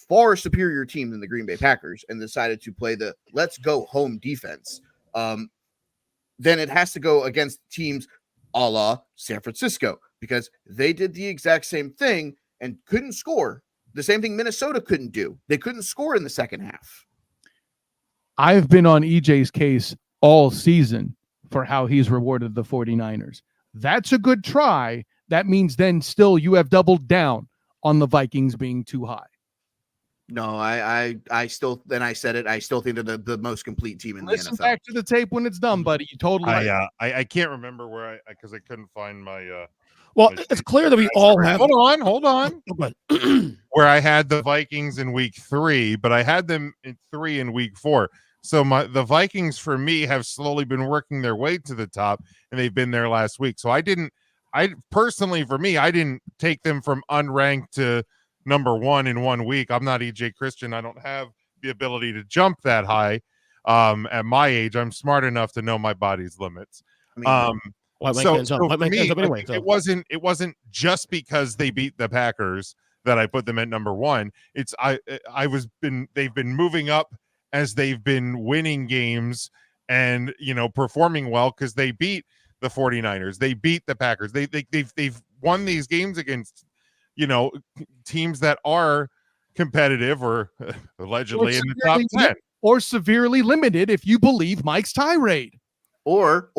far superior team than the Green Bay Packers and decided to play the let's go home defense, then it has to go against teams a la San Francisco because they did the exact same thing and couldn't score. The same thing Minnesota couldn't do. They couldn't score in the second half. I've been on EJ's case all season for how he's rewarded the 49ers. That's a good try. That means then still you have doubled down on the Vikings being too high. No, I still, then I said it. I still think they're the most complete team in the NFL. Listen back to the tape when it's done, buddy. You totally. I can't remember where because I couldn't find my. Well, it's clear that we all have. Hold on. Where I had the Vikings in week 3, but I had them in 3 in week 4. So the Vikings for me have slowly been working their way to the top, and they've been there last week. So I personally, for me, I didn't take them from unranked to number 1 in 1 week. I'm not EJ Christian. I don't have the ability to jump that high. At my age, I'm smart enough to know my body's limits. It wasn't just because they beat the Packers that I put them at number 1. They've been moving up as they've been winning games and performing well because they beat the 49ers, they beat the Packers, they've won these games against teams that are competitive or allegedly in the top 10 or severely limited if you believe Mike's tirade. Or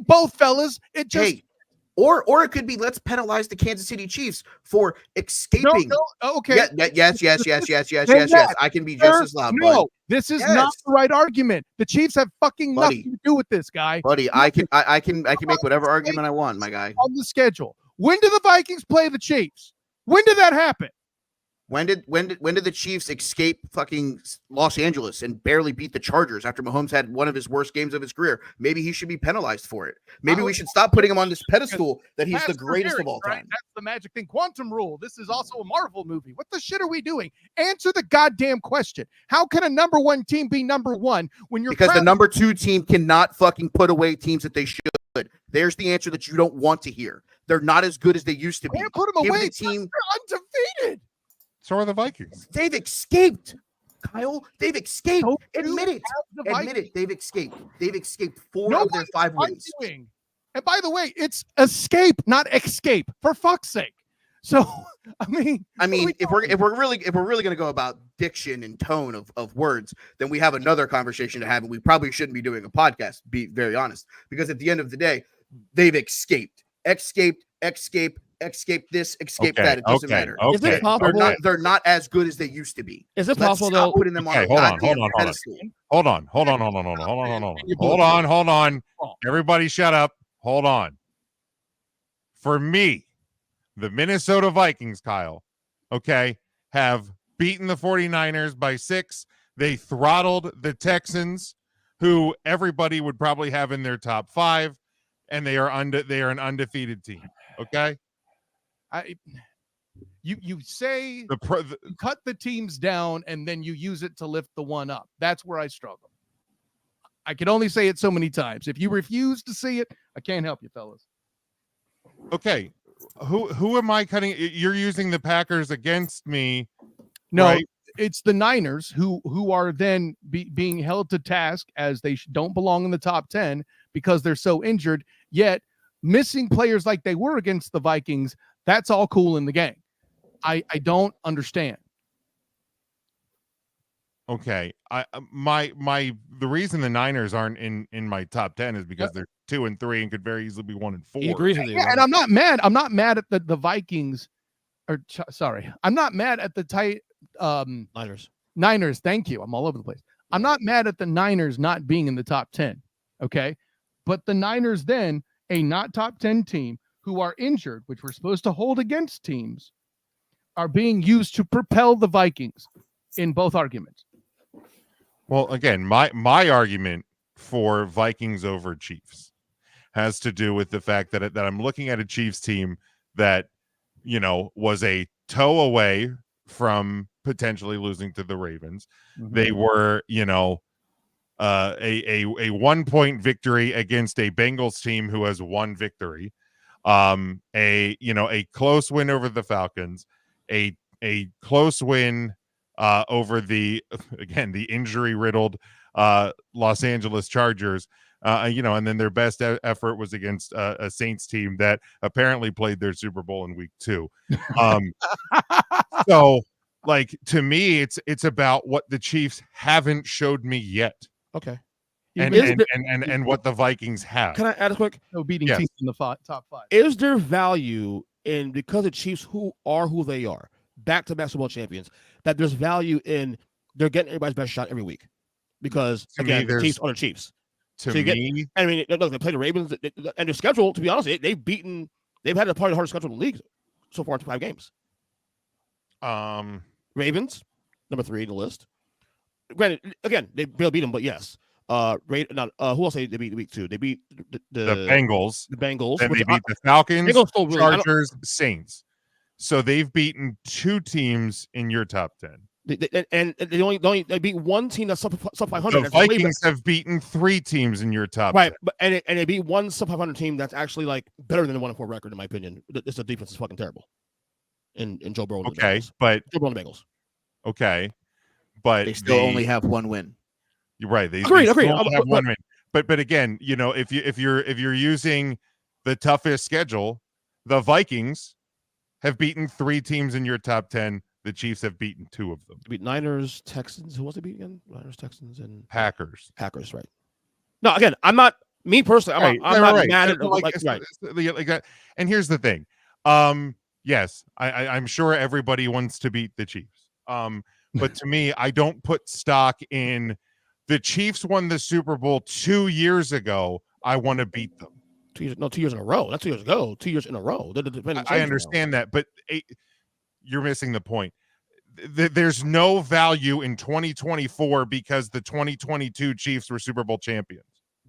both, fellas. It just or it could be let's penalize the Kansas City Chiefs for escaping. No, okay. Yes. I can be just as loud. No, this is not the right argument. The Chiefs have fucking nothing to do with this, guy. Buddy, I can make whatever argument I want, my guy. On the schedule. When do the Vikings play the Chiefs? When did that happen? When did the Chiefs escape fucking Los Angeles and barely beat the Chargers after Mahomes had one of his worst games of his career? Maybe he should be penalized for it. Maybe we should stop putting him on this pedestal that he's the greatest of all time. Right? That's the magic thing. Quantum rule. This is also a Marvel movie. What the shit are we doing? Answer the goddamn question. How can a number one team be number one when you're because the number two team cannot fucking put away teams that they should? There's the answer that you don't want to hear. They're not as good as they used to be. Can't put them away. The team they're undefeated. So are the Vikings. They've escaped, Kyle. They've escaped. Admit it. Admit it. They've escaped. They've escaped 4 of their 5 wins. And by the way, it's escape, not escape. For fuck's sake. So, I mean, if we're really going to go about diction and tone of words, then we have another conversation to have, and we probably shouldn't be doing a podcast. Be very honest, because at the end of the day, they've escaped this, escape that. It doesn't matter. Is it possible? They're not as good as they used to be. Is it possible though? Putting them on Hold on. Everybody shut up. Hold on. For me, the Minnesota Vikings, Kyle, okay, have beaten the 49ers by 6. They throttled the Texans, who everybody would probably have in their top 5, and they are an undefeated team. Okay. You say you cut the teams down and then you use it to lift the one up. That's where I struggle. I can only say it so many times. If you refuse to see it, I can't help you, fellas. Okay. Who am I cutting? You're using the Packers against me. No, right? It's the Niners who are then being held to task as they don't belong in the top 10 because they're so injured, yet missing players like they were against the Vikings. That's all cool in the game. I don't understand. Okay. The reason the Niners aren't in my top 10 is because they're 2 and 3 and could very easily be 1 and 4. He agrees with you. Yeah, and I'm not mad. I'm not mad at the Vikings. I'm not mad at the Niners. Niners. Thank you. I'm all over the place. I'm not mad at the Niners not being in the top 10. Okay. But the Niners, then a not top 10 team who are injured, which we're supposed to hold against teams, are being used to propel the Vikings in both arguments. Well, again, my argument for Vikings over Chiefs has to do with the fact that I'm looking at a Chiefs team that, was a toe away from potentially losing to the Ravens. Mm-hmm. They were, a 1-point victory against a Bengals team who has 1 victory. A close win over the Falcons, a close win over the injury riddled Los Angeles Chargers, and then their best effort was against a Saints team that apparently played their Super Bowl in week 2. So to me, it's about what the Chiefs haven't showed me yet. Okay. And what the Vikings have. Can I add a quick? No beating teams in the top 5. Is there value in, because the Chiefs who they are, back-to-back Super Bowl champions, that there's value in they're getting everybody's best shot every week? Because again, the Chiefs are the Chiefs. They play the Ravens, and their schedule, to be honest, they've had probably the hardest schedule in the league so far in 5 games. Ravens, number 3 in the list. Granted, again, they barely beat them, but yes. Who else they beat week 2? They beat the Bengals. The Bengals. Then they beat the Falcons, Chargers, Saints. So they've beaten 2 teams in your top 10. They beat 1 team that's sub 500. The Vikings have beaten 3 teams in your top 10. But they beat 1 sub 500 team that's actually better than the 1-4 record, in my opinion. The defense is fucking terrible. In Joe Burrow. Okay, but Joe Burrow and the Bengals. Okay, but they still only have 1 win. You're right. They agreed. Have 1 win. But again, if you're using the toughest schedule, the Vikings have beaten 3 teams in your top 10. The Chiefs have beaten 2 of them. They beat Niners, Texans. Who was they beat again? Niners, Texans, and Packers. Packers, right? No, again, I'm not me personally. I'm not mad at like that. And here's the thing. Yes, I'm sure everybody wants to beat the Chiefs. But to me, I don't put stock in the Chiefs won the Super Bowl 2 years ago. I want to beat them. 2 years? No, 2 years in a row. That's 2 years ago. 2 years in a row. I understand that, but you're missing the point. there's no value in 2024 because the 2022 Chiefs were Super Bowl champions.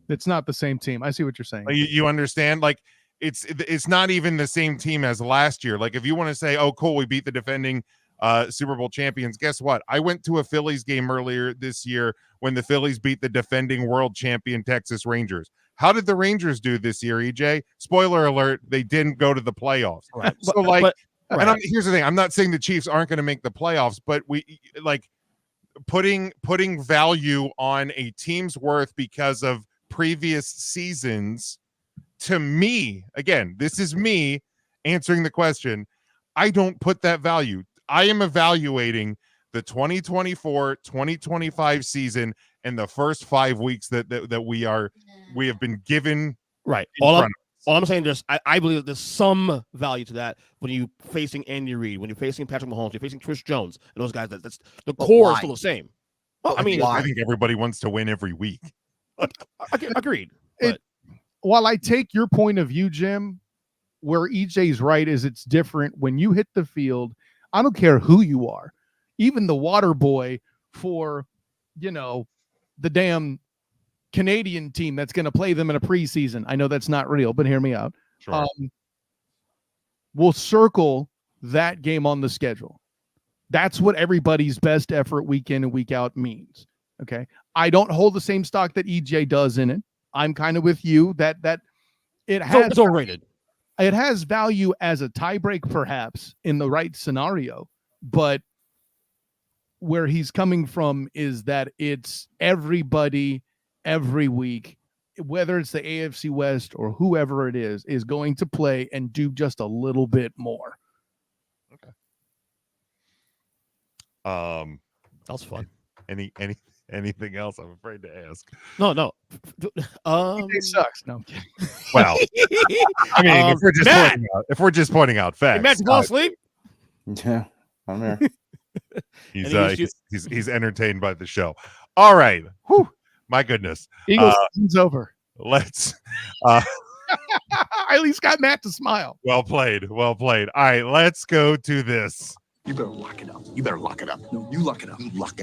It's not the same team. I see what you're saying. Like, you understand? Like it's not even the same team as last year. Like if you want to say, oh, cool, we beat the defending Super Bowl champions. Guess what? I went to a Phillies game earlier this year when the Phillies beat the defending world champion Texas Rangers. How did the Rangers do this year, EJ? Spoiler alert, they didn't go to the playoffs. Right. So here's the thing. I'm not saying the Chiefs aren't going to make the playoffs, but we like putting value on a team's worth because of previous seasons. To me, again, this is me answering the question. I don't put that value. I am evaluating the 2024-2025 season and the first 5 weeks that we have been given. Right. All I'm saying is I believe there's some value to that when you facing Andy Reid, when you're facing Patrick Mahomes, you're facing Chris Jones, and those guys. That's the core is still the same. Well, I mean, I think everybody wants to win every week. Agreed. While I take your point of view, Jim, where EJ's right is it's different when you hit the field. I don't care who you are, even the water boy for, the damn Canadian team that's going to play them in a preseason. I know that's not real, but hear me out. Sure. We'll circle that game on the schedule. That's what everybody's best effort week in and week out means. Okay. I don't hold the same stock that EJ does in it. I'm kind of with you that it has it's overrated. It has value as a tiebreak, perhaps in the right scenario, but where he's coming from is that it's everybody every week, whether it's the AFC West or whoever it is going to play and do just a little bit more. Okay. That was fun. Anything else? I'm afraid to ask. No. It sucks. No, I'm kidding. Well, I mean, if we're just pointing out facts. Hey, Matt, you fall asleep? Yeah, I'm here. He's entertained by the show. All right. Whew. My goodness. Eagles season's over. Let's I at least got Matt to smile. Well played. All right, let's go to this. You better lock it up. No, you lock it up. Lock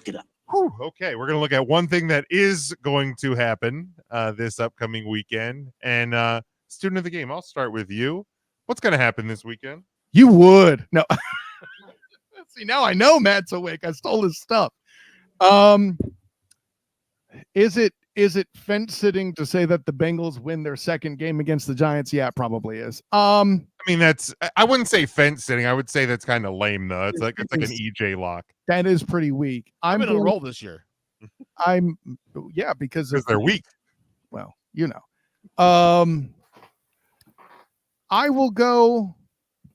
it up. Whew. Okay, we're going to look at one thing that is going to happen this upcoming weekend. And student of the game, I'll start with you. What's going to happen this weekend? You would. No. See, now I know Matt's awake. I stole his stuff. Is it fence sitting to say that the Bengals win their second game against the Giants? Yeah, it probably is. I mean, I wouldn't say fence sitting. I would say that's kind of lame though. It's like an EJ lock. That is pretty weak. I'm going to roll this year. Because they're weak. Well, I will go.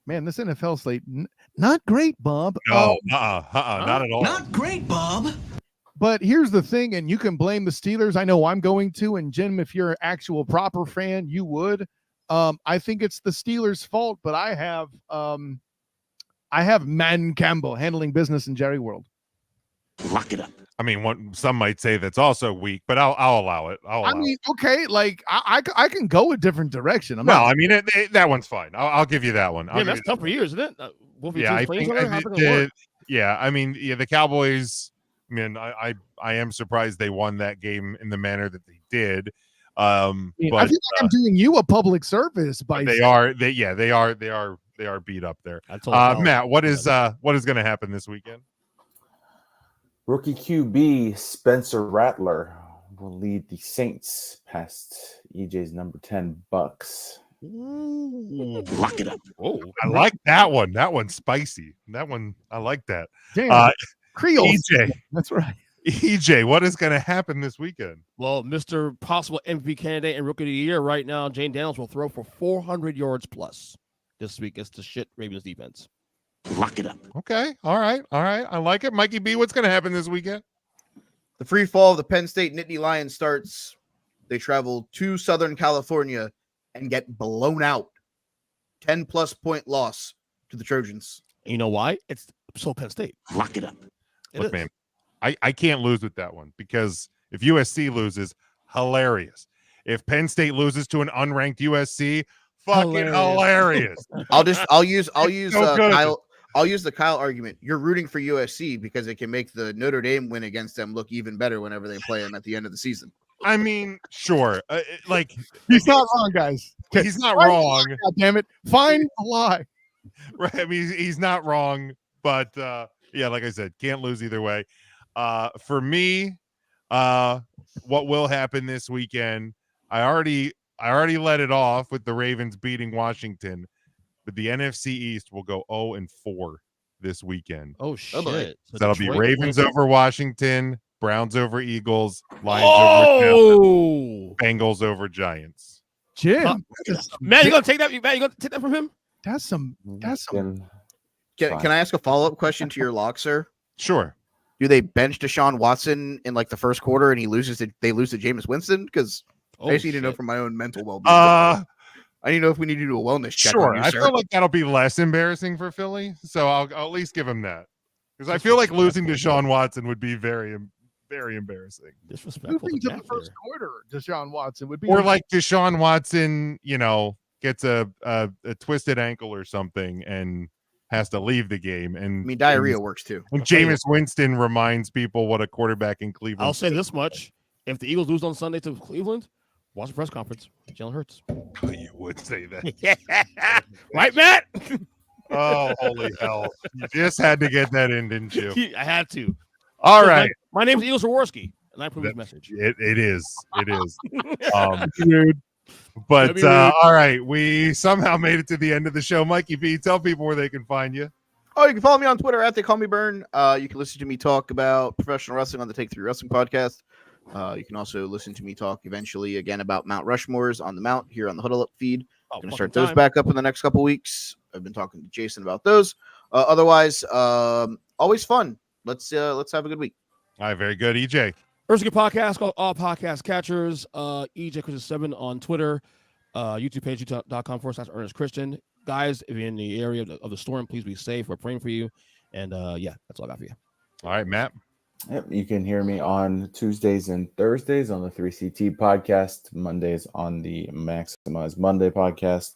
Man, this NFL slate not great, Bob. No, not at all. Not great, Bob. But here's the thing, and you can blame the Steelers. I know I'm going to, and Jim, if you're an actual proper fan, you would. I think it's the Steelers' fault, but I have Madden Campbell handling business in Jerry World. Lock it up. I mean, some might say that's also weak, but I'll allow it. Okay, like I can go a different direction. That one's fine. I'll give you that one. Yeah, that's tough for you, isn't it? The Cowboys. I mean, I am surprised they won that game in the manner that they did. I feel like I'm doing you a public service by they are beat up there. Matt, what is going to happen this weekend? Rookie QB Spencer Rattler will lead the Saints past EJ's number 10 Bucks. Lock it up. Oh, I like that one. That one's spicy. That one, I like that. Damn, Creole. EJ, that's right. EJ, what is going to happen this weekend? Well, Mr. Possible MVP candidate and Rookie of the Year right now, Jane Daniels will throw for 400 yards plus this week against the shit Ravens defense. Lock it up. Okay. All right. I like it. Mikey B, what's going to happen this weekend? The free fall of the Penn State Nittany Lions starts. They travel to Southern California and get blown out. 10-plus point loss to the Trojans. You know why? It's so Penn State. Lock it up. Look, man, I can't lose with that one because if USC loses, hilarious. If Penn State loses to an unranked USC, fucking hilarious. I'll use I'll use the Kyle argument. You're rooting for USC because it can make the Notre Dame win against them look even better whenever they play them at the end of the season. I mean, sure. He's not wrong, guys. He's not Find wrong. the lie, God damn it. Find the lie. Right. I mean, he's not wrong, but yeah, like I said, can't lose either way. For me, what will happen this weekend? I already let it off with the Ravens beating Washington, but the NFC East will go 0-4 this weekend. Oh shit! So that'll be Detroit Ravens wins. over Washington, Browns over Eagles, Lions over Tampa, Bengals over Giants. Jim, man, you gonna take that? Man, you gonna take that from him? That's some. Can I ask a follow-up question to your lock, sir? Sure. Do they bench Deshaun Watson in like the first quarter and they lose to Jameis Winston? Because I just need to know for my own mental well-being. I need to know if we need to do a wellness check. Sure. On you, I sir. feel like that'll be less embarrassing for Philly, so I'll at least give him that. Because I feel like losing to Deshaun Watson would be very, very embarrassing. Disrespectful. Moving to the first quarter, Deshaun Watson would be. Or like Deshaun Watson, gets a twisted ankle or something and has to leave the game. And I mean, diarrhea works too. And Jameis Winston reminds people what a quarterback in Cleveland. I'll say this much: if the Eagles lose on Sunday to Cleveland, watch the press conference. Jalen Hurts. You would say that, right, Matt? Oh, holy hell! You just had to get that in, didn't you? I had to. All right. My name's Eagles Jaworski, and I approve his message. It is. Dude. But all right, we somehow made it to the end of the show. Mikey B, tell people where they can find you. Oh, you can follow me on Twitter at @TheyCallMeBurn. You can listen to me talk about professional wrestling on the Take 3 Wrestling podcast. You can also listen to me talk eventually again about Mount Rushmores on the Mount here on the Huddle Up feed. I'm going to start those back up in the next couple weeks. I've been talking to Jason about those. Otherwise, always fun. Let's have a good week. All right, very good, EJ. First Good Podcast called All Podcast Catchers. EJ Christian 7 on Twitter. YouTube page, youtube.com/Ernest Christian. Guys, if you're in the area of the storm, please be safe. We're praying for you. And yeah, that's all I got for you. All right, Matt. Yep, you can hear me on Tuesdays and Thursdays on the 3CT podcast, Mondays on the Maximize Monday podcast.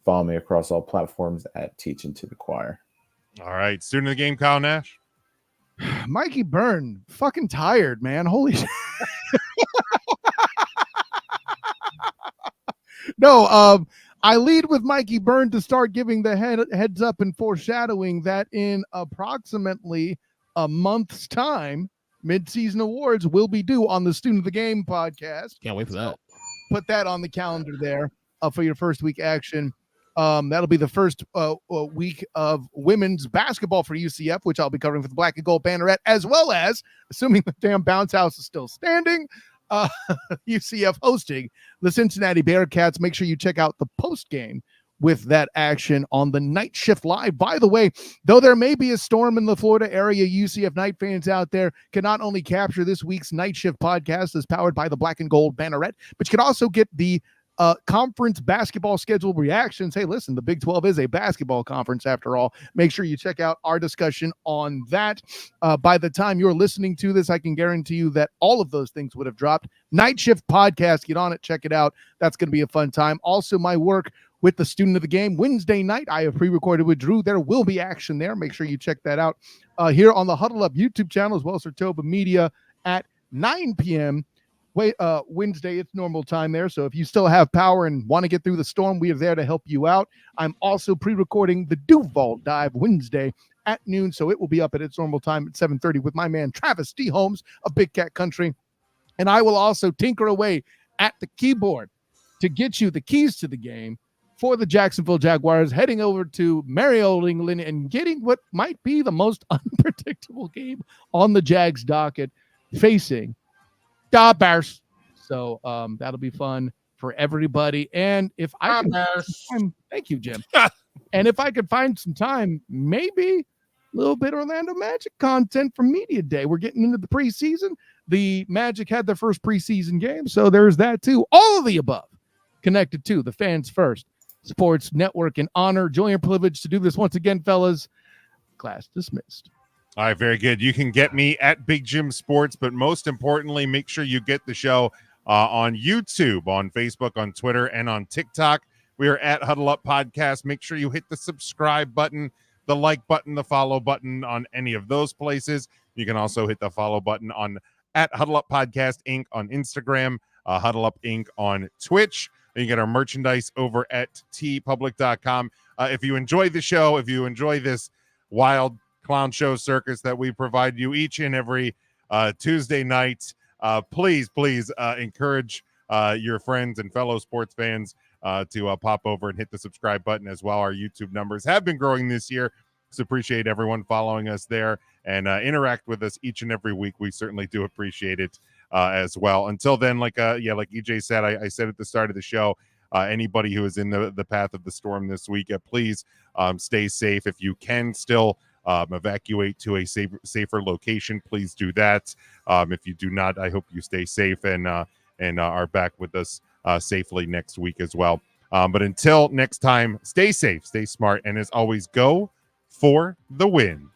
Follow me across all platforms at Teaching to the Choir. All right, student of the game, Kyle Nash. Mikey Byrne, fucking tired, man. Holy shit. No, I lead with Mikey Byrne to start giving the heads up and foreshadowing that in approximately a month's time, mid-season awards will be due on the Student of the Game podcast. Can't wait for that. Put that on the calendar there for your first week action. That'll be the first week of women's basketball for UCF, which I'll be covering for the Black and Gold Banneret, as well as, assuming the damn bounce house is still standing, UCF hosting the Cincinnati Bearcats. Make sure you check out the post game with that action on the Night Shift Live. By the way, though there may be a storm in the Florida area, UCF Night fans out there can not only capture this week's Night Shift podcast as powered by the Black and Gold Banneret, but you can also get the conference basketball schedule reactions. Hey, listen, the Big 12 is a basketball conference after all. Make sure you check out our discussion on that. By the time you're listening to this, I can guarantee you that all of those things would have dropped. Night Shift podcast, get on it, check it out. That's going to be a fun time. Also, my work with the Student of the Game Wednesday night, I have pre-recorded with Drew. There will be action there. Make sure you check that out here on the Huddle Up YouTube channel, as well as Sartoba Media at 9 p.m. Wednesday. It's normal time there. So if you still have power and want to get through the storm, we are there to help you out. I'm also pre-recording the Duval Dive Wednesday at noon. So it will be up at its normal time at 7:30 with my man, Travis D. Holmes of Big Cat Country. And I will also tinker away at the keyboard to get you the keys to the game for the Jacksonville Jaguars, heading over to Merry Old England and getting what might be the most unpredictable game on the Jags docket, facing the Bears. So that'll be fun for everybody. And if I can, thank you, Jim. And if I could find some time, maybe a little bit Orlando Magic content from Media Day. We're getting into the preseason. The Magic had their first preseason game, so there's that too. All of the above connected to the Fans First Sports Network and honor. Join your privilege to do this once again, fellas. Class dismissed. All right, very good. You can get me at Big Jim Sports, but most importantly, make sure you get the show on YouTube, on Facebook, on Twitter, and on TikTok. We are at Huddle Up Podcast. Make sure you hit the subscribe button. the like button, the follow button on any of those places. You can also hit the follow button on at Huddle Up Podcast Inc. on Instagram, Huddle Up Inc. on Twitch. You get our merchandise over at tpublic.com. If you enjoy the show, if you enjoy this wild clown show circus that we provide you each and every Tuesday night, please encourage your friends and fellow sports fans to pop over and hit the subscribe button as well. Our YouTube numbers have been growing this year, so appreciate everyone following us there and interact with us each and every week. We certainly do appreciate it as well. Until then, like EJ said, I said at the start of the show, anybody who is in the path of the storm this week, please stay safe. If you can still evacuate to a safer location, please do that. If you do not, I hope you stay safe and are back with us safely next week as well. But until next time, stay safe, stay smart, and as always, go for the win.